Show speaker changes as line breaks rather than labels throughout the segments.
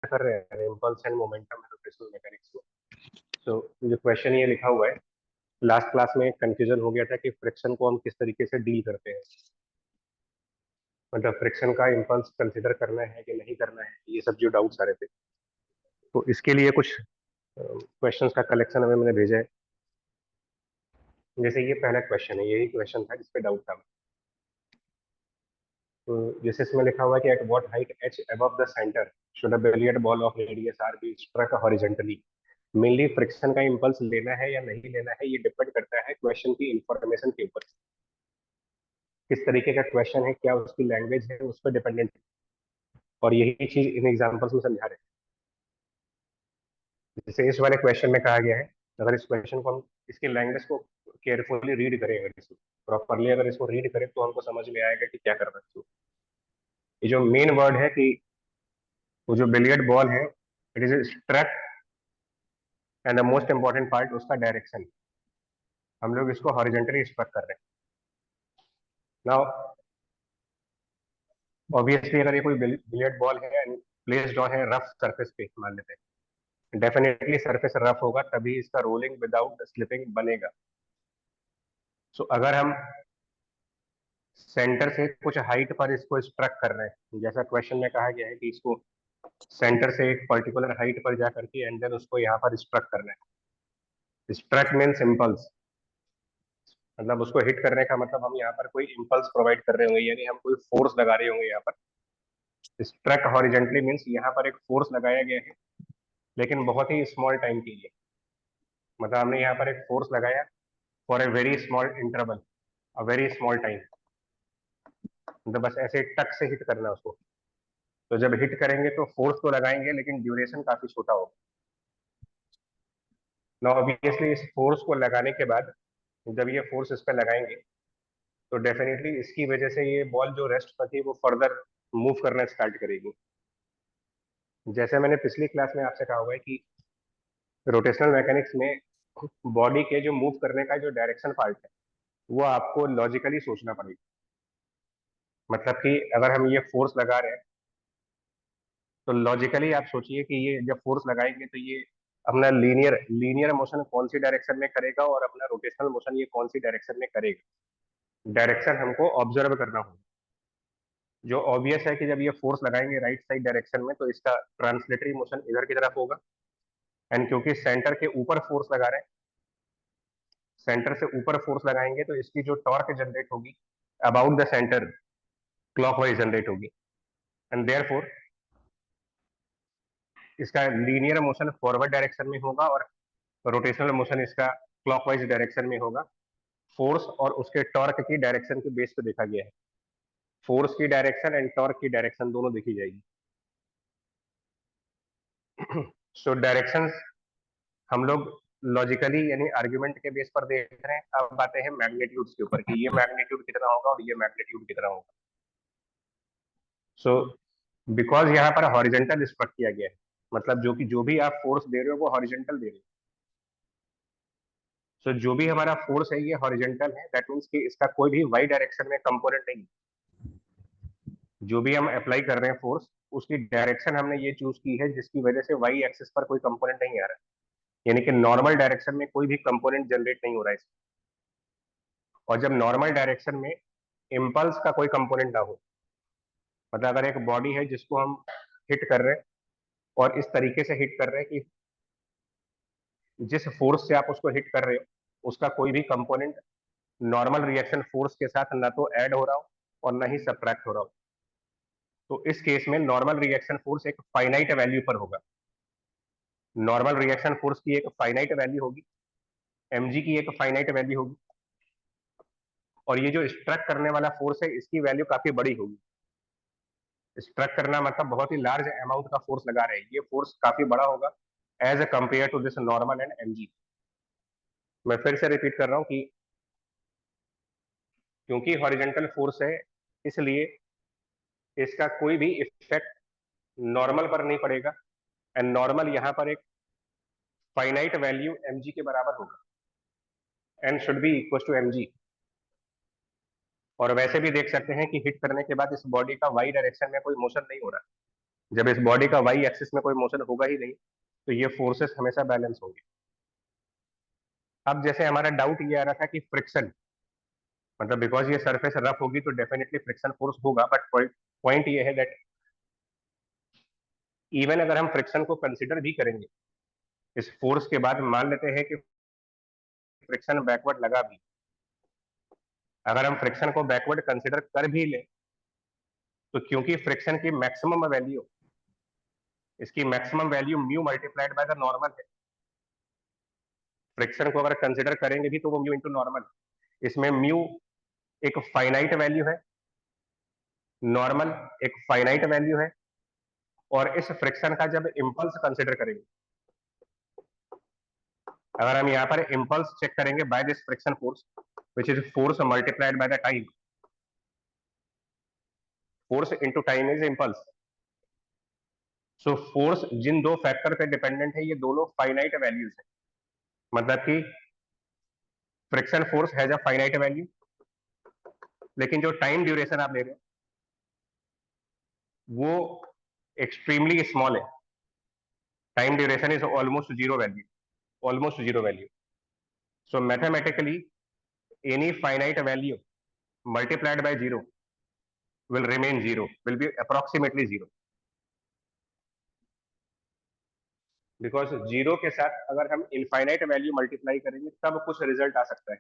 कर रहे हैं impulse and momentum rotational mechanics में। तो जो क्वेश्चन ये लिखा हुआ है, लास्ट क्लास में कंफ्यूजन हो गया था कि फ्रिक्शन को हम किस तरीके से डील करते हैं, मतलब फ्रिक्शन का इम्पल्स कंसिडर करना है कि नहीं करना है, ये सब जो डाउट्स आ रहे थे। तो इसके लिए कुछ क्वेश्चंस का कलेक्शन हमें मैंने भेजा है। जैसे ये पहला क्वेश्चन है, यही क्वेश्चन था जिसपे डाउट था। तो जैसे इसमें लिखा हुआ है कि at what height h above the centre should a billiard ball of radius r be struck horizontally. Mainly friction का इंपल्स लेना है या नहीं लेना है, ये डिपेंड करता है क्वेश्चन की इंफॉर्मेशन के ऊपर। किस तरीके का क्वेश्चन है, क्या उसकी लैंग्वेज है, उस पर डिपेंडेंट है। और यही चीज इन एग्जांपल्स में समझा रहे हैं। जैसे इस वाले क्वेश्चन में कहा गया है, अगर इस क्वेश्चन को हम इसकी लैंग्वेज को केयरफुली रीड करें, अगर इसको प्रॉपरली अगर इसको रीड करें तो हमको समझ में आएगा कि क्या करना है। ये जो मेन वर्ड है कि वो जो बिलियर्ड बॉल है, it is struck, and the most important part उसका डायरेक्शन। हम लोग इसको हॉरिजॉन्टली स्ट्रक कर रहे हैं। नाउ ऑब्वियसली अगर ये कोई बिलियर्ड बॉल है एंड प्लेस्ड ऑन है रफ सरफेस पे, मान लेते हैं डेफिनेटली सरफेस रफ होगा तभी इसका रोलिंग विदाउट स्लिपिंग बनेगा। सो अगर हम सेंटर से कुछ हाइट पर इसको स्ट्रक कर रहे हैं, जैसा क्वेश्चन में कहा गया है कि इसको सेंटर से एक पर्टिकुलर हाइट पर जा करके एंड देन उसको यहाँ पर स्ट्रक करना है। स्ट्रक मीन्स इम्पल्स, मतलब उसको हिट करने का मतलब हम यहाँ पर कोई इम्पल्स प्रोवाइड कर रहे होंगे, यानी हम कोई फोर्स लगा रहे होंगे यहाँ पर। स्ट्रक हॉरिजेंटली मीन्स यहाँ पर एक फोर्स लगाया गया है, लेकिन बहुत ही स्मॉल टाइम के लिए। मतलब हमने यहाँ पर एक फोर्स लगाया for a very small interval, a very small time, मतलब बस ऐसे टक से हिट करना उसको। तो जब हिट करेंगे तो फोर्स तो लगाएंगे लेकिन ड्यूरेशन काफी छोटा होगा। ना ऑब्वियसली इस फोर्स को लगाने के बाद जब ये फोर्स इस पर लगाएंगे तो डेफिनेटली इसकी वजह से ये बॉल जो रेस्ट पर थी वो फर्दर मूव करना स्टार्ट करेगी। जैसे मैंने पिछली क्लास में आपसे कहा हुआ है कि रोटेशनल मैकेनिक्स में बॉडी के जो मूव करने का जो डायरेक्शन पार्ट है वो आपको लॉजिकली सोचना पड़ेगा। मतलब कि अगर हम ये फोर्स लगा रहे हैं तो लॉजिकली आप सोचिए कि ये जब फोर्स लगाएंगे तो ये अपना लीनियर लीनियर मोशन कौन सी डायरेक्शन में करेगा और अपना रोटेशनल मोशन ये कौन सी डायरेक्शन में करेगा। डायरेक्शन हमको ऑब्जर्व करना होगा। जो ऑब्वियस है कि जब ये फोर्स लगाएंगे राइट साइड डायरेक्शन में तो इसका ट्रांसलेटरी मोशन इधर की तरफ होगा। एंड क्योंकि सेंटर के ऊपर फोर्स लगा रहे हैं, सेंटर से ऊपर फोर्स लगाएंगे तो इसकी जो टॉर्क जनरेट होगी about the centre clockwise generate होगी। एंड देयरफॉर इसका लीनियर मोशन फॉरवर्ड डायरेक्शन में होगा और रोटेशनल मोशन इसका क्लॉकवाइज डायरेक्शन में होगा। फोर्स और उसके टॉर्क की डायरेक्शन के बेस पे देखा गया है। फोर्स की डायरेक्शन एंड टॉर्क की डायरेक्शन दोनों देखी जाएगी। सो डायरेक्शन हम लोग लॉजिकली यानी आर्ग्यूमेंट के बेस पर देख रहे हैं। अब आते हैं मैग्नीट्यूड्स के ऊपर कि ये मैग्नीट्यूड कितना होगा और ये मैग्नीट्यूड कितना होगा। सो बिकॉज यहाँ पर हॉरिजेंटल स्ट्रक किया गया है, मतलब जो भी आप फोर्स दे रहे हो वो हॉरिजेंटल दे रहे हो। सो जो भी हमारा फोर्स है ये हॉरिजेंटल है, दैट मीन्स कि इसका कोई भी वाई डायरेक्शन में कंपोनेंट नहीं। जो भी हम अप्लाई कर रहे हैं फोर्स उसकी डायरेक्शन हमने ये चूज की है जिसकी वजह से वाई एक्सिस पर कोई कंपोनेंट नहीं आ रहा है, यानी कि नॉर्मल डायरेक्शन में कोई भी कंपोनेंट जनरेट नहीं हो रहा है। और जब नॉर्मल डायरेक्शन में इम्पल्स का कोई कंपोनेंट ना हो, मतलब अगर एक बॉडी है जिसको हम हिट कर रहे हैं और इस तरीके से हिट कर रहे हैं कि जिस फोर्स से आप उसको हिट कर रहे हो उसका कोई भी कंपोनेंट नॉर्मल रिएक्शन फोर्स के साथ ना तो ऐड हो रहा हो और ना ही सब्ट्रैक्ट हो रहा हो, तो इस केस में नॉर्मल रिएक्शन फोर्स एक फाइनाइट वैल्यू पर होगा। नॉर्मल रिएक्शन फोर्स की एक फाइनाइट वैल्यू होगी, mg की एक फाइनाइट वैल्यू होगी, और ये जो स्ट्रक करने वाला फोर्स है इसकी वैल्यू काफी बड़ी होगी। स्ट्रक करना मतलब बहुत ही लार्ज अमाउंट का फोर्स लगा रहे हैं, ये फोर्स काफी बड़ा होगा as a compared to this normal and mg। मैं फिर से रिपीट कर रहा हूँ कि क्योंकि हॉरिजेंटल फोर्स है इसलिए इसका कोई भी इफेक्ट नॉर्मल पर नहीं पड़ेगा। एंड नॉर्मल यहाँ पर एक फाइनाइट वैल्यू mg के बराबर होगा, and should be equal to mg। और वैसे भी देख सकते हैं कि हिट करने के बाद इस बॉडी का वाई डायरेक्शन में कोई मोशन नहीं हो रहा, जब इस बॉडी का वाई एक्सिस में कोई मोशन होगा ही नहीं, तो ये फोर्सेस हमेशा बैलेंस होंगे। अब जैसे हमारा डाउट ये आ रहा था कि फ्रिक्शन, मतलब बिकॉज ये सरफेस रफ होगी तो डेफिनेटली फ्रिक्शन फोर्स होगा, बट पॉइंट ये है दैट इवन अगर हम फ्रिक्शन को कंसिडर भी करेंगे इस फोर्स के बाद, मान लेते हैं कि फ्रिक्शन बैकवर्ड लगा भी, अगर हम फ्रिक्शन को बैकवर्ड कंसिडर कर भी ले, तो क्योंकि फ्रिक्शन की मैक्सिमम वैल्यू, इसकी maximum value mu multiplied by the normal है। फ्रिक्शन को अगर कंसिडर करेंगे भी तो वो म्यू इंटू नॉर्मल, इसमें म्यू एक फाइनाइट वैल्यू है, नॉर्मल एक फाइनाइट वैल्यू है, और इस फ्रिक्शन का जब इंपल्स कंसिडर करेंगे, अगर हम यहाँ पर इंपल्स चेक करेंगे by this friction force which is force multiplied by the time, force into time is impulse. So force जिन दो फैक्टर पे डिपेंडेंट है, ये दोनों फाइनाइट वैल्यूज है, मतलब कि friction force has a finite value, लेकिन जो टाइम ड्यूरेशन आप ले रहे हो वो एक्सट्रीमली स्मॉल है, time duration is almost zero value, almost zero value. So mathematically any finite value multiplied by zero will remain zero, will be approximately zero, because zero के साथ अगर हम इनफाइनाइट वैल्यू मल्टीप्लाई करेंगे तब कुछ result आ सकता है,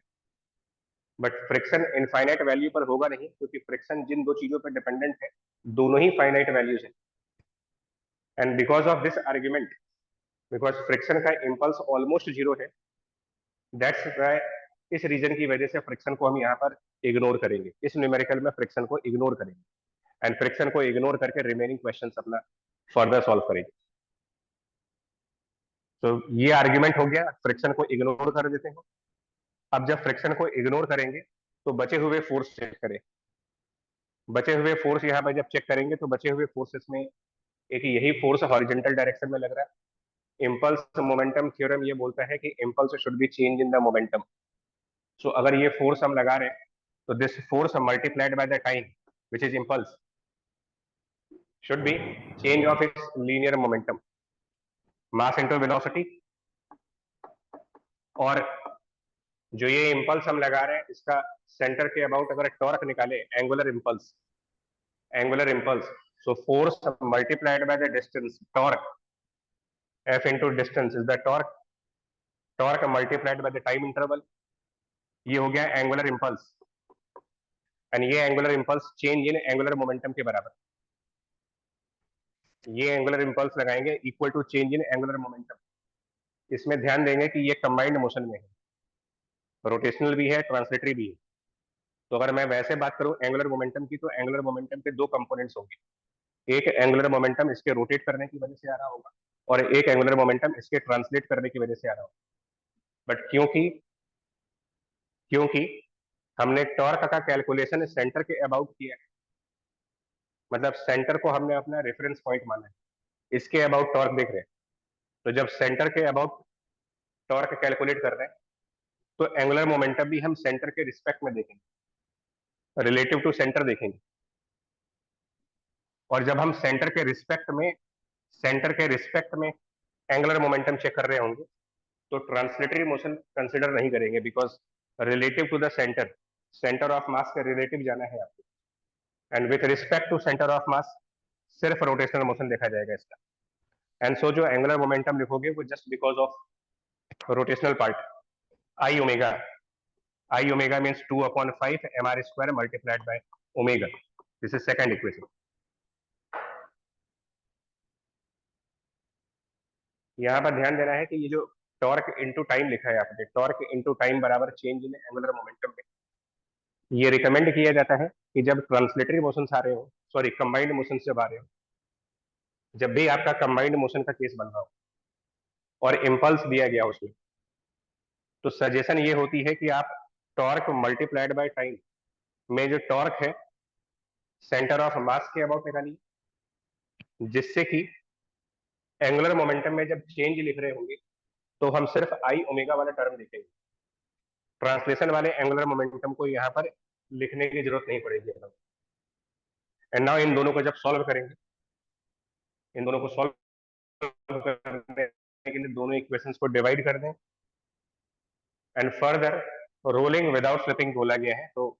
बट फ्रिक्शन इनफाइनाइट वैल्यू पर होगा नहीं, क्योंकि फ्रिक्शन जिन दो चीजों पर डिपेंडेंट है दोनों ही फाइनाइट वैल्यूज है। And because of this argument, because friction का इम्पल्स ऑलमोस्ट जीरो है, दैट्स व्हाई इस रीजन की वजह से फ्रिक्शन को हम यहाँ पर इग्नोर करेंगे, इस न्यूमेरिकल में फ्रिक्शन को इग्नोर करेंगे, एंड फ्रिक्शन को इग्नोर करके रिमेनिंग क्वेश्चन अपना फर्दर सॉल्व करेंगे। तो ये आर्ग्यूमेंट हो गया, फ्रिक्शन को इग्नोर कर देते हैं। अब जब फ्रिक्शन को इग्नोर करेंगे तो बचे हुए फोर्स चेक करें। बचे हुए फोर्स यहाँ पर जब चेक करेंगे तो बचे हुए फोर्सेस में एक यही फोर्स हॉरिजॉन्टल डायरेक्शन में लग रहा है। इंपल्स मोमेंटम थ्योरम ये बोलता है कि impulse should be change in the momentum. So अगर ये फोर्स हम लगा रहे हैं तो this force multiplied by the time which is impulse should be change of its linear momentum, mass into velocity. और जो ये इंपल्स हम लगा रहे हैं इसका सेंटर के अबाउट अगर टॉर्क निकाले, angular impulse, angular impulse, so force multiplied by the distance, torque f into distance is the torque, torque multiplied by the time interval, ये हो गया एंगुलर इंपल्स, एंड ये angular impulse change in angular momentum के बराबर, ये angular impulse लगाएंगे equal to change in angular momentum. इसमें ध्यान देंगे कि ये कंबाइंड मोशन में है, रोटेशनल भी है, ट्रांसलेटरी भी है। तो अगर मैं वैसे बात करूं एंगुलर मोमेंटम की, तो एंगुलर मोमेंटम के दो कंपोनेंट्स होंगे, एक एंगुलर मोमेंटम इसके रोटेट करने की वजह से आ रहा होगा, और एक एंगुलर मोमेंटम इसके ट्रांसलेट करने की वजह से आ रहा होगा। बट क्योंकि क्योंकि हमने टॉर्क का कैलकुलेशन सेंटर के अबाउट किया है, मतलब सेंटर को हमने अपना रेफरेंस पॉइंट माना है, इसके अबाउट टॉर्क देख रहे हैं, तो जब सेंटर के अबाउट टॉर्क कैलकुलेट कर रहे हैं तो एंगुलर मोमेंटम भी हम सेंटर के रिस्पेक्ट में देखेंगे, रिलेटिव टू सेंटर देखेंगे। और जब हम सेंटर के रिस्पेक्ट में एंगुलर मोमेंटम चेक कर रहे होंगे तो ट्रांसलेटरी मोशन कंसिडर नहीं करेंगे, because relative to the centre, centre of mass के रिलेटिव जाना है आपको, and with respect to centre of mass सिर्फ रोटेशनल मोशन देखा जाएगा इसका। एंड सो जो एंगुलर मोमेंटम लिखोगे वो just because of rotational part, I omega, I omega means 2/5 mr square multiplied by omega, this is second equation। यहाँ पर ध्यान देना है कि ये जो टॉर्क इनटू टाइम लिखा है आपने, टॉर्क इनटू टाइम बराबर चेंज इन एंगुलर मोमेंटम में, ये रिकमेंड किया जाता है कि जब ट्रांसलेटरी मोशन आ रहे हो, सॉरी कंबाइंड मोशन जब आ रहे हो, जब भी आपका कंबाइंड मोशन का केस बन रहा हो और इंपल्स दिया गया उसमें, तो सजेशन ये होती है कि आप टॉर्क मल्टीप्लाइड बाय टाइम में जो टॉर्क है सेंटर ऑफ मास के अबाउट निकालिए, जिससे कि एंगुलर मोमेंटम में जब चेंज लिख रहे होंगे तो हम सिर्फ आई ओमेगा वाला टर्म लिखेंगे, ट्रांसलेशन वाले एंगुलर मोमेंटम को यहाँ पर लिखने की जरूरत नहीं पड़ेगी। एंड नाउ इन दोनों को जब सॉल्व करेंगे इन दोनों को सॉल्व करने के लिए दोनों इक्वेशंस को डिवाइड कर दें, and further rolling without slipping बोला गया है, तो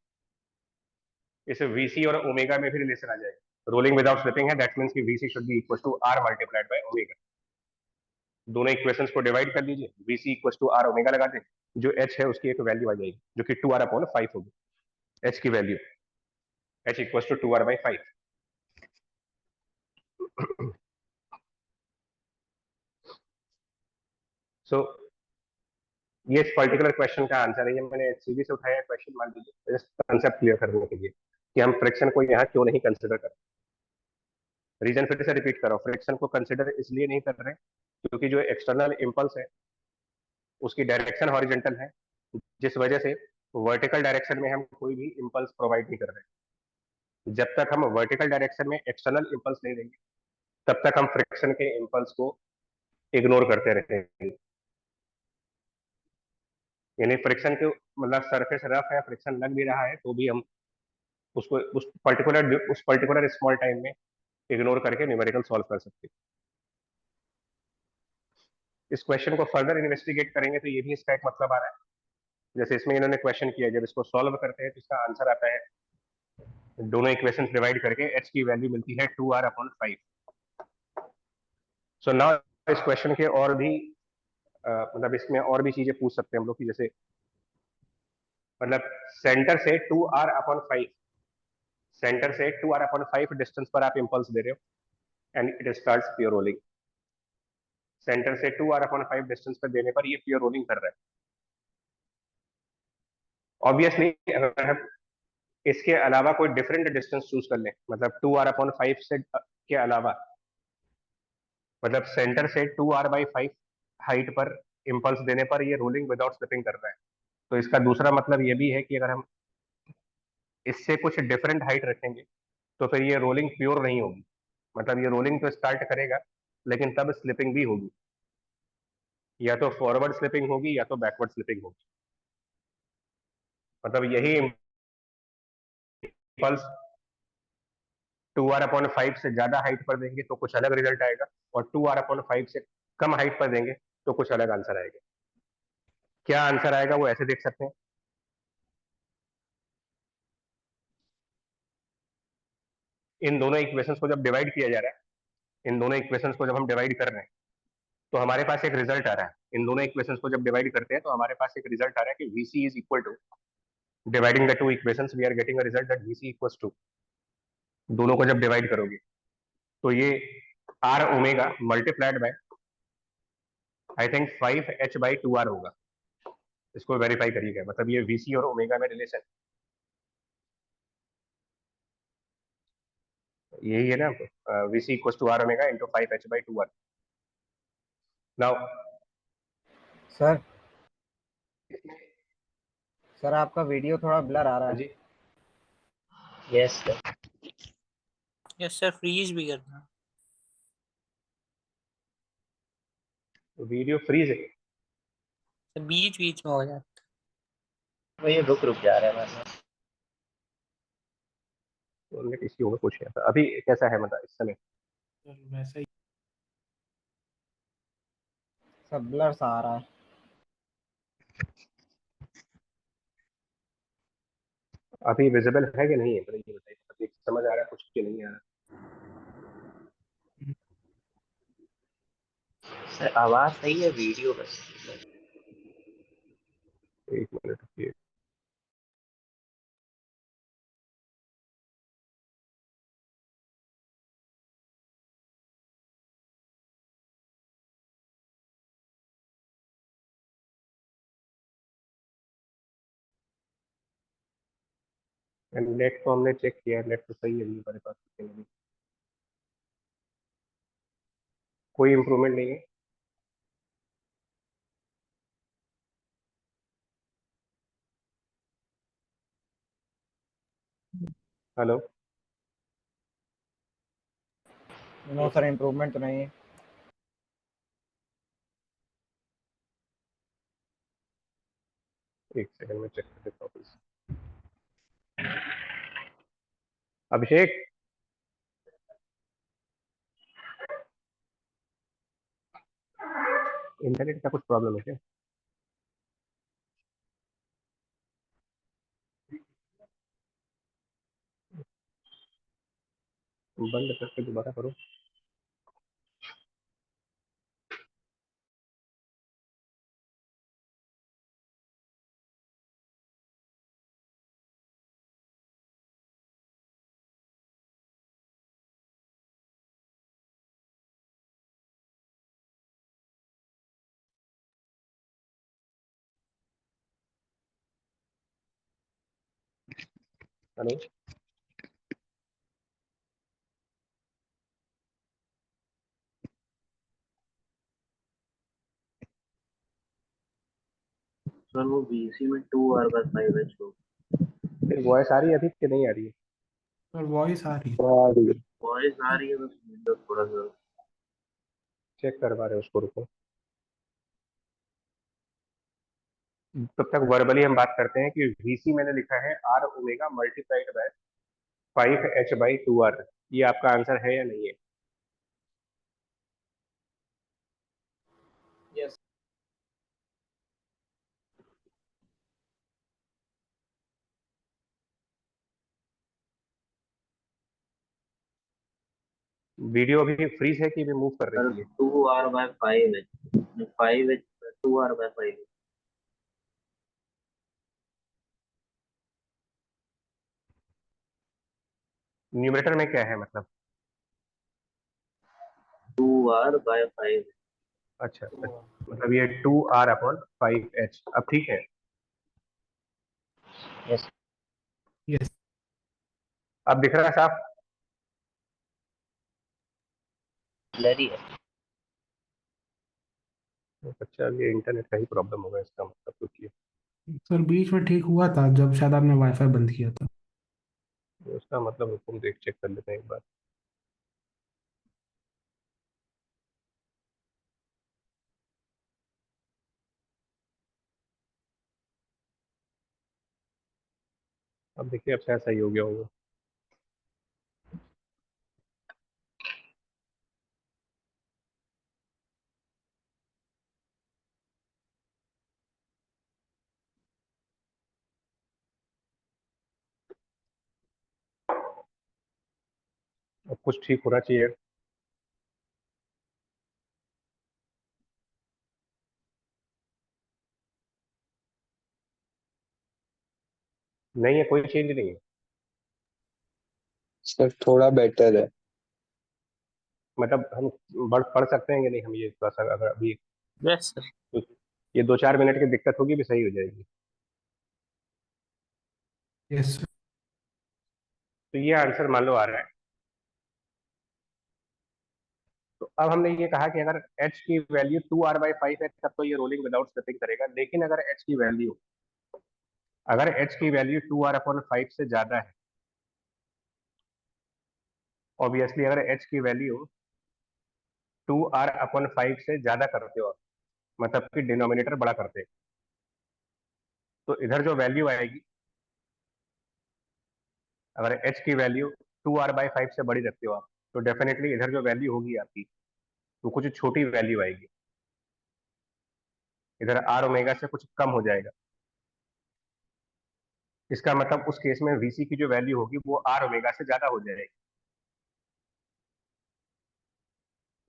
इस VC और ओमेगा में भी रिलेशन आ जाएगा। रोलिंग विदाउट स्लिपिंग है, दैट मीन्स कि VC should be equal to R multiplied by omega. दोनों इक्वेशंस को डिवाइड कर लीजिए, VC equal to R omega लगा दें, जो H है उसकी एक वैल्यू आ जाएगी जो कि 2R/5 होगी। H की value H equal to 2R/5। So ये इस पर्टिकुलर क्वेश्चन का आंसर है। ये मैंने सीधी से उठाया क्वेश्चन, मान लीजिए कंसेप्ट क्लियर करने के लिए कि हम फ्रिक्शन को यहाँ क्यों नहीं कंसिडर कर। रीजन फिर से रिपीट करो, फ्रिक्शन को कंसिडर इसलिए नहीं कर रहे क्योंकि जो एक्सटर्नल इंपल्स है उसकी डायरेक्शन हॉरिजेंटल है, जिस वजह से वर्टिकल डायरेक्शन में हम कोई भी इंपल्स प्रोवाइड नहीं कर रहे। जब तक हम वर्टिकल डायरेक्शन में एक्सटर्नल इंपल्स नहीं देंगे तब तक हम फ्रिक्शन के इंपल्स को इग्नोर करते रहेंगे। यानी फ्रिक्शन के मतलब सरफेस रफ है, फ्रिक्शन लग भी रहा है, तो भी हम उसको उस पर्टिकुलर स्मॉल टाइम में इग्नोर करके न्यूमेरिकल सॉल्व कर सकते हैं। इस क्वेश्चन को फर्दर इन्वेस्टिगेट करेंगे तो ये भी इसका एक मतलब आ रहा है। जैसे इसमें इन्होंने क्वेश्चन किया, जब इसको सॉल्व करते हैं तो इसका आंसर आता है, दोनों इक्वेशन डिवाइड करके H की वैल्यू मिलती है 2R/5। सो नाउ इस क्वेश्चन के और भी मतलब इसमें और भी चीजें पूछ सकते हैं हम लोग कि जैसे मतलब सेंटर से 2R/5 डिस्टेंस पर आप इंपल्स दे रहे हो and it starts pure rolling. Centre से 2R/5 डिस्टेंस पर देने पर ये प्योर रोलिंग कर रहा है। ऑब्वियसली अगर हम इसके अलावा कोई डिफरेंट डिस्टेंस चूज कर लें, मतलब 2R/5 से के अलावा, मतलब सेंटर से 2R/5 हाइट पर इंपल्स देने पर ये रोलिंग विदाउट स्लिपिंग कर रहा है, तो इसका दूसरा मतलब ये भी है कि अगर हम इससे कुछ डिफरेंट हाइट रखेंगे तो फिर ये रोलिंग प्योर नहीं होगी। मतलब ये रोलिंग तो स्टार्ट करेगा लेकिन तब स्लिपिंग भी होगी, या तो फॉरवर्ड स्लिपिंग होगी या तो बैकवर्ड स्लिपिंग होगी। मतलब यही इंपल्स 2R/5 से ज्यादा हाइट पर देंगे तो कुछ अलग रिजल्ट आएगा, और 2R/5 से कम हाइट पर देंगे तो कुछ अलग आंसर आएगा। क्या आंसर आएगा वो ऐसे देख सकते हैं, इन दोनों इक्वेशंस को जब डिवाइड किया जा रहा है, इन दोनों इक्वेशंस को जब हम डिवाइड कर रहे हैं तो हमारे पास एक रिजल्ट आ रहा है। इन दोनों इक्वेशंस को जब डिवाइड करते हैं तो हमारे पास एक रिजल्ट आ रहा है कि VC is equal to, dividing the two equations we are getting a result that VC equals to, दोनों को जब डिवाइड करोगे तो ये R omega multiplied by I think 5H/2R होगा। इसको वेरीफाई करिएगा, मतलब ये VC और ओमेगा में रिलेशन यही है ना, VC equals to R omega into 5H/2R। Now
sir sir आपका वीडियो थोड़ा ब्लर आ रहा है।
जी,
yes sir.
Yes sir, freeze भी करना।
वीडियो फ्रीज है,
सर बीच बीच में हो जाता।
वो ये रुक जा रहा है बस।
तो नेट इश्यू होगा कुछ ऐसा। अभी कैसा है मतलब इस समय?
वैसा ही
सब ब्लर सा आ रहा है।
अभी विजिबल है कि नहीं है, तो ये बताइए, अभी समझ आ रहा है कुछ कि नहीं आ रहा?
सर आवाज सही है, वीडियो बस।
एक मिनट रुकिए। नेट तो हमने चेक किया है, नेट तो सही है हमारे पास, कोई इम्प्रूवमेंट नहीं है। हेलो,
नो सर, इम्प्रूवमेंट तो नहीं है।
एक सेकंड में चेक कर देता हूँ। अभिषेक, इंटरनेट का कुछ प्रॉब्लम है क्या? बंद करके दोबारा करो। हेलो,
सर वो बीसी में 2R/5 है शो।
वॉइस आ रही है अभी कि नहीं आ रही है?
सर वॉइस आ रही है।
आ रही है।
वॉइस आ रही है, बस विंडो थोड़ा सा।
चेक करवा रहे हैं उसको, रुको। तब तक वर्बली हम बात करते हैं कि वीसी मैंने लिखा है are omega multiplied bye 5h/2r। ये आपका आंसर है या नहीं है?
यस।
वीडियो अभी फ्रीज है कि अभी मूव कर
सर
रही है?
2R/5 है, 5 2R/5।
न्यूमरेटर में क्या है मतलब?
2R/5।
अच्छा, मतलब ये 2r/5h। अब ठीक है?
यस।
यस।
अब दिख रहा है साफ?
ब्लरी है।
अच्छा, ये इंटरनेट का ही प्रॉब्लम होगा इसका मतलब, क्योंकि
सर बीच में ठीक हुआ था जब शायद आपने वाईफाई बंद किया था।
उसका मतलब, रुको देख चेक कर लेते हैं एक बार। अब देखिए, अब शायद सही हो गया होगा। अब कुछ ठीक होना चाहिए। नहीं है, कोई चेंज नहीं है।
सर थोड़ा बेटर है।
मतलब हम पढ़ सकते हैं कि नहीं हम? ये थोड़ा सा अगर अभी
यस सर।
तो ये 2-4 मिनट की दिक्कत होगी, भी सही हो जाएगी।
Yes sir.
तो ये आंसर मान लो आ रहा है। तो अब हमने ये कहा कि अगर h की वैल्यू 2r/5 है तब तो ये रोलिंग विदाउट स्लिपिंग करेगा। लेकिन अगर h की वैल्यू 2r/5 से ज्यादा है, ऑब्वियसली अगर h की वैल्यू 2r/5 से ज्यादा करते हो, मतलब कि डिनोमिनेटर बड़ा करते हो, तो इधर जो वैल्यू आएगी, अगर h की वैल्यू 2r/5 से बड़ी रखते हो आप, तो डेफिनेटली इधर जो वैल्यू होगी आपकी, वो कुछ छोटी वैल्यू आएगी। इधर r ओमेगा से कुछ कम हो जाएगा। इसका मतलब उस केस में vc की जो वैल्यू होगी वो r ओमेगा से ज्यादा हो जाएगी।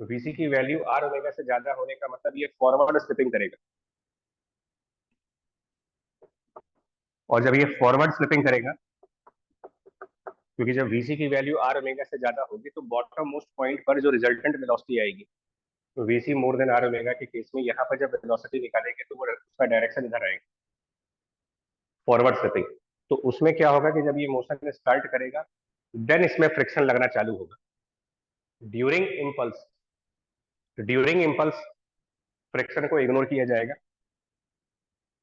तो vc की वैल्यू r ओमेगा से ज्यादा होने का मतलब ये फॉरवर्ड स्लिपिंग करेगा। और जब ये फॉरवर्ड स्लिपिंग करेगा, क्योंकि जब vc की वैल्यू r ओमेगा से ज्यादा होगी, तो बॉटम मोस्ट पॉइंट पर जो रिजल्टेंट वेलोसिटी आएगी, तो vc more than r omega के केस में यहाँ पर जब वेलोसिटी निकालेंगे तो वो उसका डायरेक्शन इधर आएगा, फॉरवर्ड स्लिपिंग। तो उसमें क्या होगा कि जब ये मोशन स्टार्ट करेगा, देन इसमें फ्रिक्शन लगना चालू होगा during impulse. During impulse friction को इग्नोर किया जाएगा,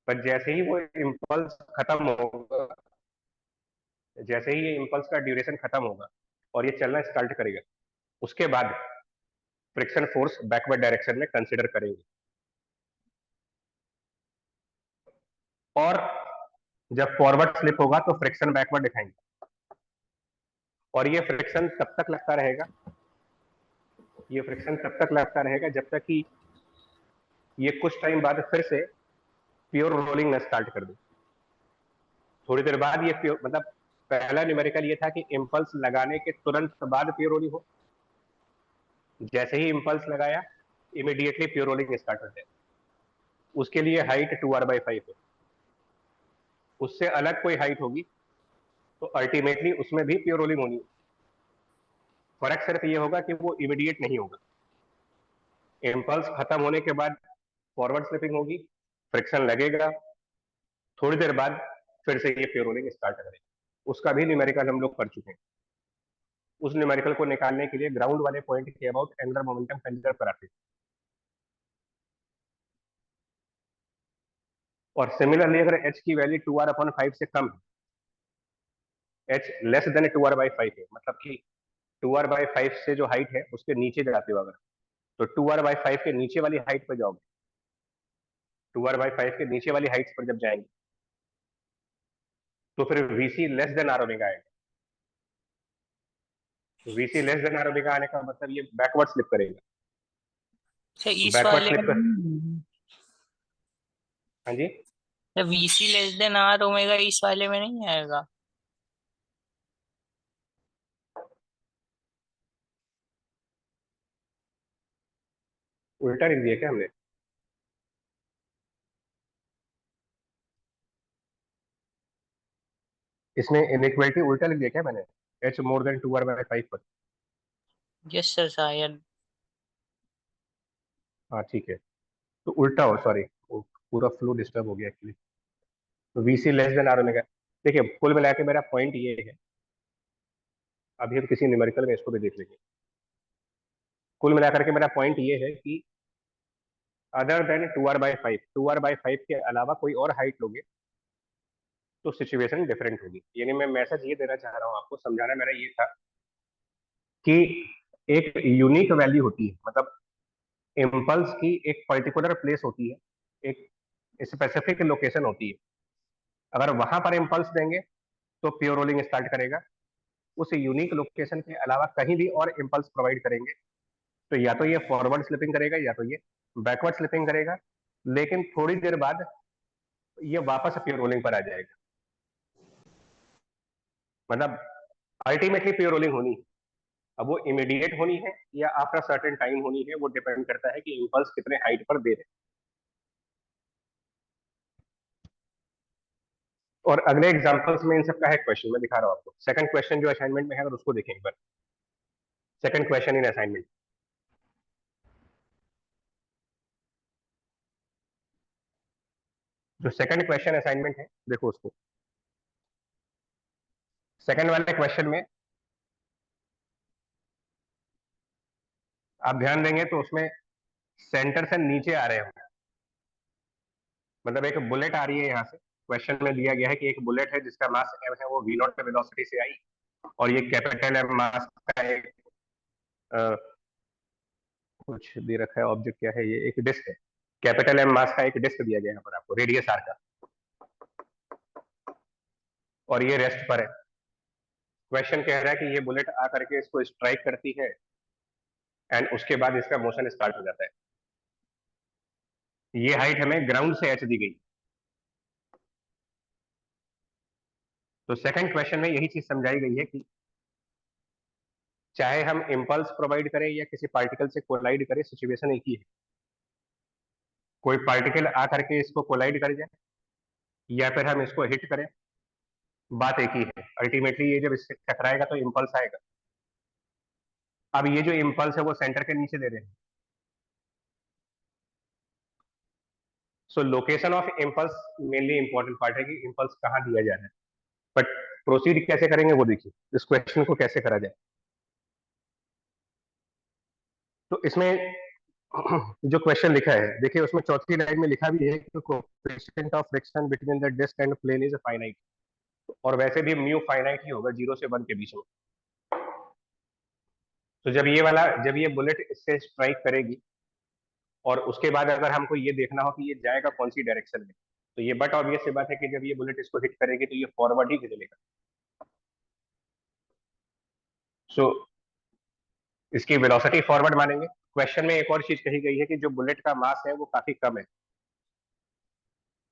पर जैसे ही वो इम्पल्स खत्म होगा, जैसे ही ये इम्पल्स का ड्यूरेशन खत्म होगा और ये चलना स्टार्ट करेगा, उसके बाद फ्रिक्शन फोर्स बैकवर्ड डायरेक्शन में कंसिडर करेंगे। और जब फॉरवर्ड स्लिप होगा तो फ्रिक्शन बैकवर्ड दिखाएंगे। और ये फ्रिक्शन तब तक लगता रहेगा, ये फ्रिक्शन तब तक लगता रहेगा जब तक कि ये कुछ टाइम बाद फिर से प्योर रोलिंग में स्टार्ट कर दे। थोड़ी देर बाद ये प्योर, मतलब पहला न्यूमेरिकल ये था कि इम्पल्स लगाने के तुरंत बाद प्योर रोलिंग हो, जैसे ही इम्पल्स लगाया इमीडिएटली प्योर रोलिंग स्टार्ट हो जाए। उसके लिए हाइट 2r/5 है। उससे अलग कोई हाइट होगी तो अल्टीमेटली उसमें भी प्योर रोलिंग होनी है। फर्क सिर्फ ये होगा कि वो इमीडिएट नहीं होगा। इम्पल्स खत्म होने के बाद फॉरवर्ड स्लिपिंग होगी, फ्रिक्शन लगेगा, थोड़ी देर बाद फिर से ये प्योर रोलिंग स्टार्ट करेगा। उसका भी न्यूमेरिकल हम लोग कर चुके हैं। उस न्यूमेरिकल को निकालने के लिए ग्राउंड वाले पॉइंट के अबाउट एंगुलर मोमेंटम कंसीडर कराते हैं। और सिमिलरली अगर h की वैल्यू 2r/5 से कम है, h लेस देन 2r/5 है, मतलब कि 2r/5 से जो हाइट है उसके नीचे जाते हो अगर, तो 2r/5 के नीचे वाली हाइट पर जाओगे, 2r/5 के नीचे वाली हाइट पर जब जाएंगे तो फिर vc less than r omega आएगा। vc less than r omega आने का मतलब ये बैकवर्ड स्लिप करेगा।
अच्छा इस
बैकवर्ड
वाले
स्लिप कर,
में
हाँ जी,
VC less than R omega इस वाले में नहीं आएगा?
उल्टा लिख दिया क्या हमने? इसमें इनइक्वालिटी उल्टा लिख दिया क्या मैंने, h मोर देन 2r/5 पर?
यस सर शायद।
हाँ ठीक है, तो उल्टा हो, सॉरी, पूरा फ्लो डिस्टर्ब हो गया एक्चुअली। तो vc less than r omega, देखिए कुल मिला के मेरा पॉइंट ये है, अभी हम किसी न्यूमेरिकल में इसको भी देख लेंगे। कुल मिलाकर के मेरा पॉइंट ये है कि अदर देन 2r/5 के अलावा कोई और हाइट लोगे तो सिचुएशन डिफरेंट होगी। यानी मैं मैसेज ये देना चाह रहा हूँ आपको, समझाना मेरा ये था कि एक यूनिक वैल्यू होती है, मतलब इम्पल्स की एक पर्टिकुलर प्लेस होती है, एक स्पेसिफिक लोकेशन होती है। अगर वहां पर इम्पल्स देंगे तो प्योर रोलिंग स्टार्ट करेगा। उस यूनिक लोकेशन के अलावा कहीं भी और इम्पल्स प्रोवाइड करेंगे तो या तो ये फॉरवर्ड स्लिपिंग करेगा या तो ये बैकवर्ड स्लिपिंग करेगा, लेकिन थोड़ी देर बाद ये वापस प्योर रोलिंग पर आ जाएगा। मतलब अल्टीमेटली प्योर रोलिंग होनी है। अब वो इमीडिएट होनी है या आफ्टर सर्टेन टाइम होनी है, वो डिपेंड करता है कि इम्पल्स कितने हाइट पर दे रहे हैं। और अगले एग्जांपल्स में इन सब का है क्वेश्चन, मैं दिखा रहा हूं आपको। सेकंड क्वेश्चन जो असाइनमेंट में है अगर उसको देखें एक बार, सेकंड क्वेश्चन इन असाइनमेंट, जो सेकंड क्वेश्चन असाइनमेंट है देखो उसको। सेकंड वाले क्वेश्चन में आप ध्यान देंगे तो उसमें सेंटर से नीचे आ रहे होंगे, मतलब एक बुलेट आ रही है यहाँ से। क्वेश्चन में दिया गया है कि एक बुलेट है जिसका मास m है, वो v0 पे वेलोसिटी से आई, और ये कैपिटल M मास का एक कुछ दे रखा है ऑब्जेक्ट, क्या है ये, एक डिस्क है। कैपिटल M मास का एक डिस्क दिया गया है यहाँ पर आपको, रेडियस r का, और ये रेस्ट पर है। क्वेश्चन कह रहा है कि ये बुलेट आकर के इसको स्ट्राइक करती है एंड उसके बाद इसका मोशन स्टार्ट हो जाता है। ये हाइट हमें ग्राउंड से h दी गई। तो सेकंड क्वेश्चन में यही चीज समझाई गई है कि चाहे हम इम्पल्स प्रोवाइड करें या किसी पार्टिकल से कोलाइड करें, सिचुएशन एक ही है। कोई पार्टिकल आकर के इसको कोलाइड कर जाए या फिर हम इसको हिट करें, बात एक ही है। अल्टीमेटली ये जब इससे टकराएगा तो इम्पल्स आएगा। अब ये जो इम्पल्स है वो सेंटर के नीचे दे रहे हैं, सो location of impulse mainly important part है कि इम्पल्स कहाँ दिया जा रहा है। बट प्रोसीड कैसे करेंगे वो देखिए, इस क्वेश्चन को कैसे करा जाए। तो इसमें जो क्वेश्चन लिखा है देखिए, उसमें चौथी लाइन में लिखा भी है कि coefficient of friction between the disc and plane is finite, और वैसे भी म्यू फाइनाइट ही होगा 0 से 1 के बीच में। तो जब ये बुलेट इससे स्ट्राइक करेगी और उसके बाद अगर हमको ये देखना हो कि ये जाएगा कौन सी डायरेक्शन में, तो ये बट ऑब्वियस सी बात है कि जब ये बुलेट इसको हिट करेगी तो ये फॉरवर्ड ही चलेगा। सो इसकी वेलोसिटी फॉरवर्ड मानेंगे। क्वेश्चन में एक और चीज कही गई है कि जो बुलेट का मास है वो काफी कम है।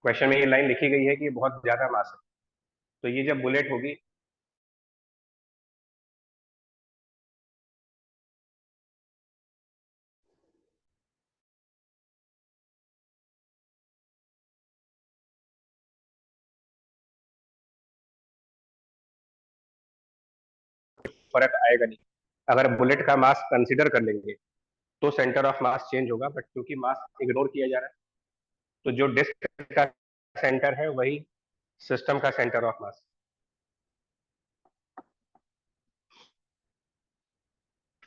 क्वेश्चन में ये लाइन लिखी गई है कि ये बहुत ज्यादा मास है, तो ये जब बुलेट होगी फर्क आएगा नहीं। अगर बुलेट का मास कंसीडर कर लेंगे तो सेंटर ऑफ मास चेंज होगा, बट क्योंकि मास इग्नोर किया जा रहा है तो जो डिस्क का सेंटर है वही सिस्टम का सेंटर ऑफ मास।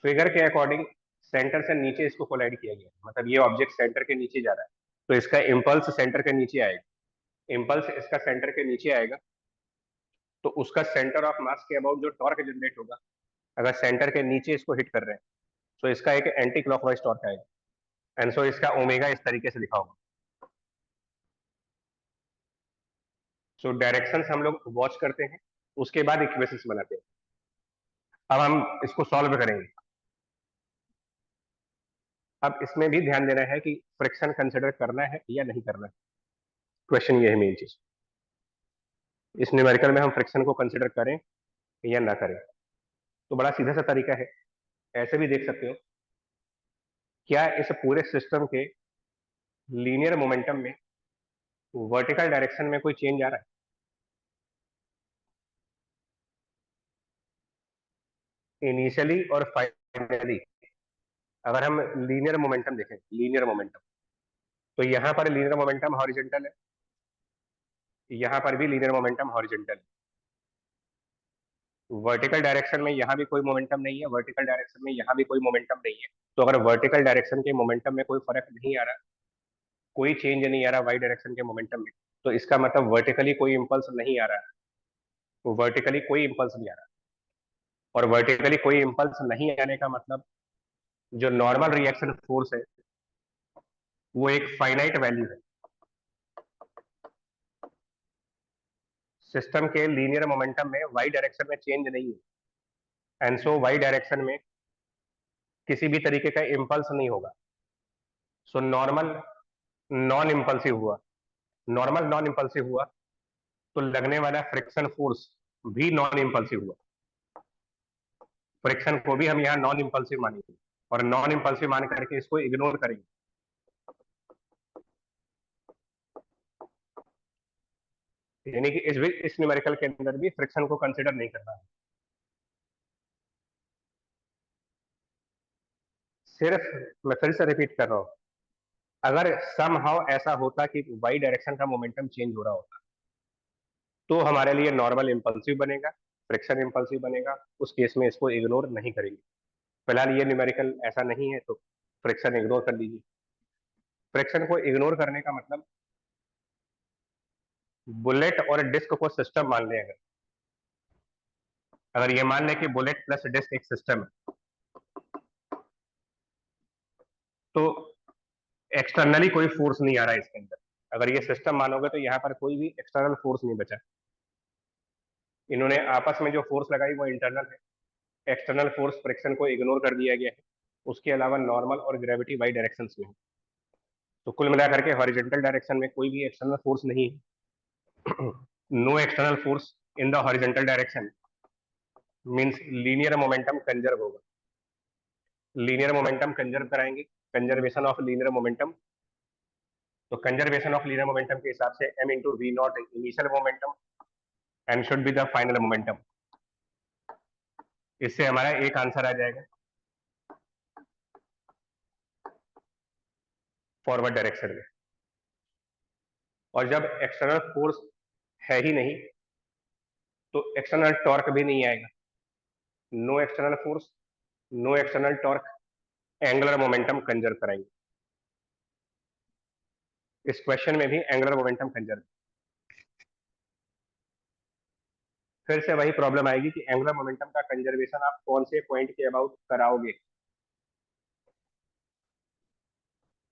फिगर के अकॉर्डिंग सेंटर से नीचे इसको कोलाइड किया गया, मतलब ये ऑब्जेक्ट सेंटर के नीचे जा रहा है तो इसका इम्पल्स सेंटर के नीचे आएगा। इम्पल्स इसका सेंटर के नीचे आएगा तो उसका सेंटर ऑफ मास के अबाउट जो टॉर्क जनरेट होगा, अगर सेंटर के नीचे इसको हिट कर रहे हैं तो इसका एक एंटी क्लॉकवाइज टॉर्क आएगा। एंड सो इसका ओमेगा इस तरीके से लिखा होगा। सो डायरेक्शंस हम लोग वॉच करते हैं, उसके बाद इक्वेशंस बनाते हैं। अब हम इसको सॉल्व करेंगे। अब इसमें भी ध्यान देना है कि फ्रिक्शन कंसिडर करना है या नहीं करना है। क्वेश्चन ये है मेन चीज, इस न्यूमेरिकल में हम फ्रिक्शन को कंसिडर करें या ना करें। तो बड़ा सीधा सा तरीका है, ऐसे भी देख सकते हो, क्या इस पूरे सिस्टम के लीनियर मोमेंटम में वर्टिकल डायरेक्शन में कोई चेंज आ रहा है इनिशियली और फाइनली। अगर हम लीनियर मोमेंटम देखें, लीनियर मोमेंटम, तो यहाँ पर लीनियर मोमेंटम हॉरिजॉन्टल है, यहाँ पर भी लीनियर मोमेंटम हॉरिजॉन्टल है। वर्टिकल डायरेक्शन में यहाँ भी कोई मोमेंटम नहीं है, वर्टिकल डायरेक्शन में यहाँ भी कोई मोमेंटम नहीं है। तो अगर वर्टिकल डायरेक्शन के मोमेंटम में कोई फर्क नहीं आ रहा, कोई चेंज नहीं आ रहा वाई डायरेक्शन के मोमेंटम में, तो इसका मतलब वर्टिकली कोई इंपल्स नहीं आ रहा है, वर्टिकली कोई इंपल्स नहीं आ रहा। और वर्टिकली कोई इंपल्स नहीं आने का मतलब जो नॉर्मल रिएक्शन फोर्स है वो एक फाइनाइट वैल्यू है। सिस्टम के लीनियर मोमेंटम में वाई डायरेक्शन में चेंज नहीं है, एंड सो वाई डायरेक्शन में किसी भी तरीके का इंपल्स नहीं होगा। सो नॉर्मल नॉन इंपल्सिव हुआ, नॉर्मल नॉन इंपल्सिव हुआ तो लगने वाला फ्रिक्शन फोर्स भी नॉन इंपल्सिव हुआ। फ्रिक्शन को भी हम यहाँ नॉन इंपल्सिव मानेंगे और नॉन इंपल्सिव मान करके इसको इग्नोर करेंगे। यानी कि इस न्यूमेरिकल के अंदर भी फ्रिक्शन को कंसिडर नहीं करना है। सिर्फ मैं फिर से रिपीट कर रहा हूं, अगर समहाउ ऐसा होता कि वाई डायरेक्शन का मोमेंटम चेंज हो रहा होता तो हमारे लिए नॉर्मल इंपल्सिव बनेगा, फ्रिक्शन इंपल्सिव बनेगा, उस केस में इसको इग्नोर नहीं करेंगे। फिलहाल ये न्यूमेरिकल ऐसा नहीं है तो फ्रिक्शन इग्नोर कर दीजिए। फ्रिक्शन को इग्नोर करने का मतलब बुलेट और डिस्क को सिस्टम मान लें। अगर ये मान लें कि बुलेट प्लस डिस्क एक सिस्टम है तो एक्सटर्नली कोई फोर्स नहीं आ रहा है इसके अंदर। अगर ये सिस्टम मानोगे तो यहाँ पर कोई भी एक्सटर्नल फोर्स नहीं बचा। इन्होंने आपस में जो फोर्स लगाई वो इंटरनल है, एक्सटर्नल फोर्स फ्रिक्शन को इग्नोर कर दिया गया है। उसके अलावा नॉर्मल और ग्रेविटी वाई डायरेक्शन में है। तो कुल मिलाकर के हॉरिजॉन्टल डायरेक्शन में कोई भी एक्सटर्नल फोर्स नहीं है। No external force in the horizontal direction means linear momentum conserve होगा। लीनियर मोमेंटम कंजर्व कराएंगे, कंजर्वेशन ऑफ लीनियर मोमेंटम। तो कंजर्वेशन ऑफ लीनियर मोमेंटम के हिसाब से m into we naught initial momentum and should be the final momentum. इससे हमारा एक answer आ जाएगा फॉरवर्ड डायरेक्शन में। और जब एक्सटर्नल फोर्स है ही नहीं तो एक्सटर्नल टॉर्क भी नहीं आएगा। No external force, no external torque, angular momentum conserve कराएंगे। इस क्वेश्चन में भी एंगुलर मोमेंटम कंजर्व। फिर से वही प्रॉब्लम आएगी कि एंगुलर मोमेंटम का कंजर्वेशन आप कौन से पॉइंट के अबाउट कराओगे।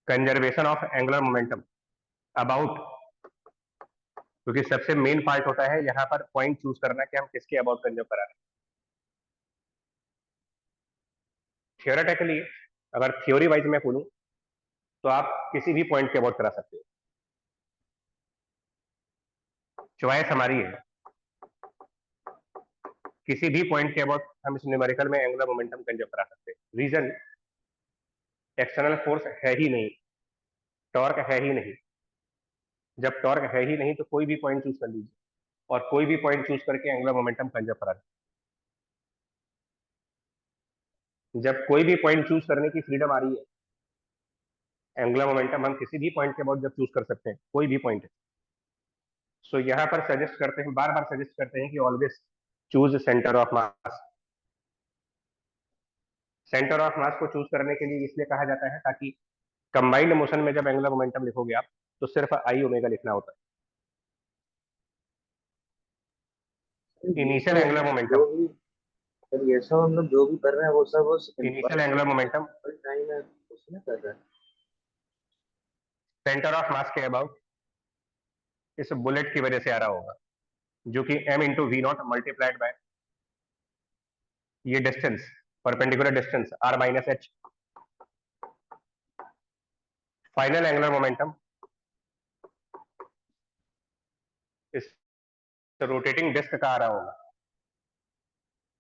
Conservation of angular momentum about, क्योंकि सबसे मेन पार्ट होता है यहाँ पर पॉइंट चूज करना कि हम किसके अबाउट कंजर्व करा रहे हैं। थियोरेटिकली अगर थ्योरी वाइज मैं बोलूं तो आप किसी भी पॉइंट के अबाउट करा सकते हो, चॉइस हमारी है। किसी भी पॉइंट के अबाउट हम इस न्यूमेरिकल में एंगुलर मोमेंटम कंजर्व करा सकते हैं। रीजन, एक्सटर्नल फोर्स है ही नहीं, टॉर्क है ही नहीं। जब टॉर्क है ही नहीं तो कोई भी पॉइंट चूज कर लीजिए और कोई भी पॉइंट चूज करके एंगुलर मोमेंटम कंजर्व करा दीजिए। जब कोई भी पॉइंट चूज करने की फ्रीडम आ रही है, एंगुलर मोमेंटम हम किसी भी पॉइंट के अबाउट जब चूज कर सकते हैं, कोई भी पॉइंट है। सो यहाँ पर सजेस्ट करते हैं, बार बार सजेस्ट करते हैं कि always choose centre of mass. Centre of मास को चूज करने के लिए इसलिए कहा जाता है ताकि कंबाइंड मोशन में जब एंगुलर मोमेंटम लिखोगे आप तो सिर्फ आई ओमेगा लिखना होता है। इनिशियल एंगुलर मोमेंटम,
जो भी सर ये सब हम लोग जो भी कर रहे हैं वो सब वो
इनिशियल एंगुलर मोमेंटम
टाइम है उसमें कर रहे हैं।
सेंटर ऑफ मास के अबाउट इस बुलेट की वजह से आ रहा होगा, जो कि m into we naught multiplied by ये distance, perpendicular distance r minus H. Final angular momentum इस रोटेटिंग डिस्क का आ रहा होगा,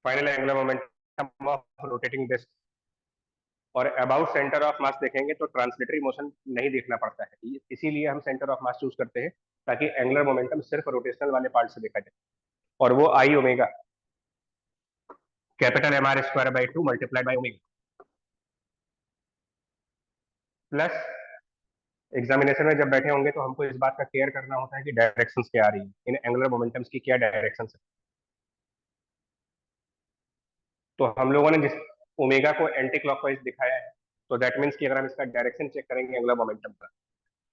final angular momentum of rotating disc. और अबाउट सेंटर ऑफ मास देखेंगे तो ट्रांसलेटरी मोशन नहीं देखना पड़ता है, इसीलिए हम सेंटर ऑफ मास चूज करते हैं ताकि एंगुलर मोमेंटम सिर्फ रोटेशनल वाले पार्ट से देखा जाए। और वो I omega capital M R square by 2 multiplied by omega. Plus examination में जब बैठे होंगे तो हमको इस बात का केयर करना होता है कि डायरेक्शंस क्या आ रही है, इन एंगुलर मोमेंटम्स की क्या डायरेक्शंस है। तो हम लोगों ने जिस ओमेगा को एंटी क्लॉकवाइज दिखाया है, तो दैट मीन्स कि अगर हम इसका डायरेक्शन चेक करेंगे एंगुलर मोमेंटम का,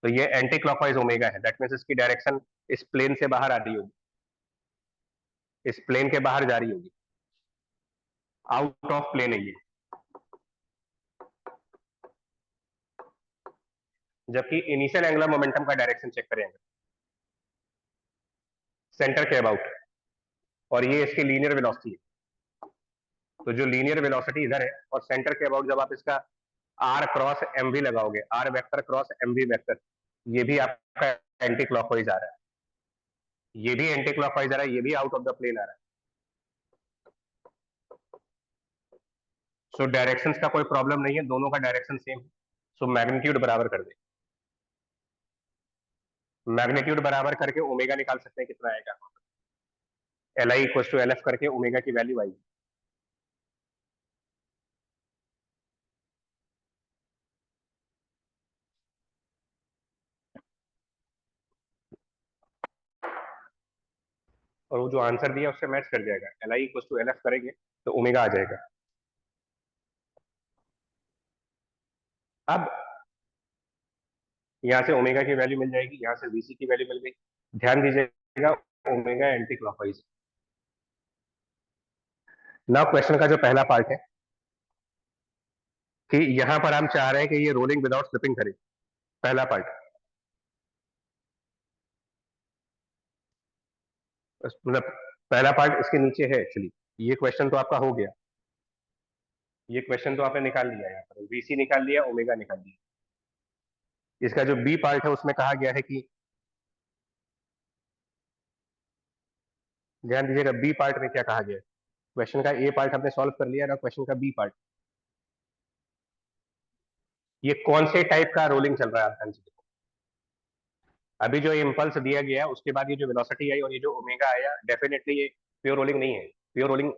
तो ये एंटी क्लॉकवाइज ओमेगा है। दैट मीन्स इसकी डायरेक्शन इस प्लेन से बाहर आ रही होगी, इस प्लेन के बाहर जा रही होगी, आउट ऑफ प्लेन है ये। जबकि इनिशियल एंगुलर मोमेंटम का डायरेक्शन चेक करेंगे सेंटर के अबाउट, और ये इसकी लीनियर वेलोसिटी है। तो जो लीनियर वेलोसिटी इधर है और सेंटर के अबाउट जब आप इसका आर क्रॉस एम वी लगाओगे, r vector cross m v vector, ये भी आपका एंटी क्लॉकवाइज आ रहा है, ये भी एंटी क्लॉकवाइज आ रहा है, ये भी आउट ऑफ द प्लेन आ रहा है। सो डायरेक्शंस का कोई प्रॉब्लम नहीं है, दोनों का डायरेक्शन सेम है। सो मैग्नीट्यूड बराबर कर दे, मैग्नीट्यूड बराबर करके ओमेगा निकाल सकते हैं कितना आएगा, L I equal to L F करके ओमेगा की वैल्यू आएगी। और वो जो आंसर दिया उससे मैच कर जाएगा, L I equal to L F करेंगे तो ओमेगा आ जाएगा। अब यहाँ से ओमेगा की वैल्यू मिल जाएगी, यहाँ से वीसी की वैल्यू मिल गई। ध्यान दीजिएगा omega anti clockwise. Now question का जो पहला पार्ट है कि यहाँ पर हम चाह रहे हैं कि ये रोलिंग विदाउट स्लिपिंग करे, पहला पार्ट। मतलब पहला पार्ट इसके नीचे है एक्चुअली। ये क्वेश्चन तो आपका हो गया, ये क्वेश्चन तो आपने निकाल लिया, यहाँ पर वीसी निकाल लिया, ओमेगा निकाल लिया। इसका जो बी पार्ट है उसमें कहा गया है कि, ध्यान दीजिएगा बी पार्ट में क्या कहा गया है। क्वेश्चन का ए पार्ट हमने सॉल्व कर लिया ना, क्वेश्चन का बी पार्ट, ये कौन से टाइप का रोलिंग चल रहा है आप ध्यान से देखो। अभी जो इम्पल्स दिया गया उसके बाद ये जो वेलोसिटी आई और ये जो ओमेगा आया, डेफिनेटली ये प्योर रोलिंग नहीं है, प्योर रोलिंग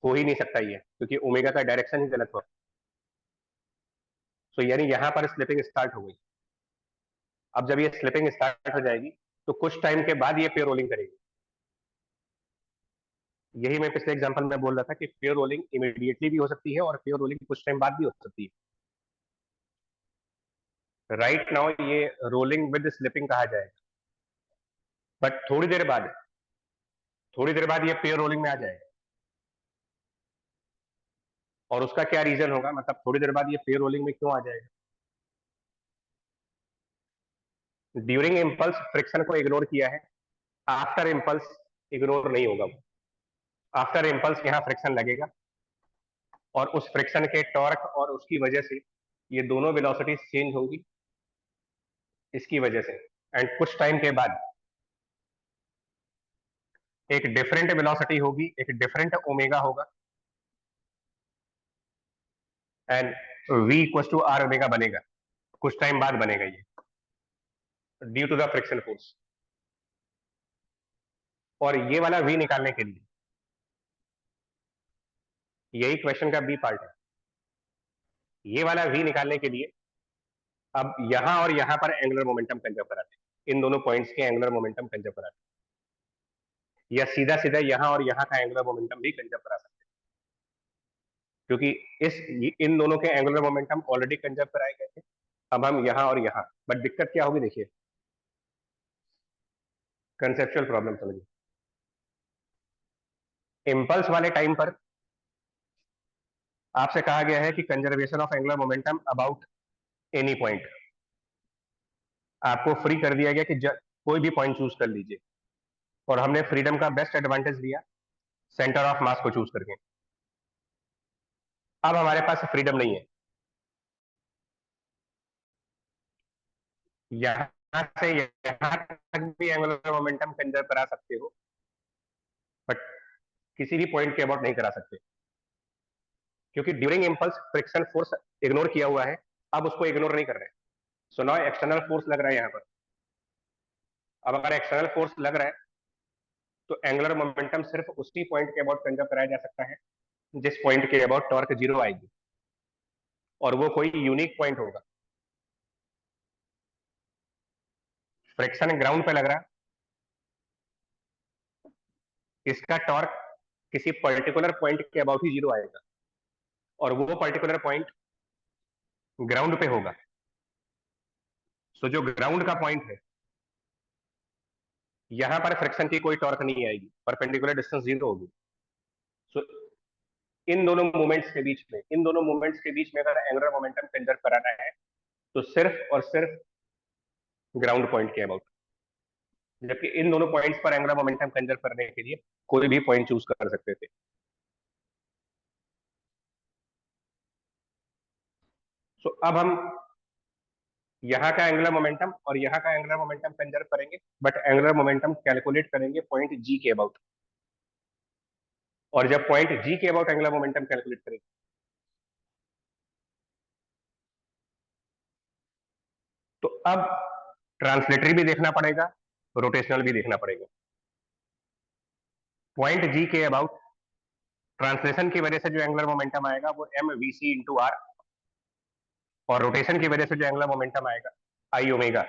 हो ही नहीं सकता ये, क्योंकि ओमेगा का डायरेक्शन ही गलत हुआ। तो यानी यहाँ पर स्लिपिंग स्टार्ट हो गई। अब जब ये स्लिपिंग स्टार्ट हो जाएगी तो कुछ टाइम के बाद ये प्योर रोलिंग करेगी। यही मैं पिछले एग्जांपल में बोल रहा था कि प्योर रोलिंग इमीडिएटली भी हो सकती है और प्योर रोलिंग कुछ टाइम बाद भी हो सकती है। राइट नाउ ये रोलिंग विद स्लिपिंग कहा जाएगा, बट थोड़ी देर बाद ये प्योर रोलिंग में आ जाएगा। और उसका क्या रीजन होगा, मतलब थोड़ी देर बाद ये प्योर रोलिंग में क्यों आ जाएगा। ड्यूरिंग इम्पल्स फ्रिक्शन को इग्नोर किया है, आफ्टर इम्पल्स इग्नोर नहीं होगा वो। आफ्टर इम्पल्स यहाँ फ्रिक्शन लगेगा और उस फ्रिक्शन के टॉर्क और उसकी वजह से ये दोनों वेलोसिटी चेंज होगी इसकी वजह से, एंड कुछ टाइम के बाद एक डिफरेंट वेलोसिटी होगी, एक डिफरेंट ओमेगा होगा, and v equal to R omega बनेगा, कुछ टाइम बाद बनेगा ये, due to the friction force. और ये वाला v निकालने के लिए, यही क्वेश्चन का बी पार्ट है, ये वाला v निकालने के लिए अब यहां और यहां पर एंगुलर मोमेंटम कंजर्व कराते हैं, इन दोनों पॉइंट्स के एंगुलर मोमेंटम कंजर्व कराते हैं, या सीधा सीधा यहां और यहां का एंगुलर मोमेंटम भी कंजर्व करा सकते हैं, क्योंकि इन दोनों के एंगुलर मोमेंटम ऑलरेडी कंजर्व कराए गए थे। अब हम यहां और यहां, बट दिक्कत क्या होगी देखिए, कंसेप्चुअल प्रॉब्लम समझिए। इम्पल्स वाले टाइम पर आपसे कहा गया है कि conservation of angular momentum about any point, आपको फ्री कर दिया गया कि कोई भी पॉइंट चूज कर लीजिए, और हमने फ्रीडम का बेस्ट एडवांटेज दिया सेंटर ऑफ मास को चूज करके। अब हमारे पास फ्रीडम नहीं है, यहां से यहां तक भी एंगुलर मोमेंटम कंजर्व करा सकते हो, बट किसी भी पॉइंट के अबाउट नहीं करा सकते, क्योंकि during impulse friction force ignore किया हुआ है, अब उसको इग्नोर नहीं कर रहे। सो नाउ एक्सटर्नल फोर्स लग रहा है यहां पर। अब अगर एक्सटर्नल फोर्स लग रहा है तो एंगुलर मोमेंटम सिर्फ उसी पॉइंट के अबाउट कंजर्व कराया जा सकता है जिस पॉइंट के अबाउट टॉर्क जीरो आएगी, और वो कोई यूनिक पॉइंट होगा। फ्रिक्शन ग्राउंड पे लग रहा है, इसका टॉर्क किसी पर्टिकुलर पॉइंट के अबाउट ही जीरो आएगा, और वो पर्टिकुलर पॉइंट ग्राउंड पे होगा। सो जो ग्राउंड का पॉइंट है, यहां पर फ्रिक्शन की कोई टॉर्क नहीं आएगी, परपेंडिकुलर डिस्टेंस जीरो होगी। सो इन दोनों मूवमेंट्स के बीच में, अगर एंगुलर मोमेंटम कंजर्व कराना है तो सिर्फ और सिर्फ ग्राउंड पॉइंट के अबाउट, जबकि इन दोनों पॉइंट्स पर एंगुलर मोमेंटम कंजर्व करने के लिए कोई भी पॉइंट चूज कर सकते थे। सो अब हम यहाँ का एंगुलर मोमेंटम और यहाँ का एंगुलर मोमेंटम कंजर्व करेंगे, बट एंगुलर मोमेंटम कैलकुलेट करेंगे पॉइंट जी के अबाउट, और जब पॉइंट जी के अबाउट एंगुलर मोमेंटम कैलकुलेट करेंगे तो अब ट्रांसलेटरी भी देखना पड़ेगा, रोटेशनल भी देखना पड़ेगा। पॉइंट जी के अबाउट ट्रांसलेशन की वजह से जो एंगुलर मोमेंटम आएगा वो m v c into R, और रोटेशन की वजह से जो एंगुलर मोमेंटम आएगा आई ओमेगा।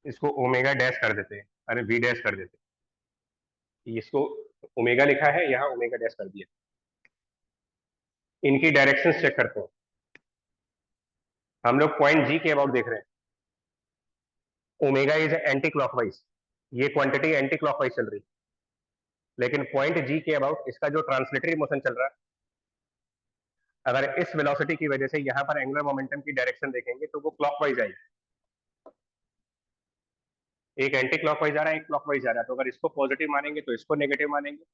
इसको ओमेगा डैश कर देते हैं, अरे वी डैश कर देते हैं, इसको ओमेगा लिखा है, यहाँ ओमेगा डैश कर दिया। इनकी डायरेक्शंस चेक करते हैं। हम लोग पॉइंट जी के अबाउट देख रहे हैं, ओमेगा इज एंटी क्लॉकवाइज, ये क्वांटिटी एंटी क्लॉकवाइज चल रही, लेकिन पॉइंट जी के अबाउट इसका जो ट्रांसलेटरी मोशन चल रहा है, अगर इस वेलोसिटी की वजह से यहाँ पर एंगुलर मोमेंटम की डायरेक्शन देखेंगे तो वो क्लॉकवाइज आएगी, एक एंटी क्लॉकवाइज आ रहा है, एक क्लॉकवाइज आ रहा है। तो अगर इसको पॉजिटिव मानेंगे तो इसको नेगेटिव मानेंगे,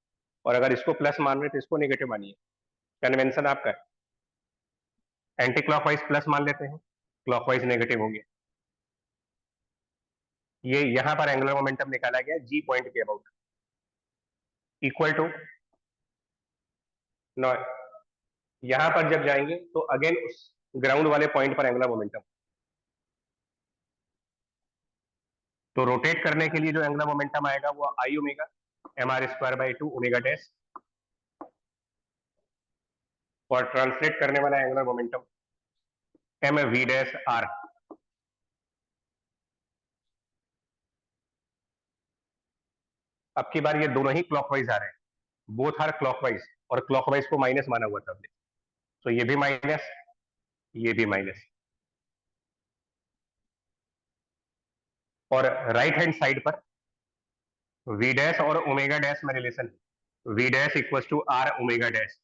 और अगर इसको प्लस मान रहे तो इसको नेगेटिव मानिए। कन्वेंशन आपका एंटी क्लॉकवाइज प्लस मान लेते हैं, क्लॉकवाइज नेगेटिव हो गया। ये यहां पर एंगुलर मोमेंटम निकाला गया जी पॉइंट के अबाउट, इक्वल टू नौ, यहां पर जब जाएंगे तो अगेन उस ग्राउंड वाले पॉइंट पर एंगुलर मोमेंटम, तो रोटेट करने के लिए जो एंगुलर मोमेंटम आएगा वो I omega M R square by two omega dash, और ट्रांसलेट करने वाला angular momentum M V dash R. अब की बार ये दोनों ही क्लॉकवाइज आ रहे हैं, बोथ आर क्लॉकवाइज, और क्लॉकवाइज को माइनस माना हुआ था हमने, तो ये भी माइनस, ये भी माइनस। और राइट हैंड साइड पर वी डैश और ओमेगा डैश में relation, v dash equal to R omega dash,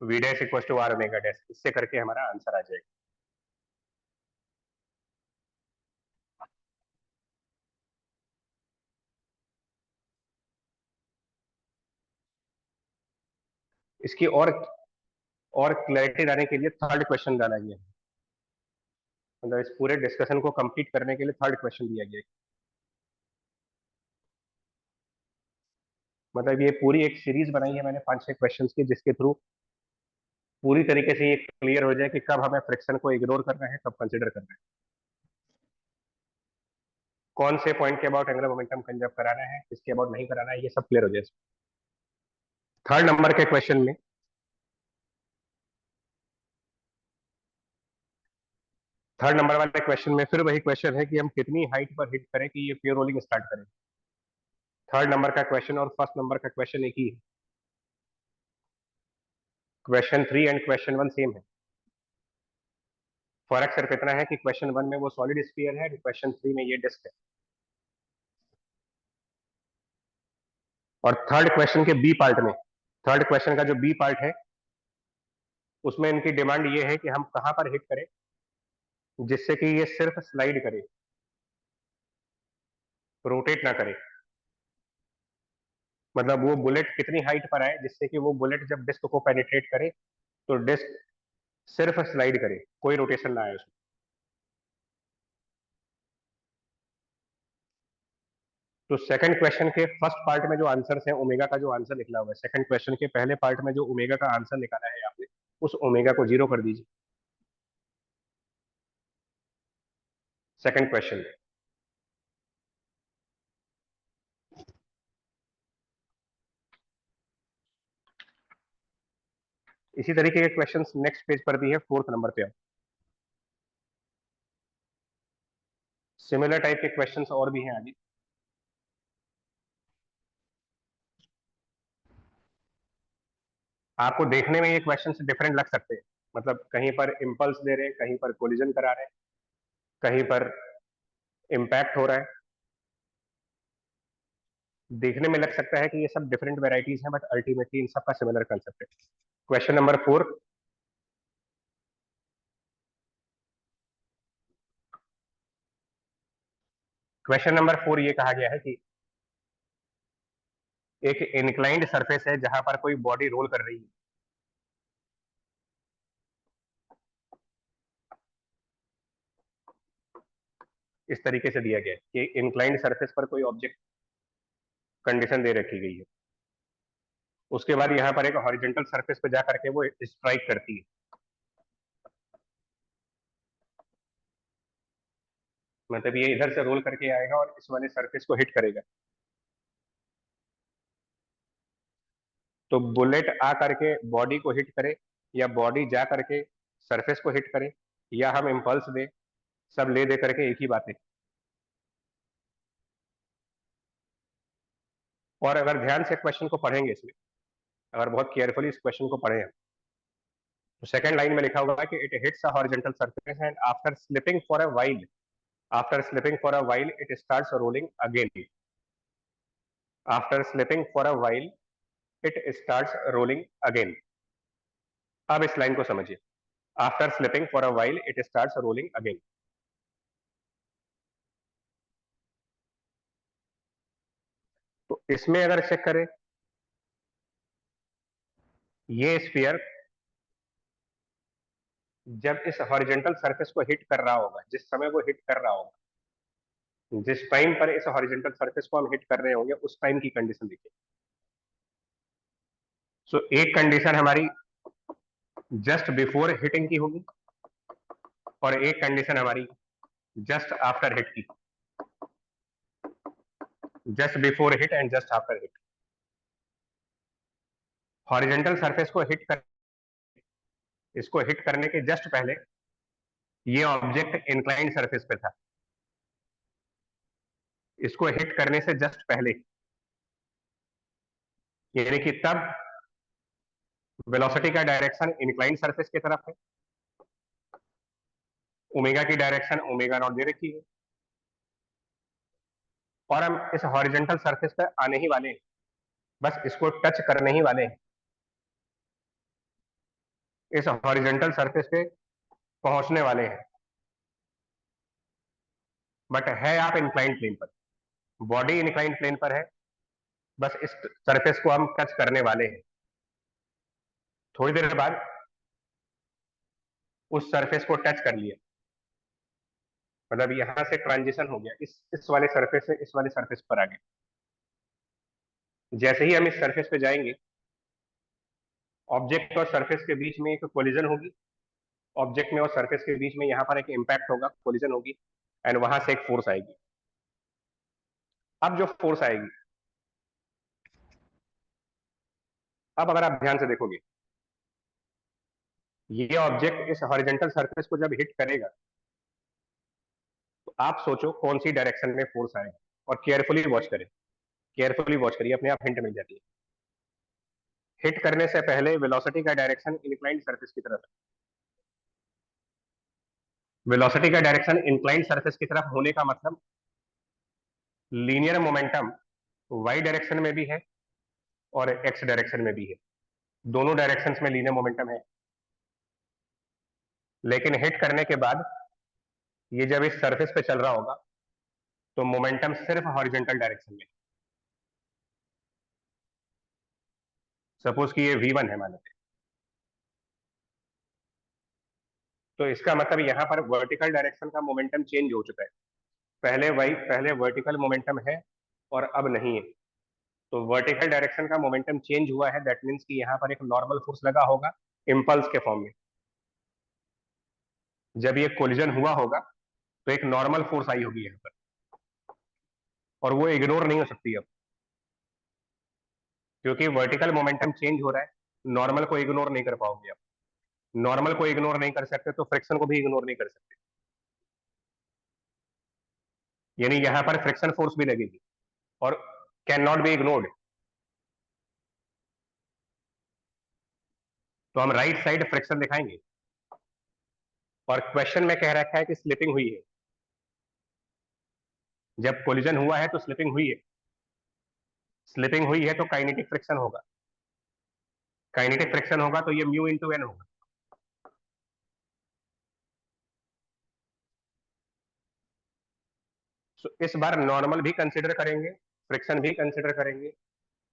v dash equal to R omega dash, इससे करके हमारा आंसर आ जाएगा। इसकी और क्लैरिटी लाने के लिए थर्ड क्वेश्चन डाला गया है, मतलब इस पूरे डिस्कशन को कंप्लीट करने के लिए थर्ड क्वेश्चन दिया गया है। मतलब ये पूरी एक सीरीज बनाई है मैंने 5-6 क्वेश्चंस की, जिसके थ्रू पूरी तरीके से ये क्लियर हो जाए कि कब हमें फ्रिक्शन को इग्नोर करना है, कब कंसिडर करना है, कौन से पॉइंट के अबाउट एंगुलर मोमेंटम कंजर्व कराना है, किसके अबाउट नहीं कराना है, ये सब क्लियर हो जाए। थर्ड नंबर के क्वेश्चन में थर्ड नंबर वाले क्वेश्चन में फिर वही क्वेश्चन है कि हम कितनी हाइट पर हिट करें कि ये प्योर रोलिंग स्टार्ट करें। थर्ड नंबर का क्वेश्चन और फर्स्ट नंबर का क्वेश्चन एक ही है। क्वेश्चन 3 एंड क्वेश्चन 1 सेम है। फर्क सिर्फ इतना है कि क्वेश्चन 1 में वो सॉलिड स्फीयर है, क्वेश्चन 3 में ये डिस्क है। और थर्ड क्वेश्चन के बी पार्ट में, थर्ड क्वेश्चन का जो बी पार्ट है, उसमें इनकी डिमांड ये है कि हम कहां पर हिट करें जिससे कि ये सिर्फ स्लाइड करे, रोटेट ना करे। मतलब वो बुलेट कितनी हाइट पर आए जिससे कि वो बुलेट जब डिस्क को पेनिट्रेट करे तो डिस्क सिर्फ स्लाइड करे, कोई रोटेशन ना आए उसमें। तो सेकंड क्वेश्चन के फर्स्ट पार्ट में जो आंसर है, ओमेगा का जो आंसर निकला हुआ है, सेकंड क्वेश्चन के पहले पार्ट में जो ओमेगा का आंसर निकाला है आपने, उस ओमेगा को 0 कर दीजिए सेकंड क्वेश्चन में। इसी तरीके के क्वेश्चंस नेक्स्ट पेज पर भी है, फोर्थ नंबर पे। सिमिलर टाइप के क्वेश्चंस और भी हैं आगे। आपको देखने में ये क्वेश्चंस डिफरेंट लग सकते हैं, मतलब कहीं पर इंपल्स दे रहे हैं, कहीं पर कोलिजन करा रहे हैं, कहीं पर इम्पैक्ट हो रहा है। देखने में लग सकता है कि ये सब डिफरेंट वेराइटीज हैं, बट अल्टीमेटली इन सब का सिमिलर कंसेप्ट है। क्वेश्चन नंबर 4, क्वेश्चन नंबर 4 ये कहा गया है कि एक इंक्लाइंड सरफेस है जहां पर कोई बॉडी रोल कर रही है। इस तरीके से दिया गया है कि इंक्लाइंड सरफेस पर कोई ऑब्जेक्ट कंडीशन दे रखी गई है, उसके बाद यहाँ पर एक हॉरिजॉन्टल सरफेस पे जा करके वो स्ट्राइक करती है। मतलब ये इधर से रोल करके आएगा और इस वाले सरफेस को हिट करेगा। तो बुलेट आ करके बॉडी को हिट करे या बॉडी जा करके सरफेस को हिट करे या हम इम्पल्स दे, सब ले दे करके एक ही बात है। और अगर ध्यान से क्वेश्चन को पढ़ेंगे, इसमें अगर बहुत केयरफुली इस क्वेश्चन को पढ़े तो सेकंड लाइन में लिखा हुआ है कि it hits a horizontal surface and after slipping for a while, after slipping for a while it starts rolling again, after slipping for a while it starts rolling again। अब इस line को समझिए, after slipping for a while it starts rolling again। तो इसमें अगर check करें, ये sphere जब इस हॉरिजॉन्टल सरफेस को हिट कर रहा होगा, जिस समय वो हिट कर रहा होगा, जिस टाइम पर इस हॉरिजॉन्टल सरफेस को हम हिट कर रहे होंगे, उस टाइम की कंडीशन देखिए। सो एक कंडीशन हमारी जस्ट बिफोर हिटिंग की होगी और एक कंडीशन हमारी जस्ट आफ्टर हिट की, just before hit and just after hit. Horizontal surface को हिट कर, इसको हिट करने के जस्ट पहले ये ऑब्जेक्ट इंक्लाइंड सरफेस पे था, इसको हिट करने से जस्ट पहले, यानी कि तब वेलोसिटी का डायरेक्शन इंक्लाइंड सरफेस की तरफ है, ओमेगा की डायरेक्शन ओमेगा नॉट दे रखी है, और हम इस हॉरिजॉन्टल सरफेस पे आने ही वाले हैं, बस इसको टच करने ही वाले हैं, इस हॉरिजॉन्टल सरफेस पे पहुंचने वाले हैं, बट है आप इंक्लाइंड प्लेन पर, बॉडी इंक्लाइंड प्लेन पर है, बस इस सरफेस को हम टच करने वाले हैं। थोड़ी देर बाद उस सरफेस को टच कर लिया, मतलब यहां से ट्रांजिशन हो गया, इस वाले सरफेस से इस वाले सरफेस पर आ गए। जैसे ही हम इस सरफेस पे जाएंगे, ऑब्जेक्ट और सरफेस के बीच में एक कोलिजन होगी, ऑब्जेक्ट में और सरफेस के बीच में यहाँ पर एक इम्पैक्ट होगा, कोलिजन होगी, एंड वहां से एक फोर्स आएगी। अब जो फोर्स आएगी, अब अगर आप ध्यान से देखोगे, ये ऑब्जेक्ट इस हॉरिजॉन्टल सरफेस को जब हिट करेगा, तो आप सोचो कौन सी डायरेक्शन में फोर्स आएगा, और केयरफुली वॉच करें, केयरफुली वॉच करिए, अपने आप हिंट मिल जाती है। हिट करने से पहले वेलोसिटी का डायरेक्शन इंक्लाइंड सरफेस की तरफ है, वेलोसिटी का डायरेक्शन इंक्लाइंड सरफेस की तरफ होने का मतलब लीनियर मोमेंटम वाई डायरेक्शन में भी है और एक्स डायरेक्शन में भी है, दोनों डायरेक्शंस में लीनियर मोमेंटम है। लेकिन हिट करने के बाद ये जब इस सरफेस पे चल रहा होगा तो मोमेंटम सिर्फ हॉरिजॉन्टल डायरेक्शन में। सपोज कि ये v1 है मान लेते हैं, तो इसका मतलब यहाँ पर वर्टिकल डायरेक्शन का मोमेंटम चेंज हो चुका है। पहले वर्टिकल मोमेंटम है और अब नहीं है, तो वर्टिकल डायरेक्शन का मोमेंटम चेंज हुआ है, दैट मीन्स कि यहाँ पर एक नॉर्मल फोर्स लगा होगा इम्पल्स के फॉर्म में। जब ये कोलिजन हुआ होगा तो एक नॉर्मल फोर्स आई होगी यहाँ पर, और वो इग्नोर नहीं हो सकती अब, क्योंकि वर्टिकल मोमेंटम चेंज हो रहा है, नॉर्मल को इग्नोर नहीं कर पाओगे आप। नॉर्मल को इग्नोर नहीं कर सकते तो फ्रिक्शन को भी इग्नोर नहीं कर सकते, यानी यहां पर फ्रिक्शन फोर्स भी लगेगी और कैन नॉट बी इग्नोर्ड। तो हम राइट साइड फ्रिक्शन दिखाएंगे, और क्वेश्चन में कह रखा है कि स्लिपिंग हुई है, जब कोलिजन हुआ है तो स्लिपिंग हुई है, स्लिपिंग हुई है तो काइनेटिक फ्रिक्शन होगा, काइनेटिक फ्रिक्शन होगा तो ये म्यू इंटू एन होगा। So, इस बार नॉर्मल भी कंसिडर करेंगे, फ्रिक्शन भी कंसिडर करेंगे,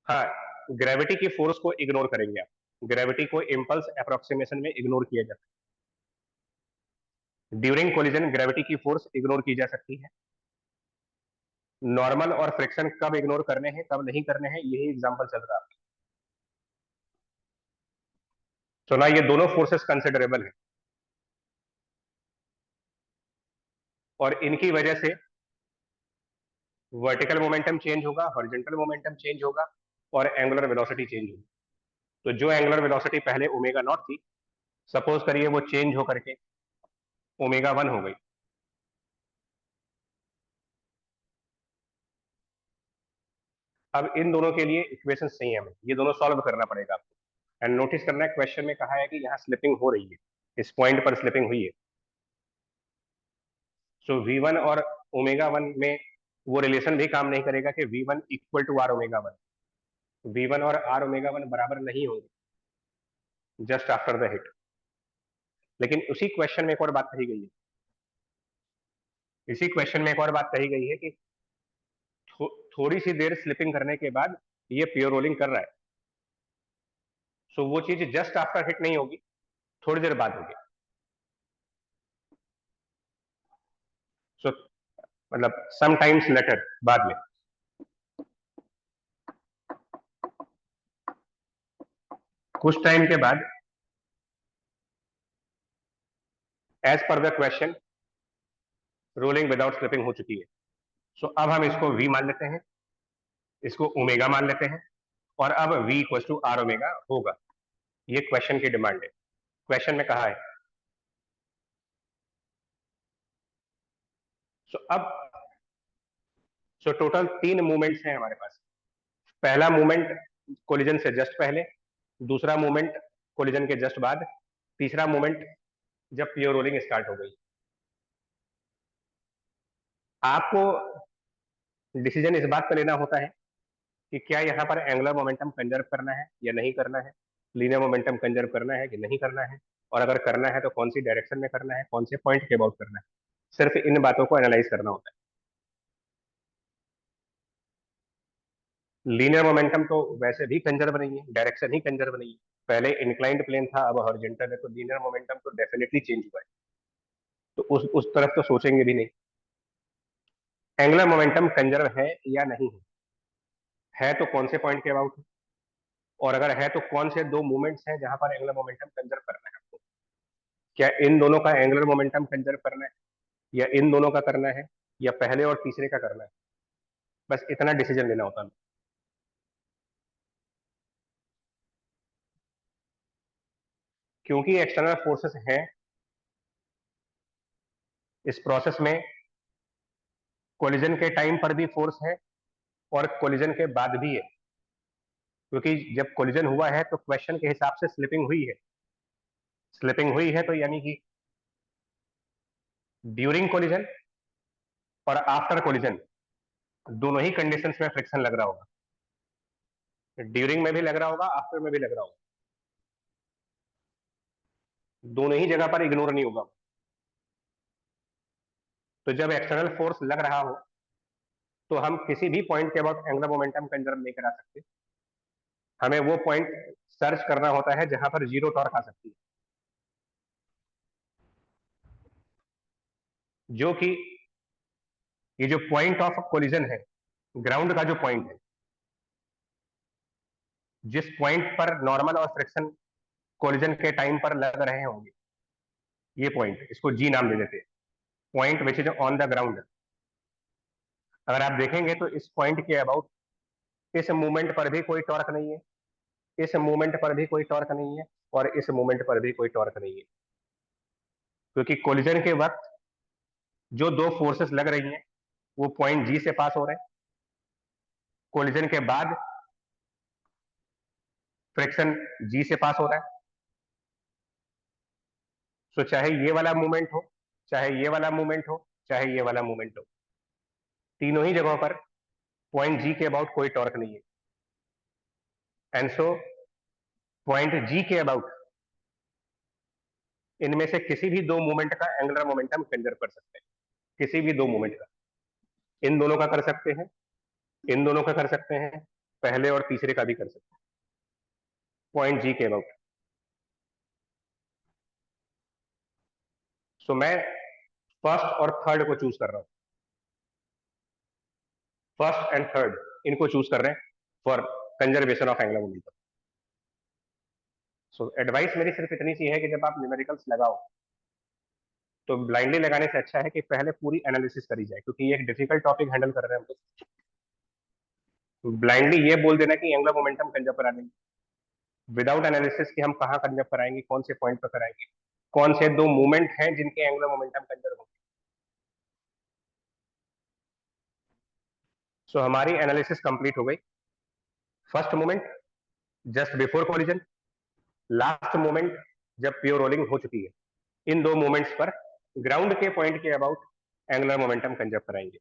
हाँ ग्रेविटी की फोर्स को इग्नोर करेंगे आप, ग्रेविटी को इम्पल्स अप्रोक्सीमेशन में इग्नोर किया जाता है। ड्यूरिंग कोलिजन ग्रेविटी की फोर्स इग्नोर की जा सकती है, नॉर्मल और फ्रिक्शन कब इग्नोर करने हैं कब नहीं करने हैं यही एग्जांपल चल रहा है। तो ना ये दोनों फोर्सेस कंसिडरेबल है, और इनकी वजह से वर्टिकल मोमेंटम चेंज होगा, हॉरिजॉन्टल मोमेंटम चेंज होगा, और एंगुलर वेलोसिटी चेंज होगी। तो जो एंगुलर वेलोसिटी पहले ओमेगा नॉट थी, सपोज करिए वो चेंज हो करके ओमेगा 1 हो गई। अब इन दोनों के लिए इक्वेशन चाहिए हमें, ये दोनों सॉल्व करना पड़ेगा आपको। एंड नोटिस करना है क्वेश्चन में कहा है कि यहाँ स्लिपिंग हो रही है, इस पॉइंट पर स्लिपिंग हुई है। सो v1 और ओमेगा 1 में वो रिलेशन भी काम नहीं करेगा कि v1 equal to R omega 1, v1 और आर ओमेगा 1 बराबर नहीं होंगे जस्ट आफ्टर द हिट। लेकिन उसी क्वेश्चन में एक और बात कही गई है, इसी क्वेश्चन में एक और बात कही गई है कि थोड़ी सी देर स्लिपिंग करने के बाद ये प्योर रोलिंग कर रहा है। सो वो चीज जस्ट आफ्टर हिट नहीं होगी, थोड़ी देर बाद होगी। सो मतलब समटाइम्स लेटर, बाद में। कुछ टाइम के बाद as per the question rolling without slipping हो चुकी है। सो अब हम इसको v मान लेते हैं, इसको ओमेगा मान लेते हैं, और अब v equal to R omega होगा। ये क्वेश्चन की डिमांड है, क्वेश्चन में कहा है। सो टोटल 3 मूवमेंट्स हैं हमारे पास। पहला मूवमेंट कोलिजन से जस्ट पहले, दूसरा मूवमेंट कोलिजन के जस्ट बाद, तीसरा मूवमेंट जब प्योर रोलिंग स्टार्ट हो गई। आपको डिसीजन इस बात पर लेना होता है कि क्या यहाँ पर एंगुलर मोमेंटम कंजर्व करना है या नहीं करना है, लीनियर मोमेंटम कंजर्व करना है कि नहीं करना है, और अगर करना है तो कौन सी डायरेक्शन में करना है, कौन से पॉइंट के अबाउट करना है। सिर्फ इन बातों को एनालाइज करना होता है। लीनियर मोमेंटम तो वैसे भी कंजर्व नहीं है, डायरेक्शन ही कंजर्व नहीं है, पहले इंक्लाइंड प्लेन था, अब हॉरिजॉन्टल है, तो लीनियर मोमेंटम तो डेफिनेटली चेंज हुआ है, तो उस तरफ तो सोचेंगे भी नहीं। एंगुलर मोमेंटम कंजर्व है या नहीं है तो कौन से पॉइंट के अबाउट है, और अगर है तो कौन से दो मूवमेंट्स हैं जहां पर एंगुलर मोमेंटम कंजर्व करना है आपको। क्या इन दोनों का एंगुलर मोमेंटम कंजर्व करना है, या इन दोनों का करना है, या पहले और तीसरे का करना है, बस इतना डिसीजन लेना होता है। क्योंकि एक्सटर्नल फोर्सेस हैं इस प्रोसेस में, कोलिजन के टाइम पर भी फोर्स है और कोलिजन के बाद भी है, क्योंकि जब कोलिजन हुआ है तो क्वेश्चन के हिसाब से स्लिपिंग हुई है, स्लिपिंग हुई है तो यानी कि ड्यूरिंग कोलिजन और आफ्टर कोलिजन दोनों ही कंडीशंस में फ्रिक्शन लग रहा होगा, ड्यूरिंग में भी लग रहा होगा, आफ्टर में भी लग रहा होगा, दोनों ही जगह पर इग्नोर नहीं होगा। तो जब एक्सटर्नल फोर्स लग रहा हो तो हम किसी भी पॉइंट के अबाउट एंगुलर मोमेंटम कंजर्व नहीं करा सकते, हमें वो पॉइंट सर्च करना होता है जहां पर जीरो टॉर्क आ सकती है, जो कि ये जो पॉइंट ऑफ कोलिजन है, ग्राउंड का जो पॉइंट है, जिस पॉइंट पर नॉर्मल और फ्रिक्शन कोलिजन के टाइम पर लग रहे होंगे, ये पॉइंट, इसको जी नाम दे देते हैं, point which is on the ground. अगर आप देखेंगे तो इस पॉइंट के अबाउट इस मूवमेंट पर भी कोई टॉर्क नहीं है, इस मूवमेंट पर भी कोई टॉर्क नहीं है, और इस मूवमेंट पर भी कोई टॉर्क नहीं है, क्योंकि कोलिजन के वक्त जो दो फोर्सेस लग रही हैं वो पॉइंट जी से पास हो रहे हैं, कोलिजन के बाद फ्रिक्शन जी से पास हो रहा है। तो चाहे ये वाला मूवमेंट हो, चाहे ये वाला मूवमेंट हो, चाहे ये वाला मूवमेंट हो, तीनों ही जगहों पर पॉइंट जी के अबाउट कोई टॉर्क नहीं है, एंड सो पॉइंट जी के अबाउट इनमें से किसी भी दो मूवमेंट का एंगुलर मोमेंटम कंजर्व कर सकते हैं, किसी भी दो मूवमेंट का, इन दोनों का कर सकते हैं, इन दोनों का कर सकते हैं, पहले और तीसरे का भी कर सकते हैं, पॉइंट जी के अबाउट। सो मैं फर्स्ट और थर्ड को चूज कर रहा हूं, फर्स्ट एंड थर्ड इनको चूज कर रहे हैं for conservation of angular momentum. So advice मेरी सिर्फ इतनी सी है कि जब आप न्यूमेरिकल्स लगाओ तो ब्लाइंडली लगाने से अच्छा है कि पहले पूरी एनालिसिस करी जाए, क्योंकि ये एक डिफिकल्ट टॉपिक हैंडल कर रहे हैं हम तो ब्लाइंडली ये बोल देना कि एंगुलर मोमेंटम कंजर्व करा देंगे विदाउट एनालिसिस कि हम कहाँ कंजर्व कराएंगे, कौन से पॉइंट पर कराएंगे, कौन से दो मूवमेंट हैं जिनके एंगुलर मोमेंटम कंजर्व होंगे। सो हमारी एनालिसिस कंप्लीट हो गई। First movement just before collision, last movement जब प्योर रोलिंग हो चुकी है, इन दो मूवमेंट्स पर ग्राउंड के पॉइंट के अबाउट एंगुलर मोमेंटम कंजर्व कराएंगे।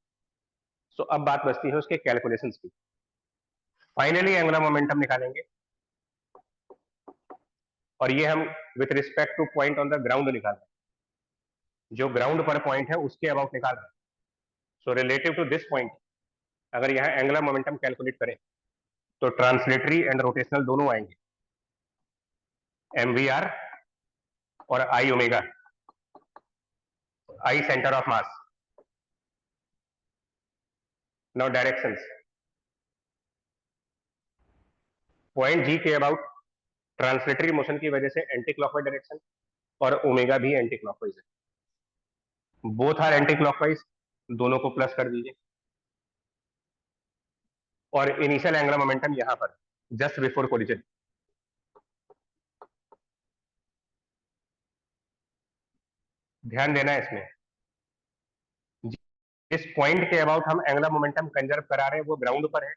सो अब बात बचती है उसके कैलकुलेशंस की। फाइनली एंगुलर मोमेंटम निकालेंगे, और ये हम with respect two point on the ground निकाल रहे हैं, जो ग्राउंड पर पॉइंट है उसके अबाउट निकाल रहे हैं। So relative to this point अगर यहाँ एंगुलर मोमेंटम कैलकुलेट करें तो ट्रांसलेटरी एंड रोटेशनल दोनों आएंगे, एमवीआर और I omega, I centre of mass. Now directions, point G के अबाउट ट्रांसलेटरी मोशन की वजह से एंटी क्लॉकवाइज डायरेक्शन और ओमेगा भी एंटी क्लॉकवाइज है, बोथ आर एंटी क्लॉकवाइज, दोनों को प्लस कर दीजिए। और इनिशियल एंगुलर मोमेंटम यहां पर जस्ट बिफोर कोलिजन, ध्यान देना है इसमें, इस पॉइंट के अबाउट हम एंगुलर मोमेंटम कंजर्व करा रहे हैं वो ग्राउंड पर है,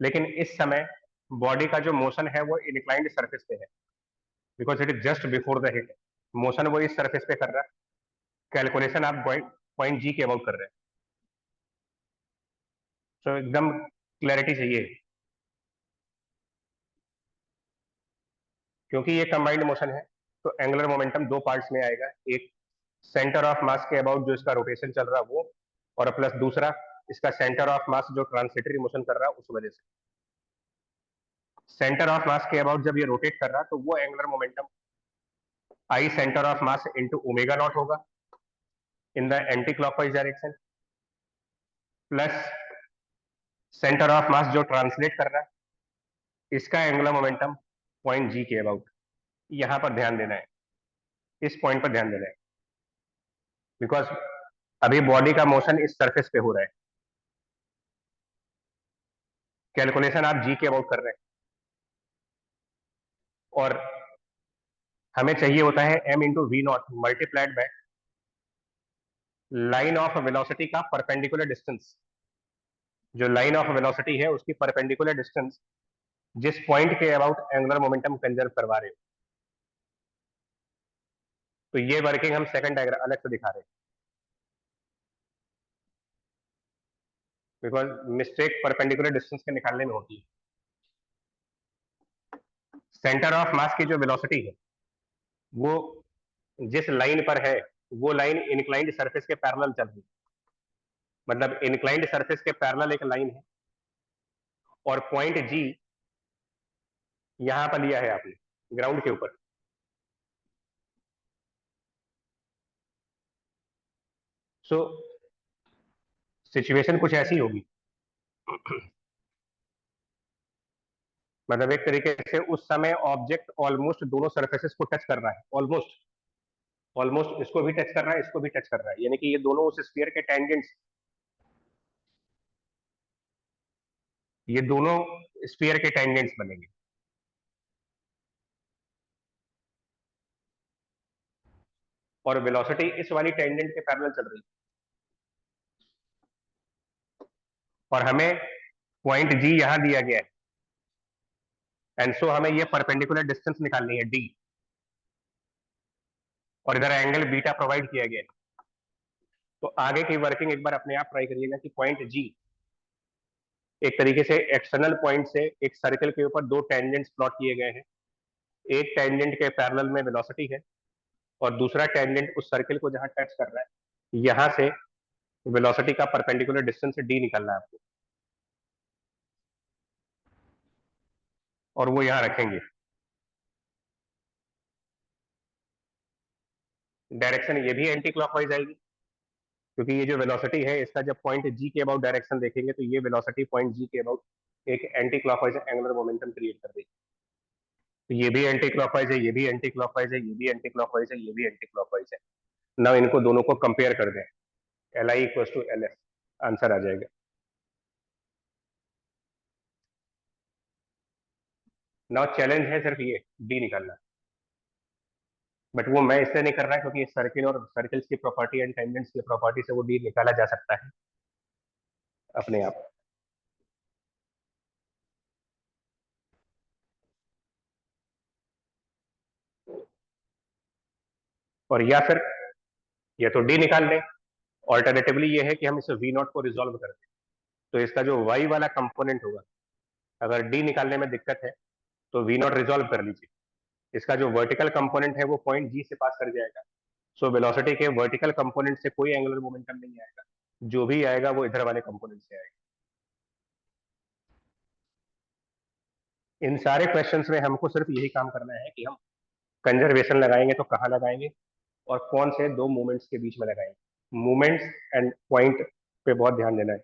लेकिन इस समय बॉडी का जो मोशन है वो इंक्लाइंड सरफेस पे है, because it is just before the hit, motion वो इस सरफेस पे कर रहा है, कैलकुलेशन आप पॉइंट जी के अबाउट कर रहे हैं। तो एकदम क्लैरिटी चाहिए, क्योंकि ये कंबाइंड मोशन है तो एंगुलर मोमेंटम दो पार्ट्स में आएगा, एक सेंटर ऑफ मास के अबाउट जो इसका रोटेशन चल रहा है वो, और प्लस दूसरा इसका सेंटर ऑफ मास जो ट्रांसलेटरी मोशन कर रहा है उस वजह से। सेंटर ऑफ मास के अबाउट जब ये रोटेट कर रहा तो वो angular momentum I centre of mass into omega naught होगा in the anti clockwise direction, plus centre of mass जो ट्रांसलेट कर रहा है इसका एंगुलर मोमेंटम पॉइंट जी के अबाउट। यहां पर ध्यान देना है, इस पॉइंट पर ध्यान देना है, बिकॉज अभी बॉडी का मोशन इस सरफेस पे हो रहा है, कैलकुलेशन आप जी के अबाउट कर रहे हैं, और हमें चाहिए होता है m into we naught multiplied by line of velocity का परपेंडिकुलर डिस्टेंस। जो लाइन ऑफ वेलोसिटी है उसकी परपेंडिकुलर डिस्टेंस जिस पॉइंट के अबाउट एंगुलर मोमेंटम कंजर्व करवा रहे हो। तो ये वर्किंग हम सेकंड डायग्राम अलग से दिखा रहे हैं, बिकॉज मिस्टेक परपेंडिकुलर डिस्टेंस के निकालने में होती है। सेंटर ऑफ मास की जो वेलोसिटी है वो जिस लाइन पर है वो लाइन इंक्लाइंड सरफेस के पैरेलल चल रही है, मतलब इंक्लाइंड सरफेस के पैरेलल एक लाइन है, और पॉइंट जी यहां पर लिया है आपने ग्राउंड के ऊपर। सो सिचुएशन कुछ ऐसी होगी, मतलब एक तरीके से उस समय ऑब्जेक्ट ऑलमोस्ट दोनों सरफेसेस को टच कर रहा है, ऑलमोस्ट ऑलमोस्ट इसको भी टच कर रहा है, इसको भी टच कर रहा है, यानी कि ये दोनों उस स्फीयर के टेंजेंट्स, ये दोनों स्फीयर के टेंजेंट्स बनेंगे। और वेलोसिटी इस वाली टेंजेंट के पैरेलल चल रही है, और हमें पॉइंट जी यहां दिया गया है, एंड सो हमें ये परपेंडिकुलर डिस्टेंस निकालनी है डी, और इधर एंगल बीटा प्रोवाइड किया गया है। तो आगे की वर्किंग एक बार अपने आप ट्राई करिएगा कि पॉइंट जी एक तरीके से एक्सटर्नल पॉइंट से एक सर्कल के ऊपर दो टेंजेंट्स प्लॉट किए गए हैं, एक टेंजेंट के पैरेलल में वेलोसिटी है और दूसरा टेंजेंट उस सर्कल को जहां टच कर रहा है यहां से वेलोसिटी का परपेंडिकुलर डिस्टेंस डी निकालना है आपको, और वो यहां रखेंगे। डायरेक्शन ये भी एंटी क्लॉकवाइज आएगी, क्योंकि ये जो वेलोसिटी है इसका जब पॉइंट जी के अबाउट डायरेक्शन देखेंगे तो ये वेलोसिटी पॉइंट जी के अबाउट एक anti clockwise angular momentum create कर देगी। तो ये भी एंटी क्लॉकवाइज है, ये भी एंटी क्लॉकवाइज है, ये भी एंटी क्लॉकवाइज है, ये भी एंटी क्लॉकवाइज है। नाउ इनको दोनों को कंपेयर कर दें, L I equal to L F, answer आ जाएगा। नाउ चैलेंज है सिर्फ ये डी निकालना, बट वो मैं इसलिए नहीं कर रहा क्योंकि सर्किल और सर्कल्स की प्रॉपर्टी एंड टेंजेंट्स की प्रॉपर्टी से वो डी निकाला जा सकता है अपने आप। और या फिर या तो डी निकाल लें, ऑल्टरनेटिवली ये है कि हम इसे वी नॉट को रिजोल्व कर दें, तो इसका जो वाई वाला कंपोनेंट होगा, अगर डी निकालने में दिक्कत है तो वी नॉट रिजोल्व कर लीजिए, इसका जो वर्टिकल कंपोनेंट है वो पॉइंट जी से पास कर जाएगा। सो वेलोसिटी के वर्टिकल कंपोनेंट से कोई एंगुलर मोमेंटम नहीं आएगा, जो भी आएगा वो इधर वाले कंपोनेंट से आएगा। इन सारे क्वेश्चंस में हमको सिर्फ यही काम करना है कि हम कंजर्वेशन लगाएंगे तो कहाँ लगाएंगे और कौन से दो मूवमेंट्स के बीच में लगाएंगे। मूवमेंट्स एंड पॉइंट पे बहुत ध्यान देना है।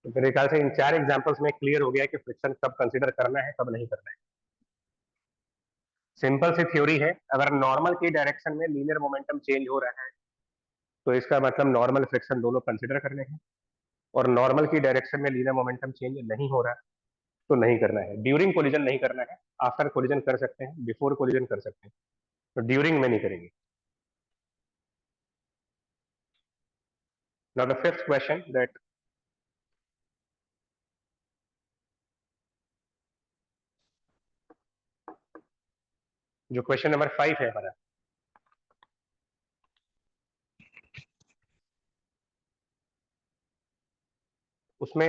तो मेरे ख्याल से इन चार एग्जांपल्स में क्लियर हो गया कि फ्रिक्शन कब कंसीडर करना है कब नहीं करना है। सिंपल सी थ्योरी है, अगर नॉर्मल की डायरेक्शन में लीनियर मोमेंटम चेंज हो रहा है तो इसका मतलब नॉर्मल फ्रिक्शन दोनों कंसीडर करने हैं, और नॉर्मल की डायरेक्शन में लीनियर मोमेंटम चेंज नहीं हो रहा तो नहीं करना है। ड्यूरिंग कोलिजन नहीं करना है, आफ्टर कोलिजन कर सकते हैं, बिफोर कोलिजन कर सकते हैं, तो ड्यूरिंग में नहीं करेंगे। Now the fifth question that जो क्वेश्चन नंबर 5 है हमारा, उसमें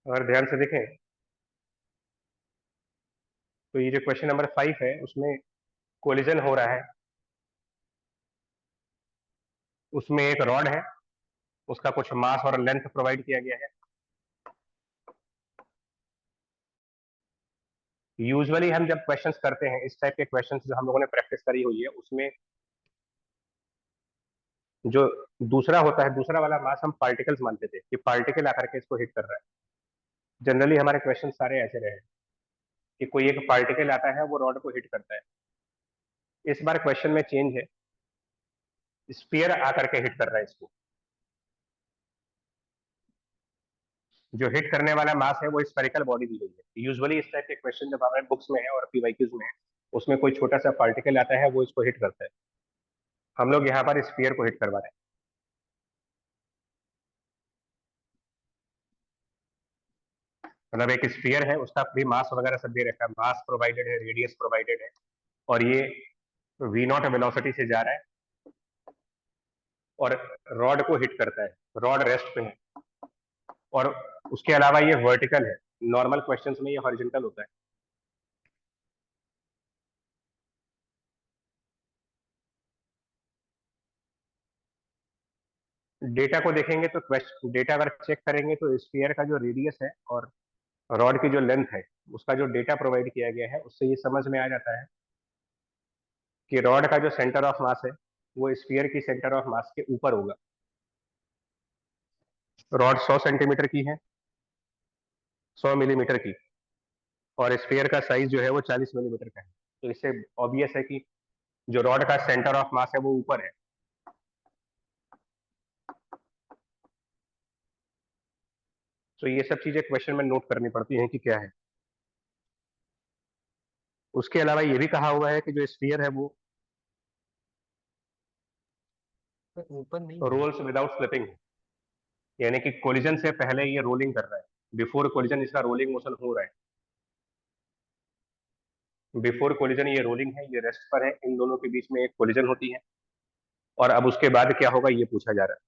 अगर ध्यान से देखें तो ये जो क्वेश्चन नंबर 5 है उसमें कोलिजन हो रहा है, उसमें एक रॉड है, उसका कुछ मास और लेंथ प्रोवाइड किया गया है। यूजुअली हम जब क्वेश्चंस करते हैं, इस टाइप के क्वेश्चंस जो हम लोगों ने प्रैक्टिस करी हुई है, उसमें जो दूसरा होता है, दूसरा वाला मास हम पार्टिकल्स मानते थे कि पार्टिकल आकर के इसको हिट कर रहा है। जनरली हमारे क्वेश्चन सारे ऐसे रहे कि कोई एक पार्टिकल आता है, वो रॉड को हिट करता है। इस बार क्वेश्चन में चेंज है, स्फीयर आकर के हिट कर रहा है इसको। जो हिट करने वाला मास है वो स्फेरिकल बॉडी दी गई है। यूजुअली इस टाइप के क्वेश्चन जब हमारे बुक्स में है और पीवाईक्यूज में है, उसमें कोई छोटा सा पार्टिकल आता है, वो इसको हिट करता है। हम लोग यहाँ पर स्फीयर को हिट करवा रहे हैं। मतलब एक स्फीयर है, उसका भी मास वगैरह सब दे रखा है, मास प्रोवाइडेड है, रेडियस प्रोवाइडेड है, और ये v नॉट वेलोसिटी से जा रहा है और रॉड को हिट करता है। रॉड रेस्ट पे है और उसके अलावा ये वर्टिकल है। नॉर्मल क्वेश्चंस में ये हॉरिजॉन्टल होता है। डेटा को देखेंगे तो डेटा अगर चेक करेंगे तो स्फीयर का जो रेडियस है और रॉड की जो लेंथ है, उसका जो डेटा प्रोवाइड किया गया है, उससे ये समझ में आ जाता है कि रॉड का जो सेंटर ऑफ मास है वो स्फीयर की सेंटर ऑफ मास के ऊपर होगा। रॉड 100 सेंटीमीटर की है, 100 मिलीमीटर की, और स्फीयर का साइज जो है वो 40 मिलीमीटर का है। तो इससे ऑब्वियस है कि जो रॉड का सेंटर ऑफ मास है वो ऊपर है। तो ये सब चीजें क्वेश्चन में नोट करनी पड़ती हैं कि क्या है। उसके अलावा ये भी कहा हुआ है कि जो स्फीयर है वो
ऊपर नहीं,
रोल्स विदाउट स्लिपिंग, यानी कि कोलिजन से पहले ये रोलिंग कर रहा है। बिफोर कोलिजन इसका रोलिंग मोशन हो रहा है। बिफोर कोलिजन ये रोलिंग है, ये रेस्ट पर है, इन दोनों के बीच में एक कोलिजन होती है, और अब उसके बाद क्या होगा ये पूछा जा रहा है।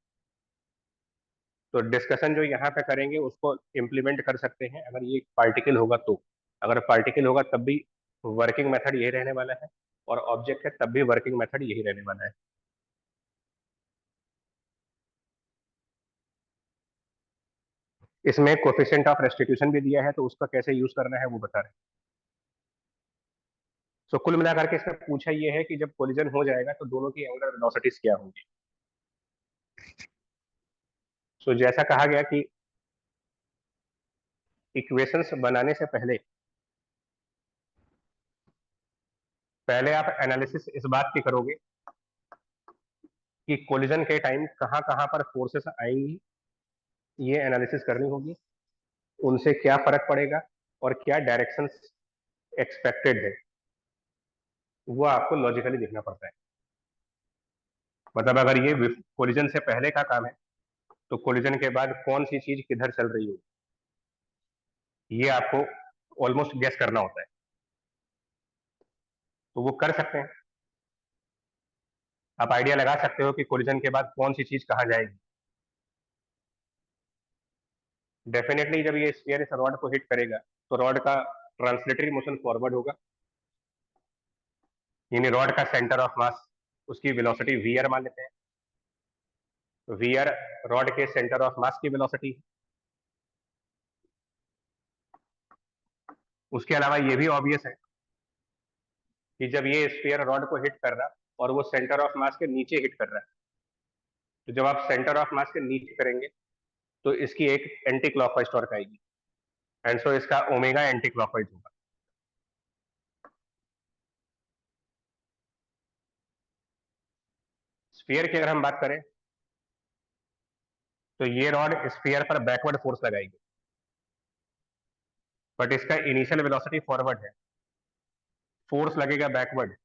तो डिस्कशन जो यहाँ पे करेंगे उसको इम्प्लीमेंट कर सकते हैं अगर ये पार्टिकल होगा तो। अगर पार्टिकल होगा तब भी वर्किंग मेथड यही रहने वाला है, और ऑब्जेक्ट है तब भी वर्किंग मेथड यही रहने वाला है। इसमें कोफिशिएंट ऑफ रेस्टिट्यूशन भी दिया है, तो उसका कैसे यूज करना है वो बता रहे हैं। सो कुल मिलाकर के इसमें पूछा ये है कि जब कोलिजन हो जाएगा तो दोनों की एंगुलर वेलोसिटीज क्या होंगी। सो जैसा कहा गया कि इक्वेशंस बनाने से पहले आप एनालिसिस इस बात की करोगे कि कोलिजन के टाइम कहाँ कहाँ पर फोर्सेस आएंगी, ये एनालिसिस करनी होगी। उनसे क्या फर्क पड़ेगा और क्या डायरेक्शंस एक्सपेक्टेड है, वो आपको लॉजिकली देखना पड़ता है। मतलब अगर ये कोलिजन से पहले का काम है तो कोलिजन के बाद कौन सी चीज किधर चल रही हो, ये आपको ऑलमोस्ट गेस करना होता है। तो वो कर सकते हैं, आप आइडिया लगा सकते हो कि कोलिजन के बाद कौन सी चीज कहाँ जाएगी। डेफिनेटली जब ये स्फीयर इस रॉड को हिट करेगा तो रॉड का ट्रांसलेटरी मोशन फॉरवर्ड होगा, यानी रॉड का सेंटर ऑफ मास, उसकी वेलोसिटी वी आर मान लेते हैं। वी आर रॉड के सेंटर ऑफ मास की वेलोसिटी है। उसके अलावा ये भी ऑब्वियस है कि जब ये स्फीयर रॉड को हिट कर रहा और वो सेंटर ऑफ मास के नीचे हिट कर रहा है, तो जब आप सेंटर ऑफ मास के नीचे करेंगे तो इसकी एक एंटी क्लॉकवाइज टॉर्क आएगी, एंड सो इसका ओमेगा एंटी क्लॉकवाइज होगा। स्फीयर की अगर हम बात करें तो ये रॉड स्फीयर पर बैकवर्ड फोर्स लगाएगी, बट इसका इनिशियल वेलोसिटी फॉरवर्ड है, फोर्स लगेगा बैकवर्ड।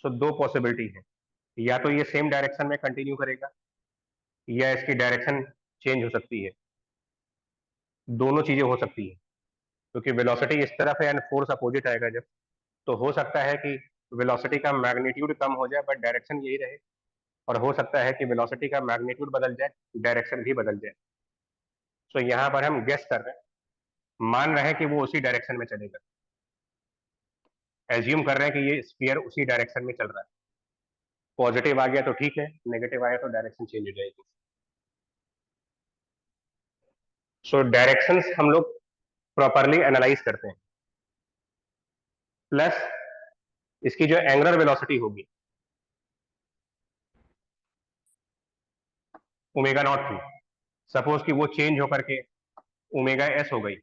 सो दो पॉसिबिलिटी है, या तो ये सेम डायरेक्शन में कंटिन्यू करेगा या इसकी डायरेक्शन चेंज हो सकती है। दोनों चीजें हो सकती है, क्योंकि वेलोसिटी इस तरफ है एंड फोर्स अपोजिट आएगा जब, तो हो सकता है कि वेलोसिटी का मैग्नीट्यूड कम हो जाए बट डायरेक्शन यही रहे, और हो सकता है कि वेलोसिटी का मैग्नीट्यूड बदल जाए, डायरेक्शन भी बदल जाए। सो यहाँ पर हम गेस कर रहे हैं, मान रहे हैं कि वो उसी डायरेक्शन में चलेगा। एज्यूम कर रहे हैं कि ये स्फीयर उसी डायरेक्शन में चल रहा है। पॉजिटिव आ गया तो ठीक है, नेगेटिव आया तो डायरेक्शन चेंज हो जाएगी। सो डायरेक्शंस हम लोग प्रॉपरली एनालाइज करते हैं, प्लस इसकी जो एंगुलर वेलोसिटी होगी ओमेगा नॉट थी, सपोज कि वो चेंज होकर के ओमेगा एस हो गई,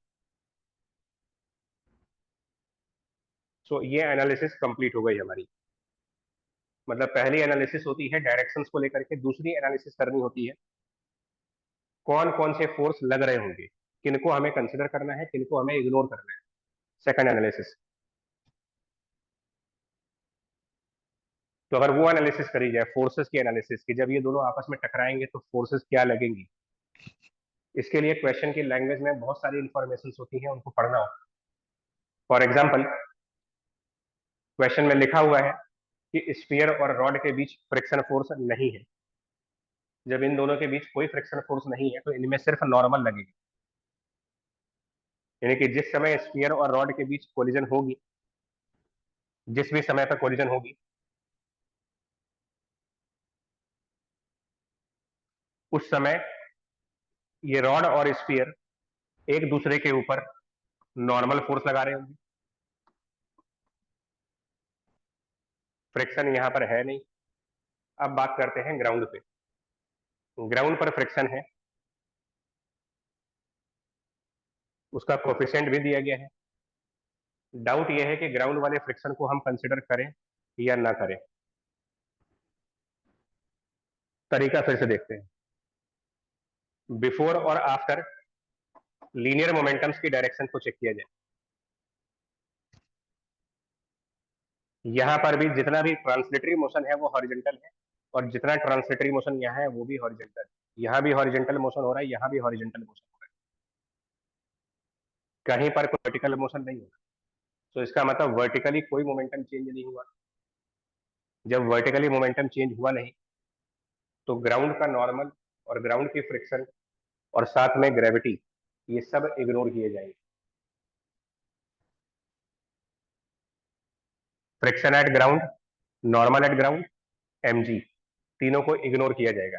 सो ये एनालिसिस कंप्लीट हो गई हमारी। मतलब पहली एनालिसिस होती है डायरेक्शंस को लेकर के, दूसरी एनालिसिस करनी होती है कौन कौन से फोर्स लग रहे होंगे, किनको हमें कंसिडर करना है, किनको हमें इग्नोर करना है। Second analysis. तो अगर वो एनालिसिस करी जाए फोर्सेस की एनालिसिस की, जब ये दोनों आपस में टकराएंगे तो फोर्सेस क्या लगेंगी, इसके लिए क्वेश्चन की लैंग्वेज में बहुत सारी इंफॉर्मेशन होती है, उनको पढ़ना होता है। फॉर एग्जाम्पल क्वेश्चन में लिखा हुआ है कि स्फीयर और रॉड के बीच फ्रिक्शन फोर्स नहीं है। जब इन दोनों के बीच कोई फ्रिक्शन फोर्स नहीं है तो इनमें सिर्फ नॉर्मल लगेगी, यानी कि जिस समय स्फीयर और रॉड के बीच कोलिजन होगी, जिस भी समय पर कोलिजन होगी, उस समय ये रॉड और स्फीयर एक दूसरे के ऊपर नॉर्मल फोर्स लगा रहे होंगे। फ्रिक्शन यहां पर है नहीं। अब बात करते हैं ग्राउंड पे। ग्राउंड पर फ्रिक्शन है, उसका कोफिशिएंट भी दिया गया है। डाउट यह है कि ग्राउंड वाले फ्रिक्शन को हम कंसिडर करें या ना करें। तरीका फिर से देखते हैं। बिफोर और आफ्टर लीनियर मोमेंटम्स की डायरेक्शन को चेक किया जाए। यहां पर भी जितना भी ट्रांसलेटरी मोशन है वो हॉरिजॉन्टल है, और जितना ट्रांसलेटरी मोशन यहाँ है वो भी हॉरिजॉन्टल है। यहाँ भी हॉरिजॉन्टल मोशन हो रहा है, यहाँ भी हॉरिजॉन्टल मोशन हो रहा है, कहीं पर कोई वर्टिकल मोशन नहीं हो रहा। तो इसका मतलब वर्टिकली कोई मोमेंटम चेंज नहीं हुआ। जब वर्टिकली मोमेंटम चेंज हुआ नहीं तो ग्राउंड का नॉर्मल और ग्राउंड की फ्रिक्शन और साथ में ग्रेविटी, ये सब इग्नोर किए जाएंगे। Friction eight ground, normal at ground, mg, तीनों को इग्नोर किया जाएगा।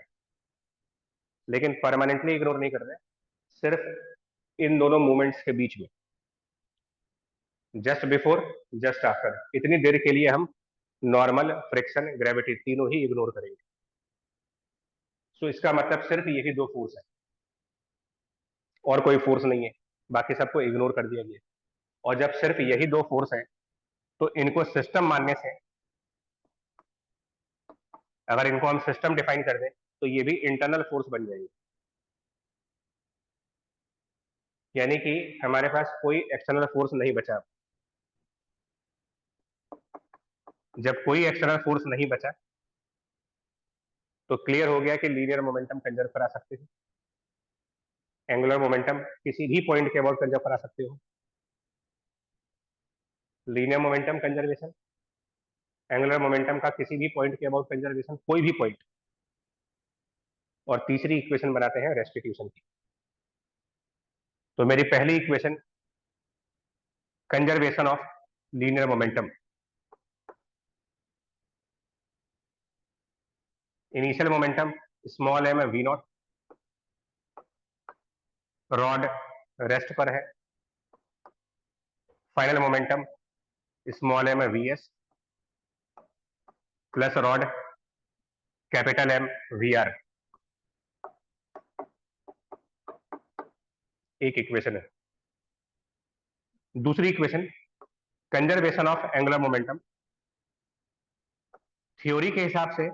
लेकिन परमानेंटली इग्नोर नहीं कर रहे, सिर्फ इन दोनों मूवमेंट्स के बीच में, जस्ट बिफोर जस्ट आफ्टर, इतनी देर के लिए हम नॉर्मल, फ्रिक्शन, ग्रेविटी तीनों ही इग्नोर करेंगे। सो इसका मतलब सिर्फ यही दो फोर्स है और कोई फोर्स नहीं है, बाकी सबको इग्नोर कर दिया गया। और जब सिर्फ यही दो फोर्स है तो इनको सिस्टम मानने से, अगर इनको हम सिस्टम डिफाइन कर दें तो ये भी इंटरनल फोर्स बन जाएगी, यानी कि हमारे पास कोई एक्सटर्नल फोर्स नहीं बचा। जब कोई एक्सटर्नल फोर्स नहीं बचा तो क्लियर हो गया कि लीनियर मोमेंटम कंजर्व करा सकते हो, एंगुलर मोमेंटम किसी भी पॉइंट के अबाउट कंजर्व करा सकते हो। Linear momentum conservation, angular momentum का किसी भी पॉइंट के अबाउट कंजर्वेशन, कोई भी पॉइंट। और तीसरी इक्वेशन बनाते हैं रेस्टिट्यूशन की। तो मेरी पहली equation conservation of linear momentum, initial momentum small m v not, rod rest पर है, final momentum small m v s plus rod capital M v r। एक इक्वेशन है। दूसरी equation conservation of angular momentum, theory के हिसाब से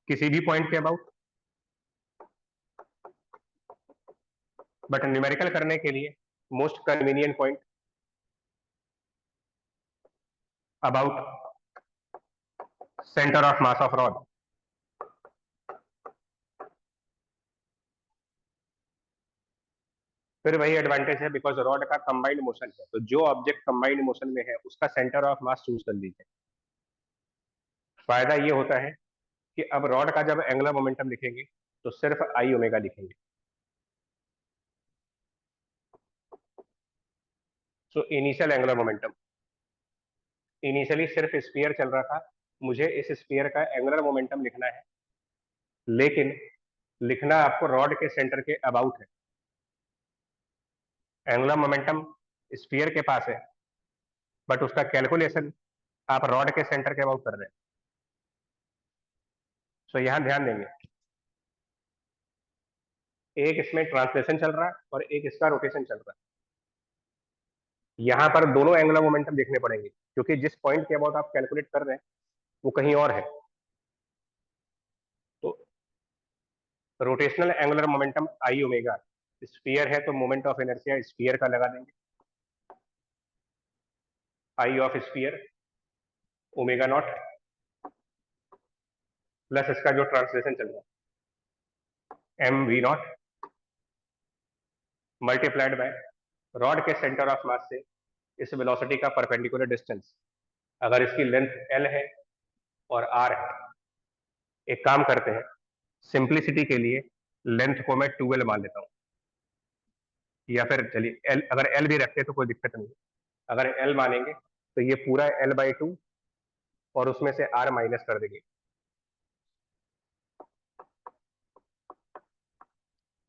किसी भी पॉइंट के अबाउट, बट न्यूमेरिकल करने के लिए most convenient point about centre of mass of rod. फिर वही एडवांटेज है, बिकॉज रॉड का कंबाइंड मोशन है, तो जो ऑब्जेक्ट कंबाइंड मोशन में है उसका सेंटर ऑफ मास चूज कर लीजिए। फायदा ये होता है कि अब रॉड का जब एंगुलर मोमेंटम लिखेंगे तो सिर्फ आई ओमेगा लिखेंगे। So initial angular momentum initially सिर्फ स्फीयर चल रहा था, मुझे इस स्फीयर का एंगुलर मोमेंटम लिखना है, लेकिन लिखना आपको रॉड के सेंटर के अबाउट है। एंगुलर मोमेंटम स्फीयर के पास है, बट उसका कैलकुलेशन आप रॉड के सेंटर के अबाउट कर रहे हैं। सो यहां ध्यान देंगे, एक इसमें ट्रांसलेशन चल रहा है और एक इसका रोटेशन चल रहा है। यहां पर दोनों एंगुलर मोमेंटम देखने पड़ेंगे, क्योंकि जिस पॉइंट के अबाउट आप कैलकुलेट कर रहे हैं वो कहीं और है। तो rotational angular momentum I omega, sphere है तो मोमेंट ऑफ इनर्शिया स्फीयर का लगा देंगे, I of sphere omega naught, plus इसका जो ट्रांसलेशन चल रहा है M we naught, multiplied by rod के सेंटर ऑफ मास से इस वेलोसिटी का परपेंडिकुलर डिस्टेंस। अगर इसकी लेंथ एल है और आर है, एक काम करते हैं, सिंप्लिसिटी के लिए लेंथ को मैं 2l मान लेता हूं, या फिर चलिए एल, अगर एल भी रखते तो कोई दिक्कत नहीं है। अगर एल मानेंगे तो ये पूरा l/2 और उसमें से r माइनस कर देंगे।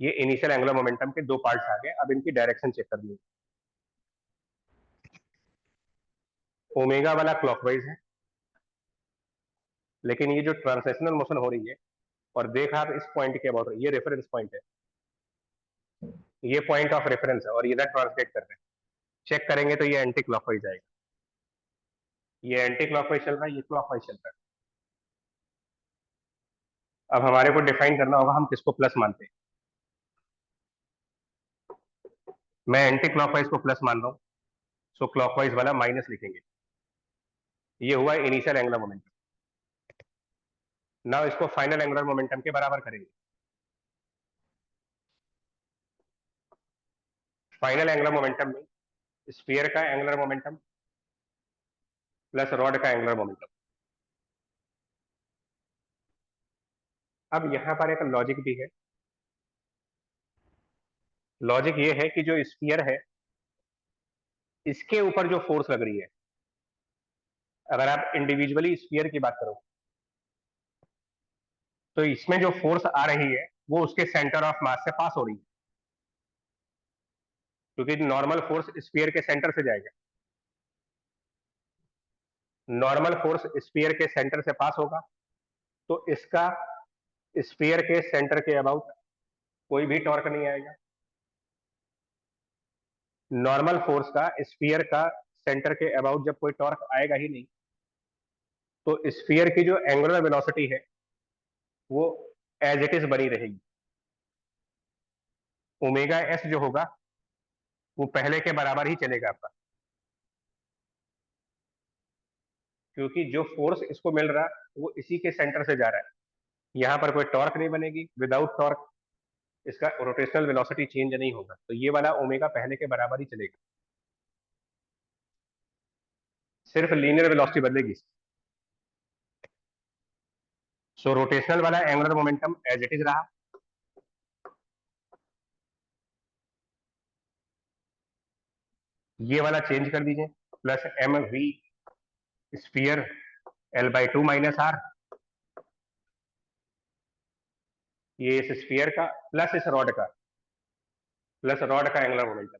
ये इनिशियल एंगुलर मोमेंटम के दो पार्ट्स आ गए। अब इनकी डायरेक्शन चेक कर लीजिए। ओमेगा वाला क्लॉकवाइज है, लेकिन ये जो ट्रांसलेशनल मोशन हो रही है, और देखा आप इस पॉइंट के अबाउट, ये रेफरेंस पॉइंट है, ये पॉइंट ऑफ रेफरेंस है और इधर ट्रांसलेट कर रहे हैं। चेक करेंगे तो ये एंटी क्लॉकवाइज आएगा। ये एंटी क्लॉकवाइज चल रहा है, ये क्लॉकवाइज चल रहा है। अब हमारे को डिफाइन करना होगा हम किसको प्लस मानते हैं। मैं एंटी क्लॉकवाइज को प्लस मान रहा हूं, सो क्लॉकवाइज वाला माइनस लिखेंगे। ये हुआ इनिशियल एंगुलर मोमेंटम। नाउ इसको फाइनल एंगुलर मोमेंटम के बराबर करेंगे। फाइनल एंगुलर मोमेंटम में स्फीयर का एंगुलर मोमेंटम प्लस रॉड का एंगुलर मोमेंटम। अब यहां पर एक लॉजिक भी है। लॉजिक ये है कि जो स्फीयर है, इसके ऊपर जो फोर्स लग रही है, अगर आप इंडिविजुअली स्फीयर की बात करो तो इसमें जो फोर्स आ रही है वो उसके सेंटर ऑफ मास से पास हो रही है, क्योंकि नॉर्मल फोर्स स्फीयर के सेंटर से जाएगा। नॉर्मल फोर्स स्फीयर के सेंटर से पास होगा, तो इसका स्फीयर के सेंटर के अबाउट कोई भी टॉर्क नहीं आएगा। नॉर्मल फोर्स का स्फीयर का सेंटर के अबाउट जब कोई टॉर्क आएगा ही नहीं, तो स्फीयर की जो एंगुलर वेलोसिटी है वो एज इट इज बनी रहेगी। ओमेगा एस जो होगा वो पहले के बराबर ही चलेगा आपका, क्योंकि जो फोर्स इसको मिल रहा है वो इसी के सेंटर से जा रहा है। यहां पर कोई टॉर्क नहीं बनेगी। विदाउट टॉर्क इसका रोटेशनल वेलोसिटी चेंज नहीं होगा, तो ये वाला ओमेगा पहले के बराबर ही चलेगा, सिर्फ लीनियर वेलोसिटी बदलेगी। सो रोटेशनल वाला angular momentum as it is रहा। ये वाला चेंज कर दीजिए, plus m v sphere l/2 minus r. ये इस स्फीयर का प्लस इस रॉड का, प्लस रॉड का एंगुलर मोमेंटम,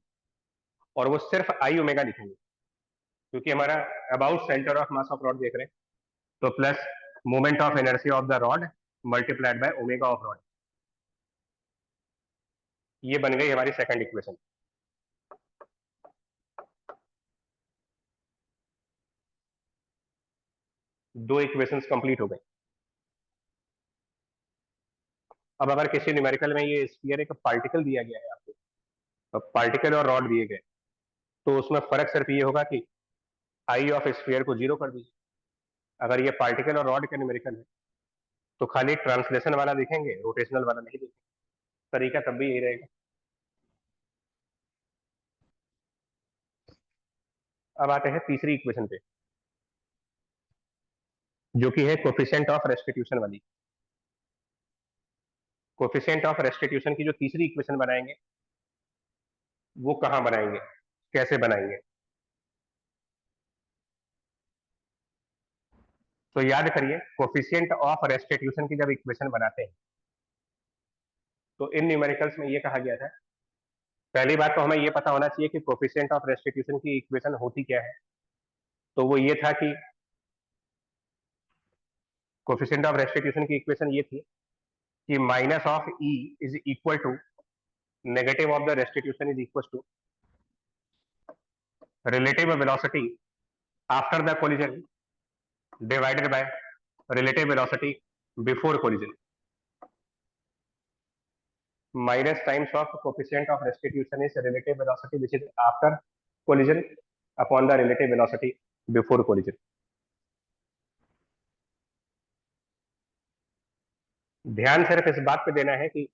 और वो सिर्फ आई ओमेगा लिखेंगे क्योंकि हमारा about centre of mass of rod देख रहे हैं। तो plus moment of inertia of the rod multiplied by omega of rod. ये बन गई हमारी सेकंड इक्वेशन। दो इक्वेशंस कंप्लीट हो गई। अब अगर किसी न्यूमेरिकल में ये स्फीयर एक पार्टिकल दिया गया है आपको, तो पार्टिकल और रॉड दिए गए, तो उसमें फर्क सिर्फ ये होगा कि आई ऑफ स्फीयर को 0 कर दीजिए। अगर ये पार्टिकल और रॉड के न्यूमेरिकल है तो खाली ट्रांसलेशन वाला दिखेंगे, रोटेशनल वाला नहीं दिखेंगे। तरीका तब भी यही रहेगा। अब आते हैं तीसरी इक्वेशन पे, जो कि है कोफिशिएंट ऑफ रेस्टिट्यूशन वाली। कोफिशिएंट ऑफ रेस्टिट्यूशन की जो तीसरी इक्वेशन बनाएंगे वो कहां बनाएंगे, कैसे बनाएंगे? तो याद करिए, कोफिशिएंट ऑफ रेस्टिट्यूशन की जब इक्वेशन बनाते हैं तो इन न्यूमेरिकल्स में ये कहा गया था, पहली बात तो हमें ये पता होना चाहिए कि कोफिशिएंट ऑफ रेस्टिट्यूशन की इक्वेशन होती क्या है। तो वो ये था कि कोफिशिएंट ऑफ रेस्टिट्यूशन की इक्वेशन ये थी कि minus of e is equal to negative of the restitution is equal to relative velocity after the collision divided by relative velocity before collision minus times of coefficient of restitution is relative velocity which is after collision upon the relative velocity before collision. ध्यान सिर्फ इस बात पे देना है कि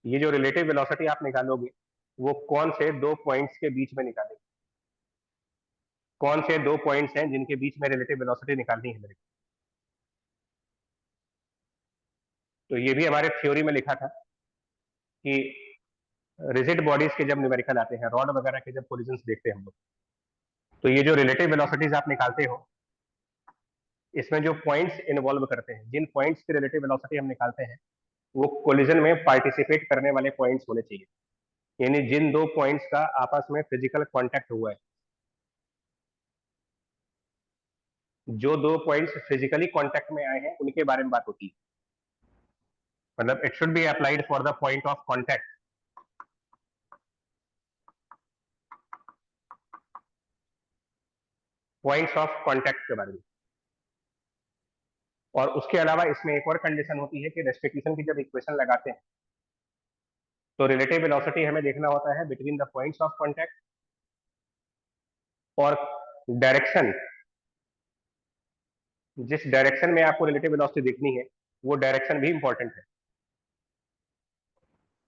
ये जो रिलेटिव वेलोसिटी आप निकालोगे वो कौन से दो पॉइंट्स के बीच में निकालेंगे, कौन से दो पॉइंट्स हैं जिनके बीच में रिलेटिव वेलोसिटी निकालनी है मेरे को। तो ये भी हमारे थ्योरी में लिखा था कि रिजिड बॉडीज के जब न्यूमेरिकल आते हैं, रॉड वगैरह के जब कोलिजन्स देखते हैं हम लोग, तो ये जो रिलेटिव वेलोसिटीज आप निकालते हो इसमें जो पॉइंट्स इन्वॉल्व करते हैं, जिन पॉइंट्स की रिलेटिव वेलोसिटी हम निकालते हैं वो कोलिजन में पार्टिसिपेट करने वाले पॉइंट्स होने चाहिए, यानी जिन दो पॉइंट्स का आपस में फिजिकल कांटेक्ट हुआ है। जो दो पॉइंट्स फिजिकली कांटेक्ट में आए हैं उनके बारे में बात होती है, मतलब it should be applied for the point of contact. Points of contact के बारे में। और उसके अलावा इसमें एक और कंडीशन होती है कि रेस्टिट्यूशन की जब इक्वेशन लगाते हैं तो रिलेटिव वेलोसिटी हमें देखना होता है between the points of contact, और डायरेक्शन, जिस डायरेक्शन में आपको रिलेटिव वेलोसिटी देखनी है वो डायरेक्शन भी इंपॉर्टेंट है।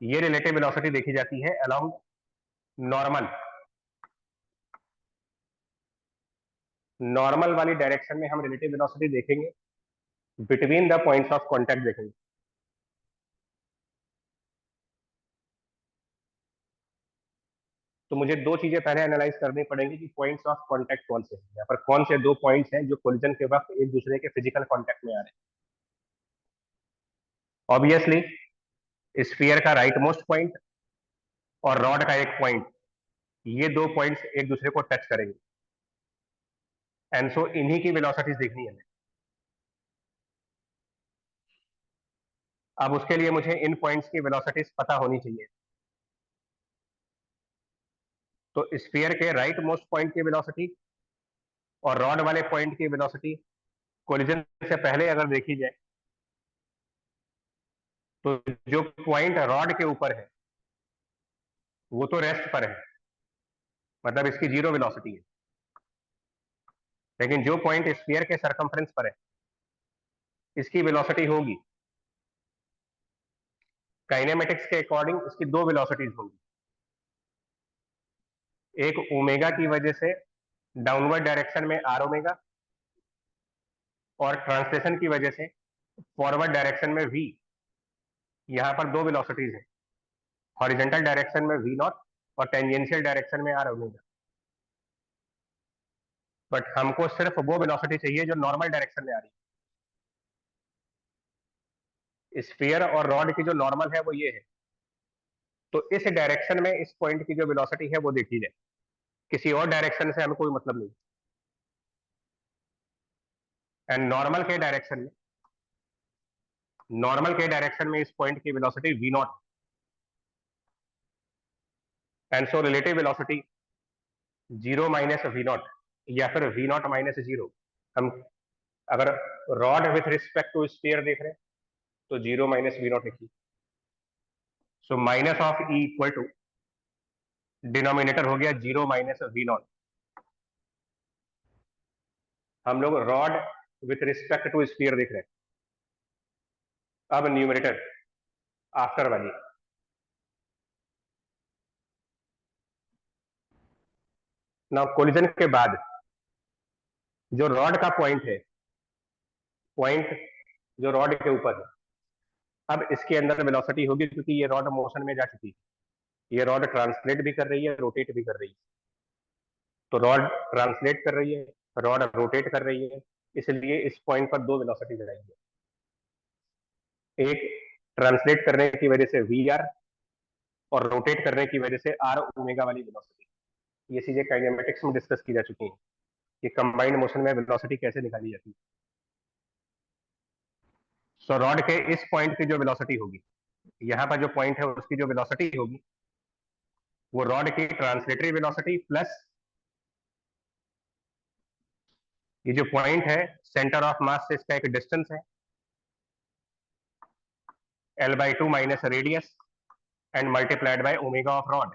ये रिलेटिव वेलोसिटी देखी जाती है अलोंग नॉर्मल, नॉर्मल वाली डायरेक्शन में हम रिलेटिव वेलोसिटी देखेंगे, between the points of contact देखेंगे। तो मुझे दो चीजें पहले एनालाइज करनी पड़ेंगी कि पॉइंट्स ऑफ कांटेक्ट कौन से हैं, यहाँ पर कौन से दो पॉइंट्स हैं जो कोलिजन के वक्त एक दूसरे के फिजिकल कांटेक्ट में आ रहे हैं। ऑब्वियसली स्फीयर का राइट मोस्ट पॉइंट और रॉड का एक पॉइंट, ये दो पॉइंट्स एक दूसरे को टच करेंगे, एंड सो इन्हीं की वेलोसिटीज देखनी है। अब उसके लिए मुझे इन पॉइंट्स की वेलोसिटीज पता होनी चाहिए। तो स्फीयर के राइट मोस्ट पॉइंट की वेलोसिटी और रॉड वाले पॉइंट की वेलोसिटी कोलिजन से पहले अगर देखी जाए तो जो पॉइंट रॉड के ऊपर है वो तो रेस्ट पर है, मतलब इसकी जीरो वेलोसिटी है, लेकिन जो पॉइंट स्फीयर के सरकमफ्रेंस पर है इसकी वेलोसिटी होगी, काइनेमेटिक्स के अकॉर्डिंग इसकी दो वेलोसिटीज होंगी, एक ओमेगा की वजह से डाउनवर्ड डायरेक्शन में आर ओमेगा, और ट्रांसलेशन की वजह से फॉरवर्ड डायरेक्शन में वी। यहां पर दो वेलोसिटीज है, हॉरिजॉन्टल डायरेक्शन में वी नॉट और टेंजेंशियल डायरेक्शन में आर ओमेगा। बट हमको सिर्फ वो वेलोसिटी चाहिए जो नॉर्मल डायरेक्शन में आ रही है। स्फीयर और रॉड की जो नॉर्मल है वो ये है, तो इस डायरेक्शन में इस पॉइंट की जो वेलोसिटी है वो देखी जाए, किसी और डायरेक्शन से हमें कोई मतलब नहीं। एंड नॉर्मल के डायरेक्शन में इस पॉइंट की velocity v naught, and so relative velocity zero minus v naught या फिर वी नॉट माइनस जीरो। हम अगर rod with respect to sphere देख रहे हैं तो जीरो माइनस वी नॉट लिखिए। So minus of e equal to denominator हो गया जीरो माइनस वी नॉट। हम लोग rod with respect to sphere देख रहे हैं। अब न्यूमरेटर आफ्टर वाली, नाउ कोलिजन के बाद जो रॉड का पॉइंट है, पॉइंट जो रॉड के ऊपर है, अब इसके अंदर वेलोसिटी होगी क्योंकि ये रॉड मोशन में जा चुकी है। ये रॉड ट्रांसलेट भी कर रही है, रोटेट भी कर रही है। तो रॉड ट्रांसलेट कर रही है, रॉड रोटेट कर रही है, इसलिए इस पॉइंट पर दो वेलोसिटी जाएंगे, एक ट्रांसलेट करने की वजह से वी आर और रोटेट करने की वजह से आर ओमेगा वाली वेलोसिटी। ये चीजें काइनेमेटिक्स में डिस्कस की जा चुकी हैं कि कंबाइंड मोशन में वेलोसिटी कैसे निकाली जाती है। सो रॉड के इस पॉइंट की जो वेलोसिटी होगी, यहाँ पर जो पॉइंट है उसकी जो वेलोसिटी होगी, वो रॉड की ट्रांसलेटरी वेलोसिटी प्लस ये जो पॉइंट है सेंटर ऑफ मास से इसका एक डिस्टेंस है L/2 minus radius and multiplied by omega of rod.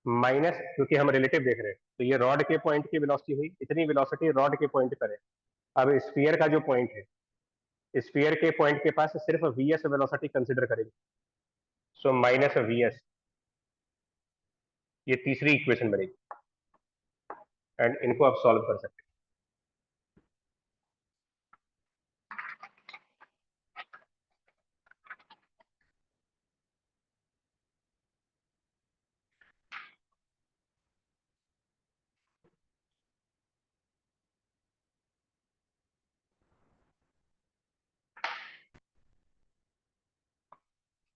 Minus, क्योंकि हम रिलेटिव देख रहे हैं, तो ये रॉड के पॉइंट की वेलोसिटी हुई, इतनी वेलोसिटी रॉड के पॉइंट पर है। अब स्फीयर का जो पॉइंट है, स्फीयर के पॉइंट के पास सिर्फ वीएस वेलोसिटी कंसिडर करेंगे, सो माइनस वीएस, ये तीसरी इक्वेशन बनेगी एंड इनको आप सॉल्व कर सकते हैं।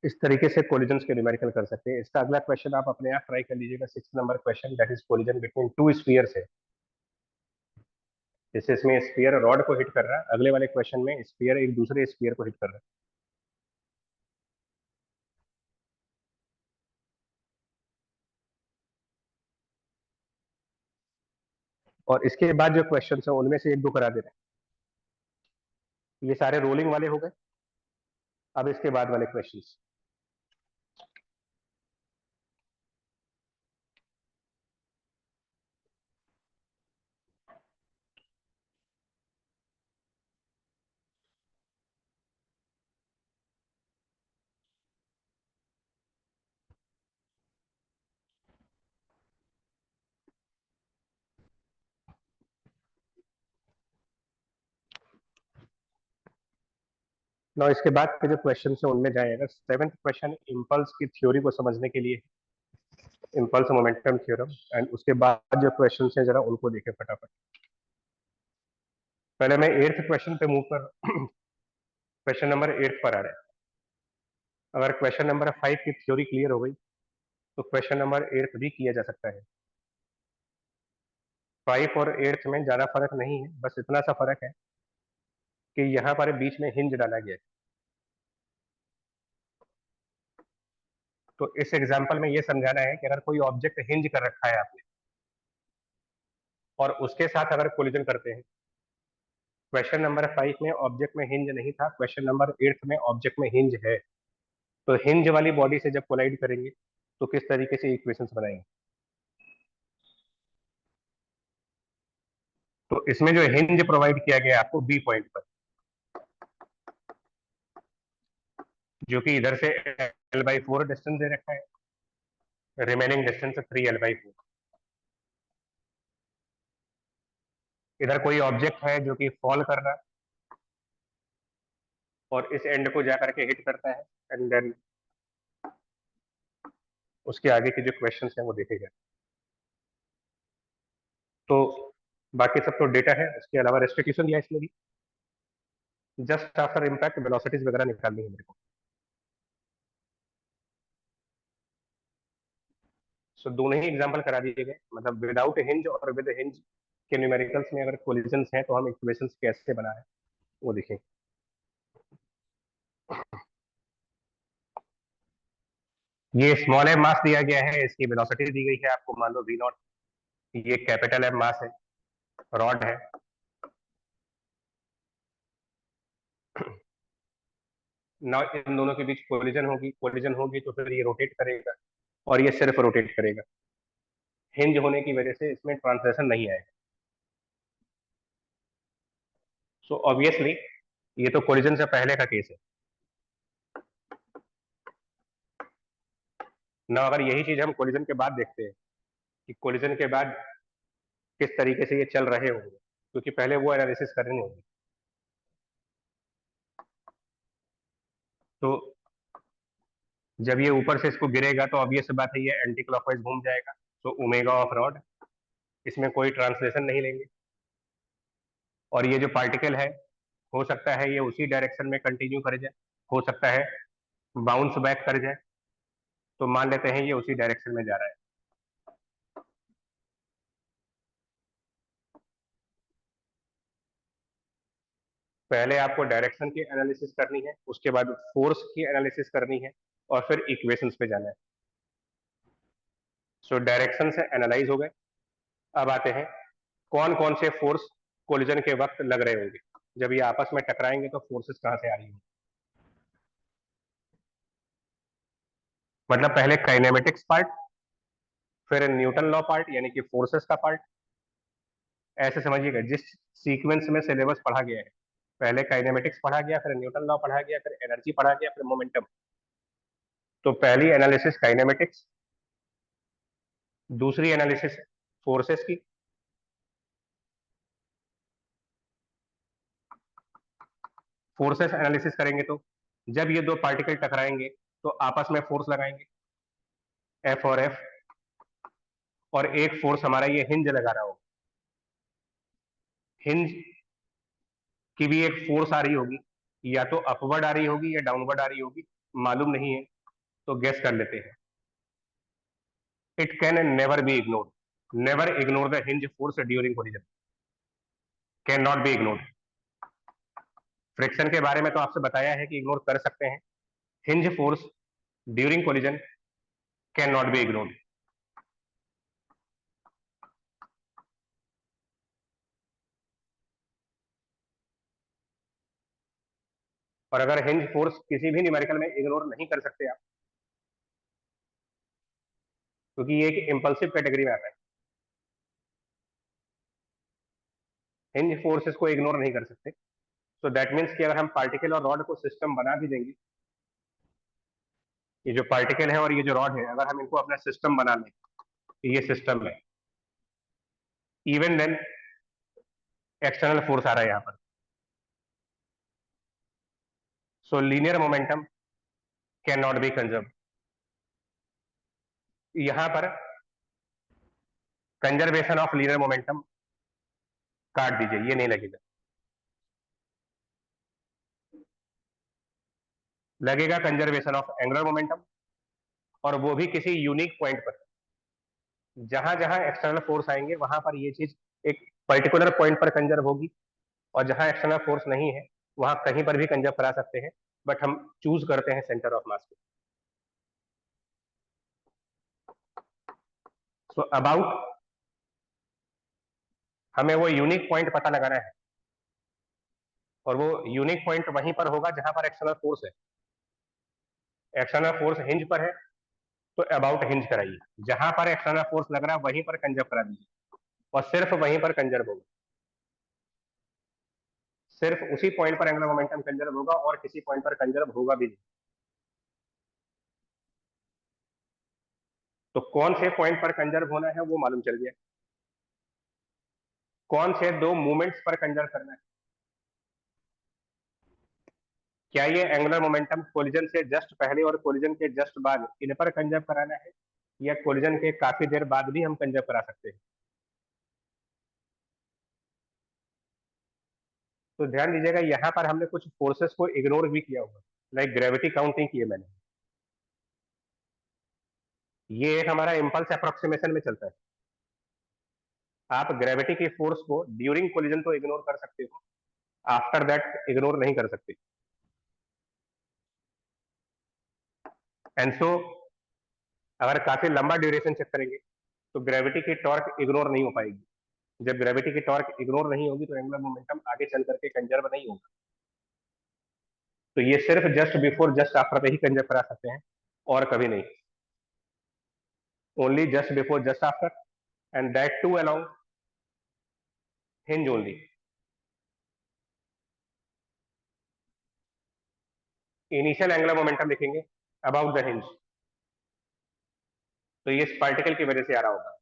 इस तरीके से कोलिजन के न्यूमेरिकल कर सकते हैं। इसका अगला क्वेश्चन आप अपने आप ट्राई कर लीजिएगा, 6 number question, that is collision between two spheres है। जैसे इसमें स्फीयर रॉड को हिट कर रहा है, अगले वाले क्वेश्चन में स्फीयर एक दूसरे स्फीयर को हिट कर रहा है। और इसके बाद जो क्वेश्चन है उनमें से एक दो करा दे रहे हैं। ये सारे रोलिंग वाले हो गए। अब इसके बाद वाले क्वेश्चन, ना इसके बाद के जो क्वेश्चन है उनमें जाए। अगर 7th क्वेश्चन इम्पल्स की थ्योरी को समझने के लिए, इम्पल्स मोमेंटम थ्योरम, एंड उसके बाद जो क्वेश्चन है जरा उनको देखें फटाफट। पहले मैं 8th क्वेश्चन पे मूव कर क्वेश्चन नंबर 8 पर आ रहा है। अगर क्वेश्चन नंबर 5 की थ्योरी क्लियर हो गई तो क्वेश्चन नंबर 8 भी किया जा सकता है। 5 और 8 में ज्यादा फर्क नहीं है, बस इतना सा फर्क है कि यहाँ पर बीच में हिंज डाला गया है। तो इस एग्जाम्पल में ये समझाना है कि अगर कोई ऑब्जेक्ट हिंज कर रखा है आपने और उसके साथ अगर कोलिजन करते हैं, क्वेश्चन नंबर 5 में ऑब्जेक्ट में हिंज नहीं था, क्वेश्चन नंबर 8 में ऑब्जेक्ट में हिंज है, तो हिंज वाली बॉडी से जब कोलाइड करेंगे तो किस तरीके से इक्वेशंस बनाएंगे। तो इसमें जो हिंज प्रोवाइड किया गया आपको बी पॉइंट पर, जो कि इधर से L/4 डिस्टेंस दे रखा है, रिमेनिंग डिस्टेंस 3L/4। इधर कोई ऑब्जेक्ट है जो कि फॉल कर रहा है और इस एंड को जाकर के हिट करता है, एंड देन उसके आगे के जो क्वेश्चंस हैं वो देखे गए। तो बाकी सब तो डेटा है, उसके अलावा रेस्ट्रिक्शन दिया इसमें भी, जस्ट आफ्टर इम्पैक्ट वेलोसिटीज वगैरह निकालनी है मेरे को। सो दोनों ही एग्जांपल करा दिए गए, मतलब विदाउट हिंज और विद हिंज के न्यूमेरिकल्स में अगर कोलिजन्स हैं तो हम इक्वेशंस कैसे बना रहे हैं वो देखें। ये स्मॉल एम मास दिया गया है, इसकी वेलोसिटी दी गई है आपको, मान लो v0। ये कैपिटल एम मास है, रॉड है। ना इन दोनों के बीच कोलिजन होगी तो फिर ये रोटेट करेगा और ये सिर्फ रोटेट करेगा। हिंज होने की वजह से इसमें ट्रांसलेशन नहीं आएगा। सो ऑब्वियसली ये तो कोलिजन से पहले का केस है ना। अगर यही चीज हम कोलिजन के बाद देखते हैं कि कोलिजन के बाद किस तरीके से ये चल रहे होंगे, क्योंकि पहले वो एनालिसिस करनी होगी। तो जब ये ऊपर से इसको गिरेगा तो ऑब्वियस बात है ये एंटी क्लॉकवाइज घूम जाएगा, तो ओमेगा ऑफ रॉड, इसमें कोई ट्रांसलेशन नहीं लेंगे। और ये जो पार्टिकल है, हो सकता है ये उसी डायरेक्शन में कंटिन्यू कर जाए, हो सकता है बाउंस बैक कर जाए, तो मान लेते हैं ये उसी डायरेक्शन में जा रहा है। पहले आपको डायरेक्शन की एनालिसिस करनी है, उसके बाद फोर्स की एनालिसिस करनी है, और फिर इक्वेशंस पे जाना है। सो डायरेक्शन से एनालाइज हो गए। अब आते हैं कौन कौन से फोर्स कोलिजन के वक्त लग रहे होंगे, जब ये आपस में टकराएंगे तो फोर्सेस कहां से आ रही होंगी। मतलब पहले काइनेमेटिक्स पार्ट, फिर न्यूटन लॉ पार्ट यानी कि फोर्सेस का पार्ट। ऐसे समझिएगा जिस सीक्वेंस में सिलेबस पढ़ा गया है, पहले काइनेमेटिक्स पढ़ा गया, फिर न्यूटन लॉ पढ़ा गया, फिर एनर्जी पढ़ा गया, फिर मोमेंटम। तो पहली एनालिसिस काइनेमेटिक्स, दूसरी एनालिसिस फोर्सेस की, फोर्सेस एनालिसिस करेंगे तो जब ये दो पार्टिकल टकराएंगे तो आपस में फोर्स लगाएंगे, एफ और एफ, और एक फोर्स हमारा ये हिंज लगा रहा होगा, हिंज की भी एक फोर्स आ रही होगी, या तो अपवर्ड आ रही होगी या डाउनवर्ड आ रही होगी, मालूम नहीं है, तो गेस कर लेते हैं। It can never be ignored, never ignore the hinge force during collision, can not be ignored. Friction के बारे में तो आपसे बताया है कि इग्नोर कर सकते हैं, hinge force during collision can not be ignored. और अगर हिंज फोर्स किसी भी न्यूमेरिकल में इग्नोर नहीं कर सकते आप, क्योंकि ये एक इंपल्सिव कैटेगरी में आता है, हिंज फोर्सेस को इग्नोर नहीं कर सकते। सो दैट मीन्स कि अगर हम पार्टिकल और रॉड को सिस्टम बना भी देंगे, ये जो पार्टिकल है और ये जो रॉड है, अगर हम इनको अपना सिस्टम बना लें, ये सिस्टम है, इवन देन एक्सटर्नल फोर्स आ रहा है यहाँ पर, सो linear momentum can not be conserve. यहां पर कंजर्वेशन ऑफ लीनियर मोमेंटम काट दीजिए, ये नहीं लगेगा, लगेगा कंजर्वेशन ऑफ एंगुलर मोमेंटम, और वो भी किसी यूनिक पॉइंट पर। जहां जहां एक्सटर्नल फोर्स आएंगे वहां पर ये चीज एक पर्टिकुलर पॉइंट पर कंजर्व होगी, और जहां एक्सटर्नल फोर्स नहीं है वहां कहीं पर भी कंजर्व करा सकते हैं, बट हम चूज करते हैं सेंटर ऑफ मास को। सो अबाउट हमें वो यूनिक पॉइंट पता लगाना है, और वो यूनिक पॉइंट वहीं पर होगा जहां पर एक्सटर्नल फोर्स है। एक्सटर्नल फोर्स हिंज पर है तो अबाउट हिंज कराइए, जहां पर एक्सटर्नल फोर्स लग रहा है वहीं पर कंजर्व करा दीजिए, और सिर्फ वहीं पर कंजर्व होगा, सिर्फ उसी पॉइंट पर एंगुलर मोमेंटम कंजर्व होगा, और किसी पॉइंट पर कंजर्व होगा भी नहीं। तो कौन से पॉइंट पर कंजर्व होना है वो मालूम चल गया, कौन से दो मूवमेंट्स पर कंजर्व करना है। क्या ये एंगुलर मोमेंटम कोलिजन से जस्ट पहले और कोलिजन के जस्ट बाद इन पर कंजर्व कराना है, या कोलिजन के काफी देर बाद भी हम कंजर्व करा सकते हैं। तो ध्यान दीजिएगा यहाँ पर हमने कुछ फोर्सेस को इग्नोर भी किया हुआ, लाइक ग्रेविटी काउंट नहीं किए मैंने, ये एक हमारा इम्पल्स अप्रोक्सीमेशन में चलता है। आप ग्रेविटी की फोर्स को ड्यूरिंग कोलिजन तो इग्नोर कर सकते हो, आफ्टर दैट इग्नोर नहीं कर सकते। एंड सो अगर काफी लंबा ड्यूरेशन चेक करेंगे तो ग्रेविटी की टॉर्क इग्नोर नहीं हो पाएगी। जब ग्रेविटी की टॉर्क इग्नोर नहीं होगी तो एंगुलर मोमेंटम आगे चल करके कंजर्व नहीं होगा। तो ये सिर्फ जस्ट बिफोर जस्ट आफ्टर पे ही कंजर्व करा सकते हैं, और कभी नहीं। Only just before just after, and that too along hinge only. Initial angular momentum लिखेंगे अबाउट द हिंज, तो ये इस पार्टिकल की वजह से आ रहा होगा,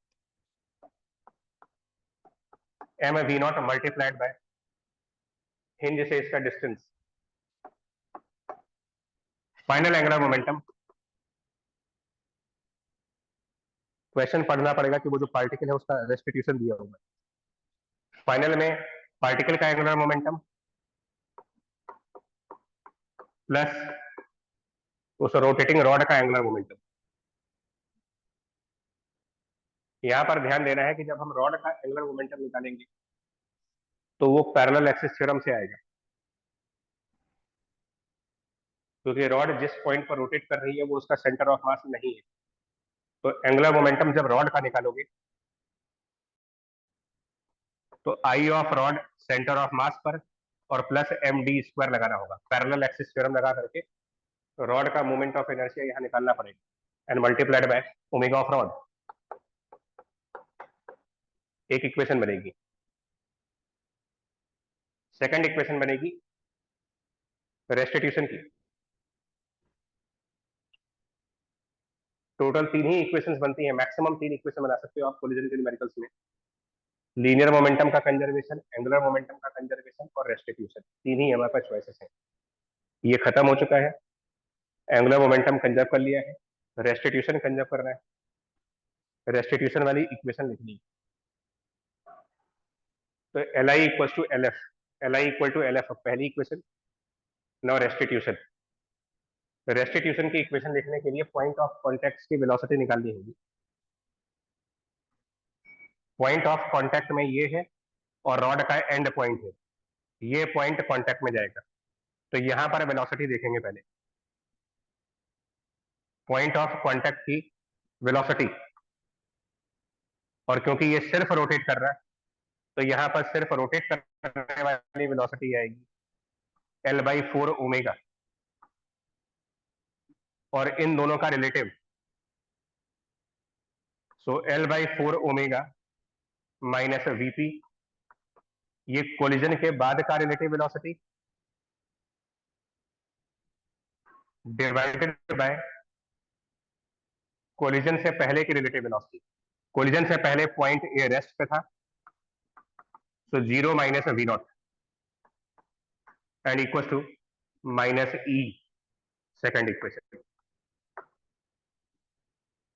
m we naught multiplied by hinge से इसका distance. Final angular momentum question पढ़ना पड़ेगा कि वो जो पार्टिकल है उसका रेस्टिट्यूशन दिया हुआ है। फाइनल में पार्टिकल का एंगुलर मोमेंटम प्लस उस रोटेटिंग रॉड का एंगुलर मोमेंटम। यहां पर ध्यान देना है कि जब हम रॉड का एंगुलर मोमेंटम निकालेंगे तो वो पैरेलल एक्सिस थ्योरम से आएगा, क्योंकि रॉड जिस पॉइंट पर रोटेट कर रही है वो उसका सेंटर ऑफ मास नहीं है। तो एंगुलर मोमेंटम जब रॉड का निकालोगे तो I of rod centre of mass पर और प्लस एम डी स्क्वायर लगाना होगा। पैरेलल एक्सिस थ्योरम लगा करके रॉड का मोमेंट ऑफ इनर्शिया यहाँ निकालना पड़ेगा and multiplied by omega of rod. एक इक्वेशन बनेगी। सेकंड इक्वेशन बनेगी रेस्टिट्यूशन की। टोटल 3 ही इक्वेशंस बनती हैं, मैक्सिमम 3 इक्वेशन बना सकते हो आप कोलिजन के न्यूमेरिकल्स में। लीनियर मोमेंटम का कंजर्वेशन, एंगुलर मोमेंटम का कंजर्वेशन और रेस्टिट्यूशन, 3 ही हमारे पास चॉइसेस हैं। ये खत्म हो चुका है। एंगुलर मोमेंटम कंजर्व कर लिया है, रेस्टिट्यूशन कंजर्व करना है। रेस्टिट्यूशन वाली इक्वेशन लिखनी है। तो L I equal to L F, L I equal to L F पहली इक्वेशन। Now restitution. रेस्टिट्यूशन की इक्वेशन लिखने के लिए पॉइंट ऑफ कॉन्टैक्ट की वेलोसिटी निकालनी होगी। पॉइंट ऑफ कॉन्टैक्ट में ये है और रॉड का एंड पॉइंट है, ये पॉइंट कॉन्टैक्ट में जाएगा। तो यहां पर वेलोसिटी देखेंगे पहले, पॉइंट ऑफ कॉन्टैक्ट की वेलोसिटी, और क्योंकि ये सिर्फ रोटेट कर रहा है तो यहां पर सिर्फ रोटेट करने वाली वेलोसिटी आएगी L/4 ओमेगा, और इन दोनों का रिलेटिव, सो L/4 ओमेगा माइनस वीपी, ये कोलिजन के बाद का relative velocity divided by collision से पहले की रिलेटिव वेलोसिटी। कोलिजन से पहले पॉइंट ए रेस्ट पे था, so 0 minus v naught and equal to minus e, second equation.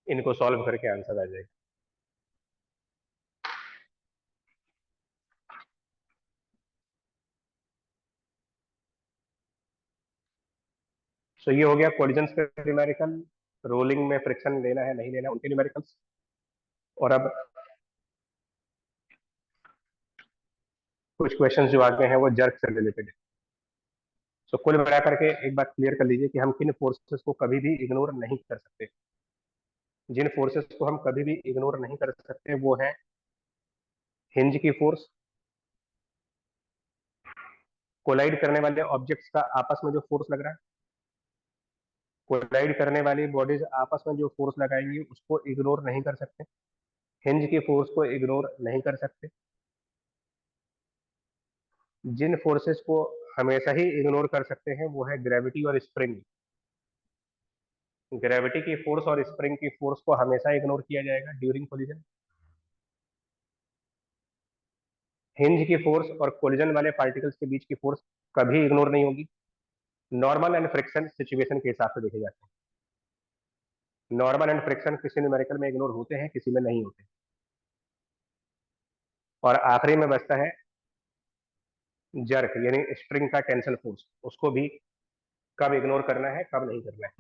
इनको सॉल्व करके आंसर आ जाएगा। सो ये हो गया कोलिजन के न्यूमेरिकल। रोलिंग में फ्रिक्शन लेना है नहीं लेना उनके न्यूमेरिकल्स। और अब कुछ क्वेश्चंस जो आगे हैं वो जर्क से रिलेटेड है। सो कुल मिला करके एक बात क्लियर कर लीजिए कि हम किन फोर्सेस को कभी भी इग्नोर नहीं कर सकते। जिन फोर्सेस को हम कभी भी इग्नोर नहीं कर सकते वो है हिंज की फोर्स, कोलाइड करने वाले ऑब्जेक्ट्स का आपस में जो फोर्स लग रहा है, कोलाइड करने वाली बॉडीज आपस में जो फोर्स लगाएंगी उसको इग्नोर नहीं कर सकते। हिंज की फोर्स को इग्नोर नहीं कर सकते। जिन फोर्सेस को हमेशा ही इग्नोर कर सकते हैं वो है ग्रेविटी और स्प्रिंग। ग्रेविटी की फोर्स और स्प्रिंग की फोर्स को हमेशा इग्नोर किया जाएगा ड्यूरिंग कोलिजन। हिंज की फोर्स और कोलिजन वाले पार्टिकल्स के बीच की फोर्स कभी इग्नोर नहीं होगी। नॉर्मल एंड फ्रिक्शन सिचुएशन के हिसाब से देखे जाते हैं। नॉर्मल एंड फ्रिक्शन किसी न्यूमेरिकल में इग्नोर होते हैं, किसी में नहीं होते। और आखिरी में बचता है जर्क यानी स्प्रिंग का टेंशन फोर्स, उसको भी कब इग्नोर करना है कब नहीं करना है।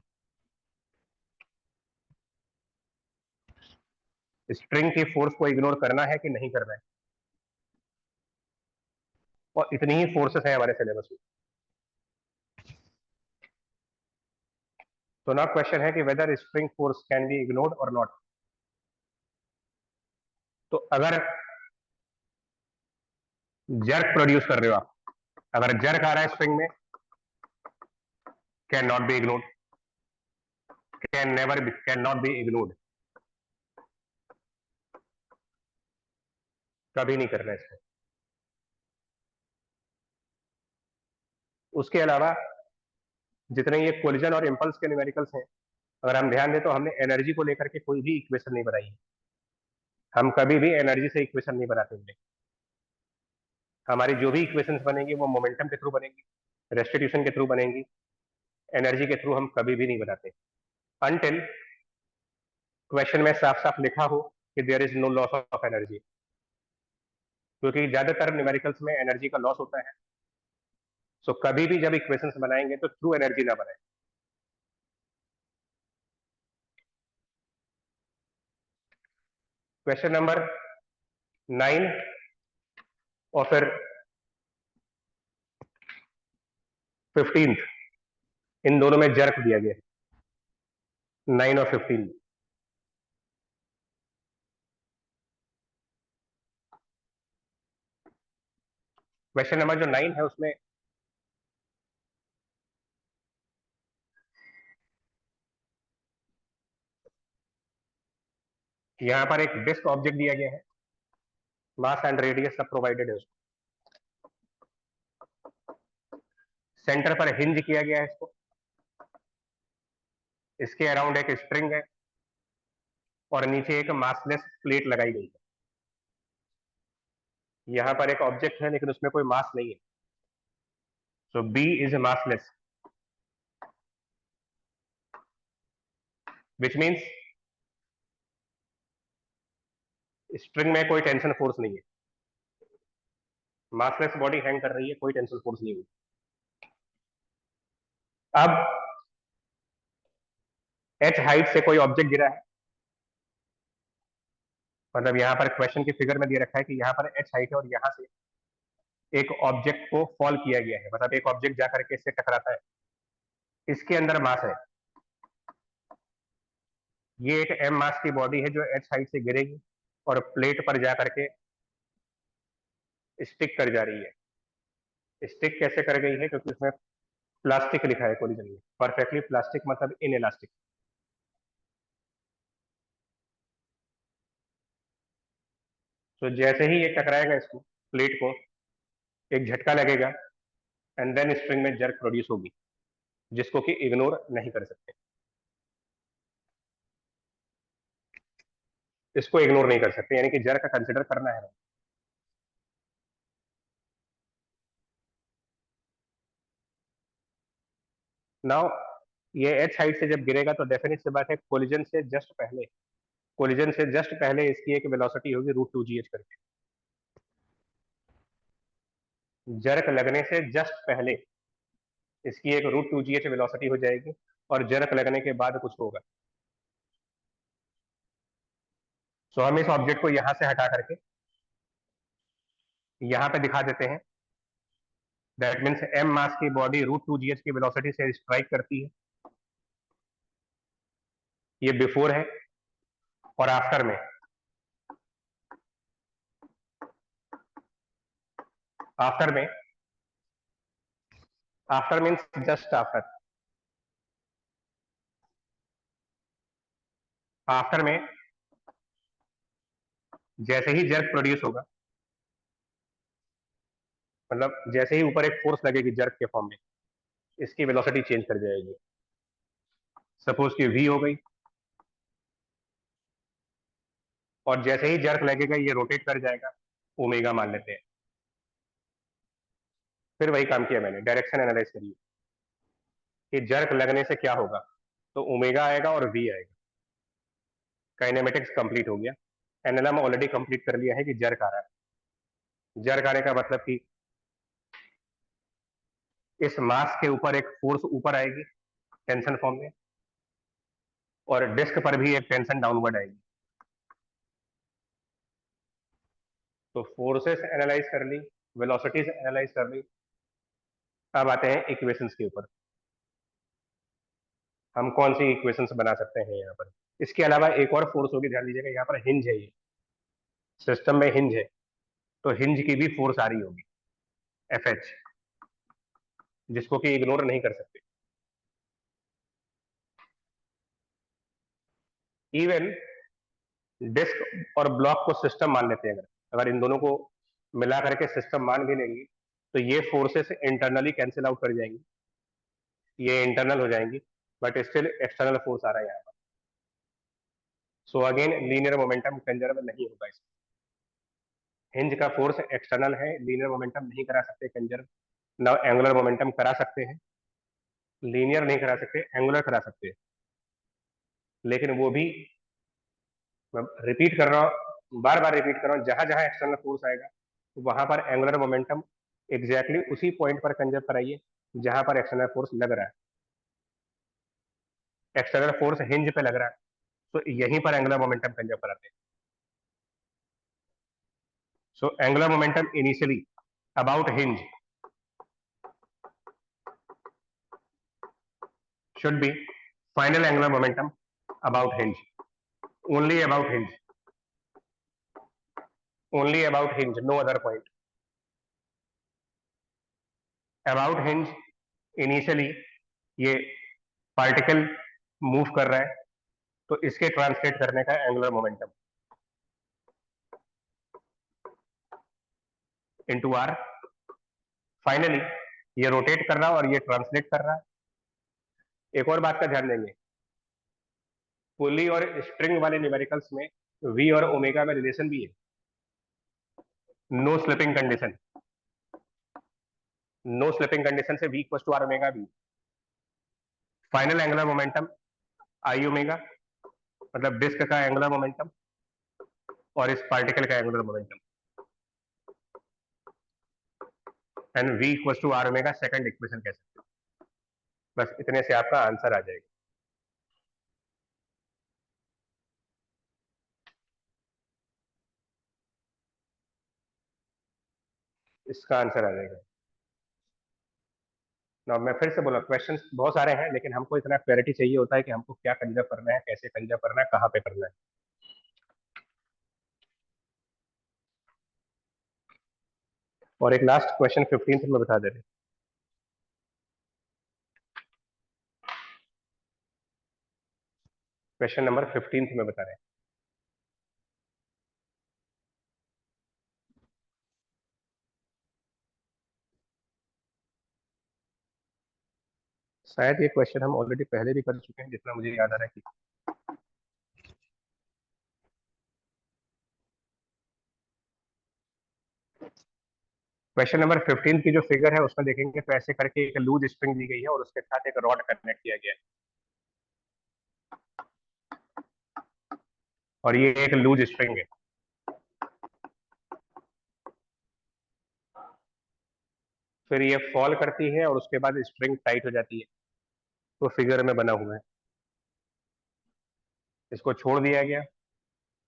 स्प्रिंग की फोर्स को इग्नोर करना है कि नहीं करना है, और इतनी ही फोर्सेस हैं हमारे सिलेबस में। तो ना क्वेश्चन है कि whether spring force can be ignored और नॉट। तो अगर जर्क प्रोड्यूस कर रहे हो आप, अगर जर्क आ रहा है स्प्रिंग में, can not be ignored, can never be, can not be ignored, कभी नहीं करना है इसको। उसके अलावा जितने ये कोलिजन और इंपल्स के न्यूमेरिकल्स हैं, अगर हम ध्यान दें तो हमने एनर्जी को लेकर के कोई भी इक्वेशन नहीं बनाई है। हम कभी भी एनर्जी से इक्वेशन नहीं बनाते हैं। हमारी जो भी इक्वेशंस बनेंगी वो मोमेंटम के थ्रू बनेंगी, रेस्टिट्यूशन के थ्रू बनेंगी, एनर्जी के थ्रू हम कभी भी नहीं बनाते अनटिल क्वेश्चन में साफ साफ लिखा हो कि there is no loss of energy, क्योंकि ज्यादातर न्यूमेरिकल्स में एनर्जी का लॉस होता है। सो कभी भी जब इक्वेशंस बनाएंगे तो ट्रू एनर्जी ना बनाए। क्वेश्चन नंबर 9 और फिर 15, इन दोनों में जर्क दिया गया है, 9 और 15। क्वेश्चन नंबर जो 9 है उसमें यहां पर एक डिस्क ऑब्जेक्ट दिया गया है, मास एंड रेडियस सब प्रोवाइडेड है उसको, सेंटर पर हिंज किया गया है इसको, इसके अराउंड एक स्प्रिंग है और नीचे एक मासलेस प्लेट लगाई गई है। यहां पर एक ऑब्जेक्ट है लेकिन उसमें कोई मास नहीं है, so B is massless, which means spring में कोई टेंशन फोर्स नहीं है, मासलेस बॉडी हैंग कर रही है, कोई टेंशन फोर्स नहीं हुई। अब h हाइट से कोई ऑब्जेक्ट गिरा है, मतलब यहां पर क्वेश्चन की फिगर में दे रखा है कि यहां पर h हाइट है और यहां से एक ऑब्जेक्ट को फॉल किया गया है, मतलब एक ऑब्जेक्ट जाकर के इससे टकराता है, इसके अंदर मास है, ये एक m मास की बॉडी है जो h हाइट से गिरेगी और प्लेट पर जाकर के स्टिक कर जा रही है। स्टिक कैसे कर गई है? क्योंकि उसमें प्लास्टिक लिखा है कोलिजन में, परफेक्टली प्लास्टिक मतलब इन इलास्टिक। तो जैसे ही ये टकराएगा इसको, प्लेट को, एक झटका लगेगा एंड देन स्प्रिंग में जर्क प्रोड्यूस होगी, जिसको कि इग्नोर नहीं कर सकते, इसको इग्नोर नहीं कर सकते, यानी कि जर्क का कंसिडर करना है। नाउ ये एच हाइट से जब गिरेगा तो डेफिनेट सी बात है कोलिजन से जस्ट पहले इसकी एक वेलोसिटी होगी √2gh करके, जर्क लगने से जस्ट पहले इसकी एक √2gh वेलोसिटी हो जाएगी और जर्क लगने के बाद कुछ होगा। सो हम इस ऑब्जेक्ट को यहां से हटा करके यहां पे दिखा देते हैं, दैट मीन्स m मास की बॉडी √2gh की वेलोसिटी से स्ट्राइक करती है, ये बिफोर है, और आफ्टर में, आफ्टर में, after means just after, after में जैसे ही जर्क प्रोड्यूस होगा, मतलब जैसे ही ऊपर एक फोर्स लगेगी जर्क के फॉर्म में, इसकी वेलोसिटी चेंज कर जाएगी, सपोज कि v हो गई, और जैसे ही जर्क लगेगा ये रोटेट कर जाएगा, ओमेगा मान लेते हैं। फिर वही काम किया मैंने, डायरेक्शन एनालाइज करिए कि जर्क लगने से क्या होगा, तो ओमेगा आएगा और v आएगा, काइनेमेटिक्स कंप्लीट हो गया। एनएलएम ऑलरेडी कंप्लीट कर लिया है कि जर्क आ रहा है, जर्क आने का मतलब कि इस मास के ऊपर एक फोर्स ऊपर आएगी टेंशन फॉर्म में, और डिस्क पर भी एक टेंशन डाउनवर्ड आएगी। तो फोर्सेस एनालाइज कर ली, वेलोसिटीज एनालाइज कर ली, अब आते हैं इक्वेशंस के ऊपर, हम कौन सी इक्वेशंस बना सकते हैं यहाँ पर। इसके अलावा एक और फोर्स होगी, ध्यान दीजिएगा, यहाँ पर हिंज है, ये सिस्टम में हिंज है, तो हिंज की भी फोर्स आ रही होगी FH, जिसको कि इग्नोर नहीं कर सकते। इवन डिस्क और ब्लॉक को सिस्टम मान लेते हैं, अगर इन दोनों को मिला करके सिस्टम मान भी लेंगे तो ये फोर्सेस इंटरनली कैंसिल आउट कर जाएंगी, ये इंटरनल हो जाएंगी, बट स्टिल एक्सटर्नल फोर्स आ रहा है यहाँ पर। So again linear momentum conserve नहीं होगा इसमें, हिंज का फोर्स एक्सटर्नल है, लीनियर मोमेंटम नहीं करा सकते कंजर्व, ना एंगुलर मोमेंटम करा सकते हैं, लीनियर नहीं करा सकते, एंगुलर करा सकते हैं, लेकिन वो भी मैं रिपीट कर रहा हूँ, बार बार रिपीट कर रहा हूँ, जहां जहां एक्सटर्नल फोर्स आएगा वहां पर एंगुलर मोमेंटम एग्जैक्टली उसी पॉइंट पर कंजर्व कराइए जहां पर एक्सटर्नल फोर्स लग रहा है। एक्सटर्नल फोर्स हिंज पे लग रहा है तो यहीं पर एंगुलर मोमेंटम कंजर्व कराते हैं। So angular momentum initially about hinge should be final angular momentum about hinge, only about hinge, only about hinge, no other point. About hinge initially ये पार्टिकल मूव कर रहा है तो इसके ट्रांसलेट करने का angular momentum into R. Finally ये rotate कर रहा है और ये ट्रांसलेट कर रहा है। एक और बात का ध्यान देंगे, पुली और स्ट्रिंग वाले न्यूमेरिकल्स में v और ओमेगा में रिलेशन भी है। No slipping condition, no slipping condition से v equal to R omega बी। Final angular momentum I omega, मतलब डिस्क का एंगुलर मोमेंटम और इस पार्टिकल का angular momentum, and v equal to R omega second equation कह सकते हैं। बस इतने से आपका आंसर आ जाएगा। इसका आंसर आ जाएगा। ना मैं फिर से बोला, क्वेश्चंस बहुत सारे हैं लेकिन हमको इतना क्लैरिटी चाहिए होता है कि हमको क्या कंजर्व करना है, कैसे कंजर्व करना है, कहाँ पे करना है। और एक लास्ट क्वेश्चन 15th में बता दे रहे। क्वेश्चन नंबर 15th में बता रहे हैं। शायद ये क्वेश्चन हम ऑलरेडी पहले भी कर चुके हैं, जितना मुझे याद आ रहा है कि क्वेश्चन नंबर 15 की जो फिगर है उसमें देखेंगे तो ऐसे करके एक लूज स्प्रिंग दी गई है और उसके साथ एक रॉड कनेक्ट किया गया है और ये एक लूज स्प्रिंग है। फिर ये फॉल करती है और उसके बाद स्प्रिंग टाइट हो जाती है, तो फिगर में बना हुआ है। इसको छोड़ दिया गया,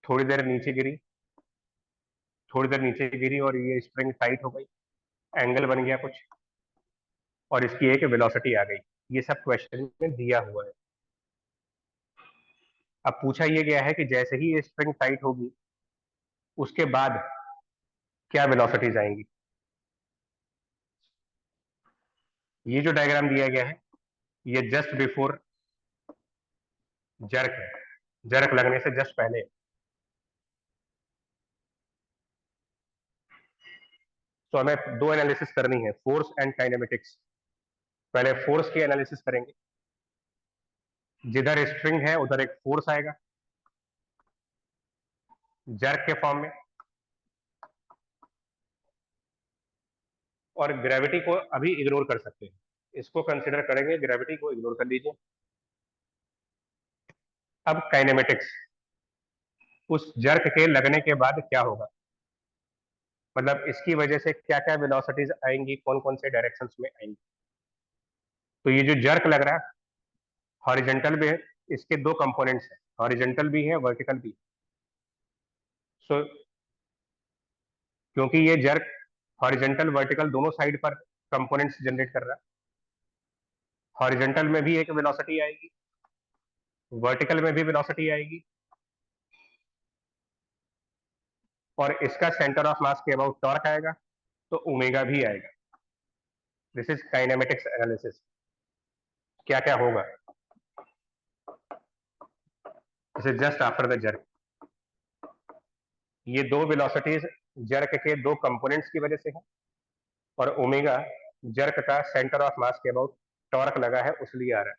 थोड़ी देर नीचे गिरी, थोड़ी देर नीचे गिरी और ये स्प्रिंग टाइट हो गई, एंगल बन गया कुछ और इसकी एक वेलोसिटी आ गई। ये सब क्वेश्चन में दिया हुआ है। अब पूछा ये गया है कि जैसे ही ये स्प्रिंग टाइट होगी उसके बाद क्या वेलोसिटीज आएंगी। ये जो डायग्राम दिया गया है ये जस्ट बिफोर जर्क है, जर्क लगने से जस्ट पहले। तो हमें दो एनालिसिस करनी है, फोर्स एंड काइनेमेटिक्स। पहले फोर्स की एनालिसिस करेंगे, जिधर स्ट्रिंग है उधर एक फोर्स आएगा जर्क के फॉर्म में, और ग्रेविटी को अभी इग्नोर कर सकते हैं, इसको कंसिडर करेंगे, ग्रेविटी को इग्नोर कर लीजिए। अब काइनेमेटिक्स, उस जर्क के लगने के बाद क्या होगा, मतलब इसकी वजह से क्या क्या वेलोसिटीज आएंगी, कौन कौन से डायरेक्शंस में आएंगी। तो ये जो जर्क लग रहा है हॉरिजॉन्टल भी है, इसके दो कंपोनेंट्स हैं, हॉरिजॉन्टल भी है वर्टिकल भी। सो क्योंकि ये जर्क हॉरिजॉन्टल वर्टिकल दोनों साइड पर कंपोनेंट्स जनरेट कर रहा है, हॉरिजॉन्टल में भी एक वेलोसिटी आएगी, वर्टिकल में भी वेलोसिटी आएगी, और इसका सेंटर ऑफ मास के अबाउट टॉर्क आएगा, तो ओमेगा भी आएगा। This is kinematics analysis. क्या क्या होगा, this is just after the jerk. ये दो वेलोसिटीज जर्क के दो कंपोनेंट्स की वजह से है, और ओमेगा जर्क का सेंटर ऑफ मास के अबाउट टॉर्क लगा है उसलिए आ रहा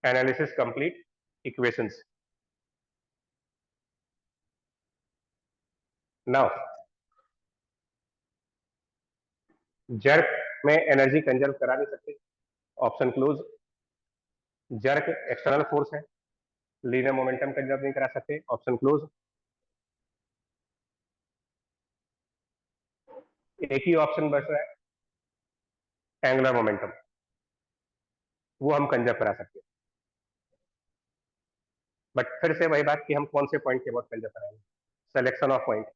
है। Analysis complete, equations. Now jerk में एनर्जी कंजर्व करा नहीं सकते, option close. Jerk external force है, लीनियर मोमेंटम कंजर्व नहीं करा सकते, ऑप्शन क्लोज। एक ही ऑप्शन बच रहा है एंगुलर मोमेंटम, वो हम कंजर्व करा सकते हैं। बट फिर से वही बात कि हम कौन से पॉइंट के अबाउट कंजर्व कराएंगे, सिलेक्शन ऑफ पॉइंट।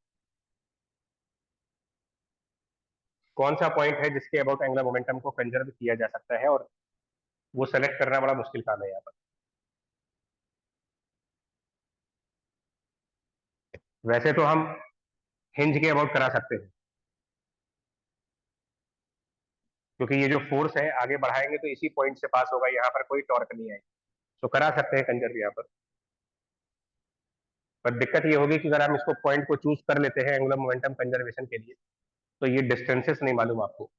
कौन सा पॉइंट है जिसके अबाउट एंगुलर मोमेंटम को कंजर्व किया जा सकता है, और वो सेलेक्ट करना बड़ा मुश्किल काम है यहाँ पर। वैसे तो हम हिंज के अबाउट करा सकते हैं, क्योंकि ये जो फोर्स है आगे बढ़ाएंगे तो इसी पॉइंट से पास होगा, यहाँ पर कोई टॉर्क नहीं आएगी, तो करा सकते हैं कंजर्व यहाँ पर दिक्कत ये होगी कि अगर हम इसको पॉइंट को चूज कर लेते हैं एंगुलर मोमेंटम कंजर्वेशन के लिए, तो ये डिस्टेंसेस नहीं मालूम आपको।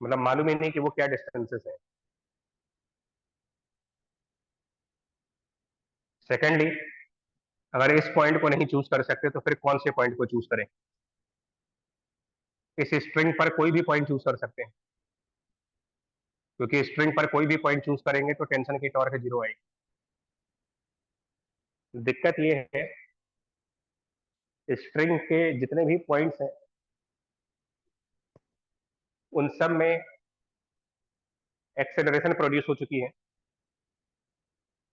मतलब मालूम ही नहीं कि वो क्या डिस्टेंसेस है। सेकेंडली, अगर इस पॉइंट को नहीं चूज कर सकते तो फिर कौन से पॉइंट को चूज करें? इस स्ट्रिंग पर कोई भी पॉइंट चूज कर सकते हैं, क्योंकि स्ट्रिंग पर कोई भी पॉइंट चूज करेंगे तो टेंशन की टॉर्क जीरो आएगी। दिक्कत ये है स्ट्रिंग के जितने भी पॉइंट्स हैं उन सब में एक्सेलरेशन प्रोड्यूस हो चुकी है,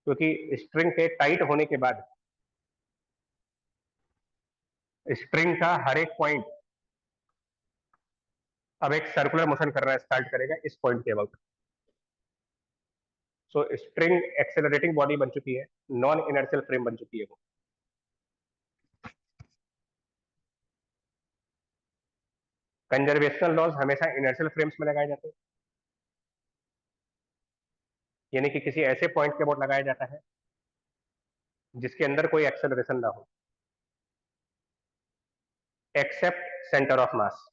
क्योंकि स्ट्रिंग के टाइट होने के बाद स्ट्रिंग का हर एक पॉइंट अब एक सर्कुलर मोशन करना स्टार्ट करेगा इस पॉइंट के about. So string accelerating body बन चुकी है, नॉन इनर्शियल फ्रेम बन चुकी है वो। कंजर्वेशनल लॉज हमेशा इनर्शियल फ्रेम्स में लगाए जाते हैं, यानी कि किसी ऐसे पॉइंट के अबाउट लगाया जाता है जिसके अंदर कोई एक्सेलरेशन ना हो, except centre of mass.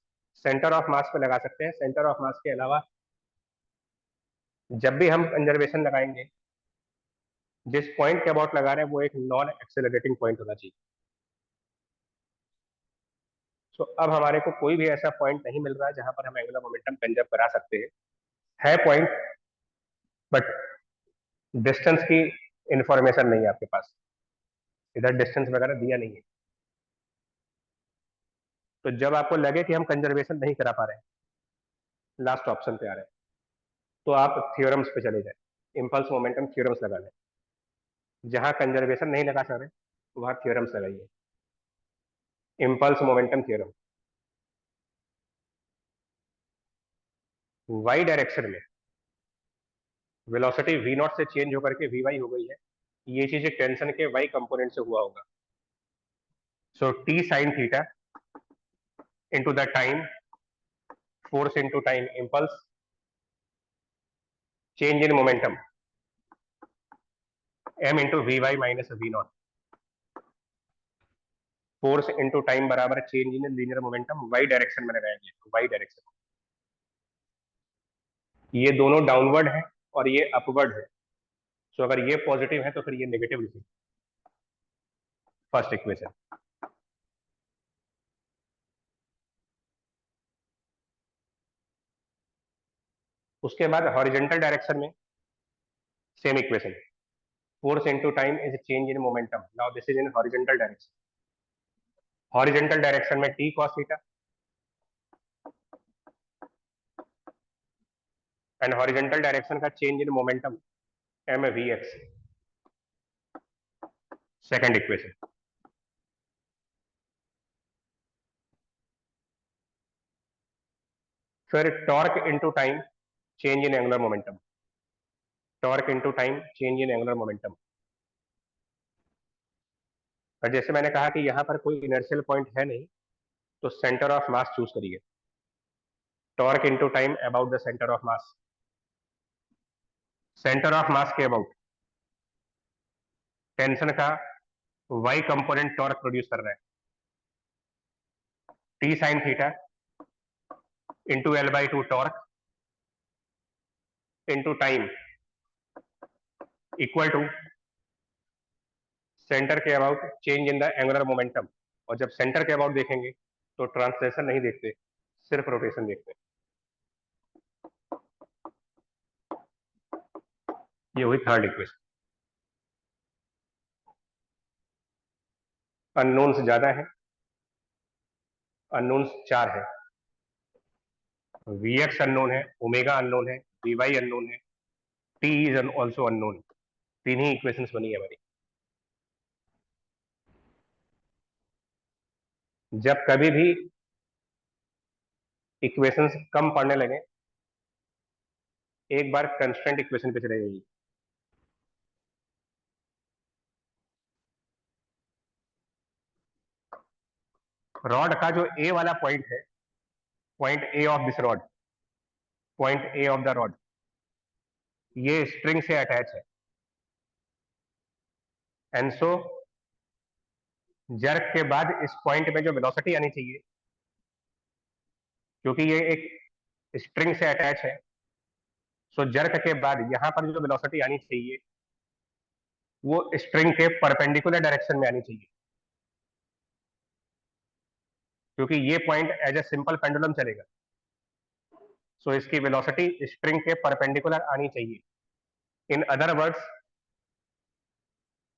Centre of mass पे लगा सकते हैं, सेंटर ऑफ मास के अलावा जब भी हम कंजर्वेशन लगाएंगे जिस पॉइंट के अबाउट लगा रहे हैं वो एक नॉन एक्सेलरेटिंग पॉइंट होना चाहिए। सो अब हमारे को कोई भी ऐसा पॉइंट नहीं मिल रहा है जहां पर हम एंगुलर मोमेंटम कंजर्व करा सकते हैं। है पॉइंट, बट डिस्टेंस की इंफॉर्मेशन नहीं है आपके पास, इधर डिस्टेंस वगैरह दिया नहीं है। तो जब आपको लगे कि हम कंजर्वेशन नहीं करा पा रहे हैं, लास्ट ऑप्शन पे आ रहे हैं, तो आप थ्योरम्स पे चले जाए, इंपल्स मोमेंटम थ्योरम्स लगा लें। जहां कंजर्वेशन नहीं लगा सकते वहां थ्योरम्स लगाइए। Impulse momentum theorem, y direction में वेलोसिटी v नॉट से चेंज होकर के vy हो गई है, ये चीज टेंशन के y कंपोनेंट से हुआ होगा। So t sine theta into the time force into time impulse, change in momentum m into vy minus v naught, force into time बराबर change in linear momentum y direction में लगाया गया, y direction. ये दोनों downward है और ये upward है, सो अगर ये पॉजिटिव है तो फिर ये नेगेटिव लिखिए, फर्स्ट इक्वेशन। उसके बाद हॉरिजॉन्टल डायरेक्शन में same equation, force into time is change in momentum, now this is in horizontal direction. Horizontal direction में t cos theta and horizontal direction का change in momentum m vx, second equation. फिर torque into time change in angular momentum, torque into time change in angular momentum. और जैसे मैंने कहा कि यहाँ पर कोई इनर्शियल पॉइंट है नहीं, तो सेंटर ऑफ मास चूज करिए, torque into time about the centre of mass. Centre of mass के अबाउट टेंशन का y कंपोनेंट टॉर्क प्रोड्यूस कर रहा है, t sine theta into l/2 torque into time equal to centre के about change in the angular momentum. और जब centre के about देखेंगे तो ट्रांसलेशन नहीं देखते, सिर्फ रोटेशन देखते हैं। ये हुई थर्ड इक्वेशन। अननोन्स ज्यादा है, अननोन्स 4 है। Vx अननोन है, ओमेगा अननोन है, Vy अननोन है, T इज ऑल्सो अननोन। तीन ही इक्वेशंस बनी है हमारी। जब कभी भी इक्वेशंस कम पढ़ने लगे, एक बार कंस्ट्रेंट इक्वेशन पे चले जाइए। रॉड का जो ए वाला पॉइंट है, point A of this rod, point A of the rod, ये स्ट्रिंग से अटैच है। एंड सो जर्क के बाद इस पॉइंट में जो वेलोसिटी आनी चाहिए, क्योंकि ये एक स्ट्रिंग से अटैच है, सो जर्क के बाद यहां पर जो वेलोसिटी आनी चाहिए वो स्ट्रिंग के परपेंडिकुलर डायरेक्शन में आनी चाहिए, क्योंकि ये point as a simple pendulum चलेगा। सो इसकी वेलोसिटी स्ट्रिंग के परपेंडिकुलर आनी चाहिए। In other words,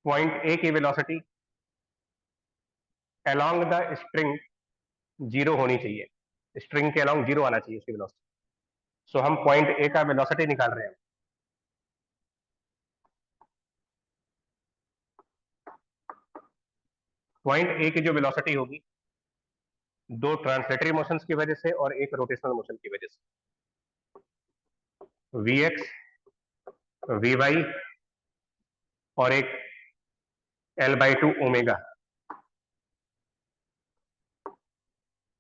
point A की velocity along the string zero होनी चाहिए, स्ट्रिंग के अलोंग जीरो आना चाहिए उसकी वेलोसिटी। सो हम पॉइंट ए का वेलोसिटी निकाल रहे हैं। पॉइंट ए की जो वेलोसिटी होगी, दो ट्रांसलेटरी मोशंस की वजह से और एक रोटेशनल मोशन की वजह से, Vx, Vy और एक L/2 ओमेगा,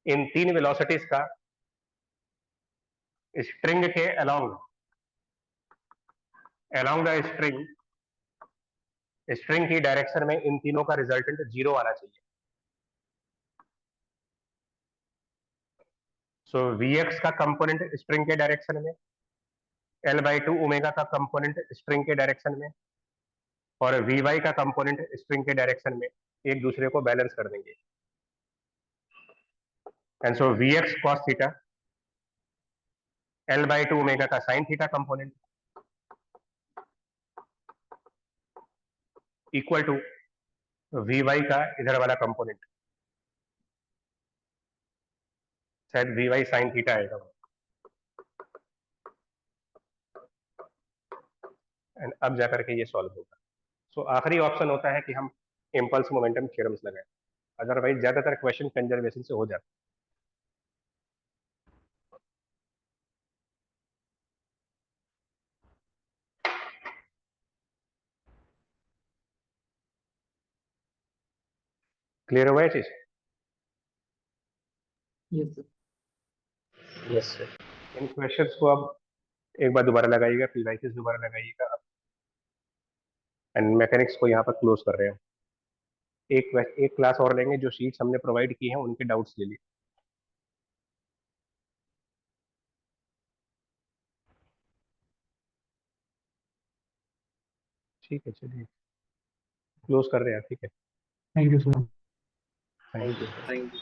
इन तीन वेलोसिटीज का स्ट्रिंग के अलोंग द स्ट्रिंग की डायरेक्शन में इन तीनों का रिजल्टेंट जीरो आना चाहिए। सो Vx का कंपोनेंट स्ट्रिंग के डायरेक्शन में, L/2 ओमेगा का कंपोनेंट स्ट्रिंग के डायरेक्शन में, और Vy का कंपोनेंट स्ट्रिंग के डायरेक्शन में एक दूसरे को बैलेंस कर देंगे। And so Vx cos theta, L/2 omega का sine theta component equal to Vy का इधर वाला कंपोनेंट, शायद Vy साइन थीटा आएगा। एंड अब जाकर के ये सॉल्व होगा। सो आखिरी ऑप्शन होता है कि हम इम्पल्स मोमेंटम थ्योरम्स लगाएं, अदरवाइज ज्यादातर क्वेश्चन कंजर्वेशन से हो जाता है। क्लियर हुआ है चीज?
Yes sir.
इन क्वेश्चंस को अब एक बार दोबारा लगाइएगा, प्रीवाइसिस दोबारा लगाइएगा, एंड मैकेनिक्स को यहाँ पर क्लोज कर रहे हैं। एक क्लास और लेंगे, जो शीट्स हमने प्रोवाइड की हैं उनके डाउट्स ले लिए। ठीक है, चलिए क्लोज कर रहे हैं, ठीक है।
Thank you sir.
Thank you.
Thank you.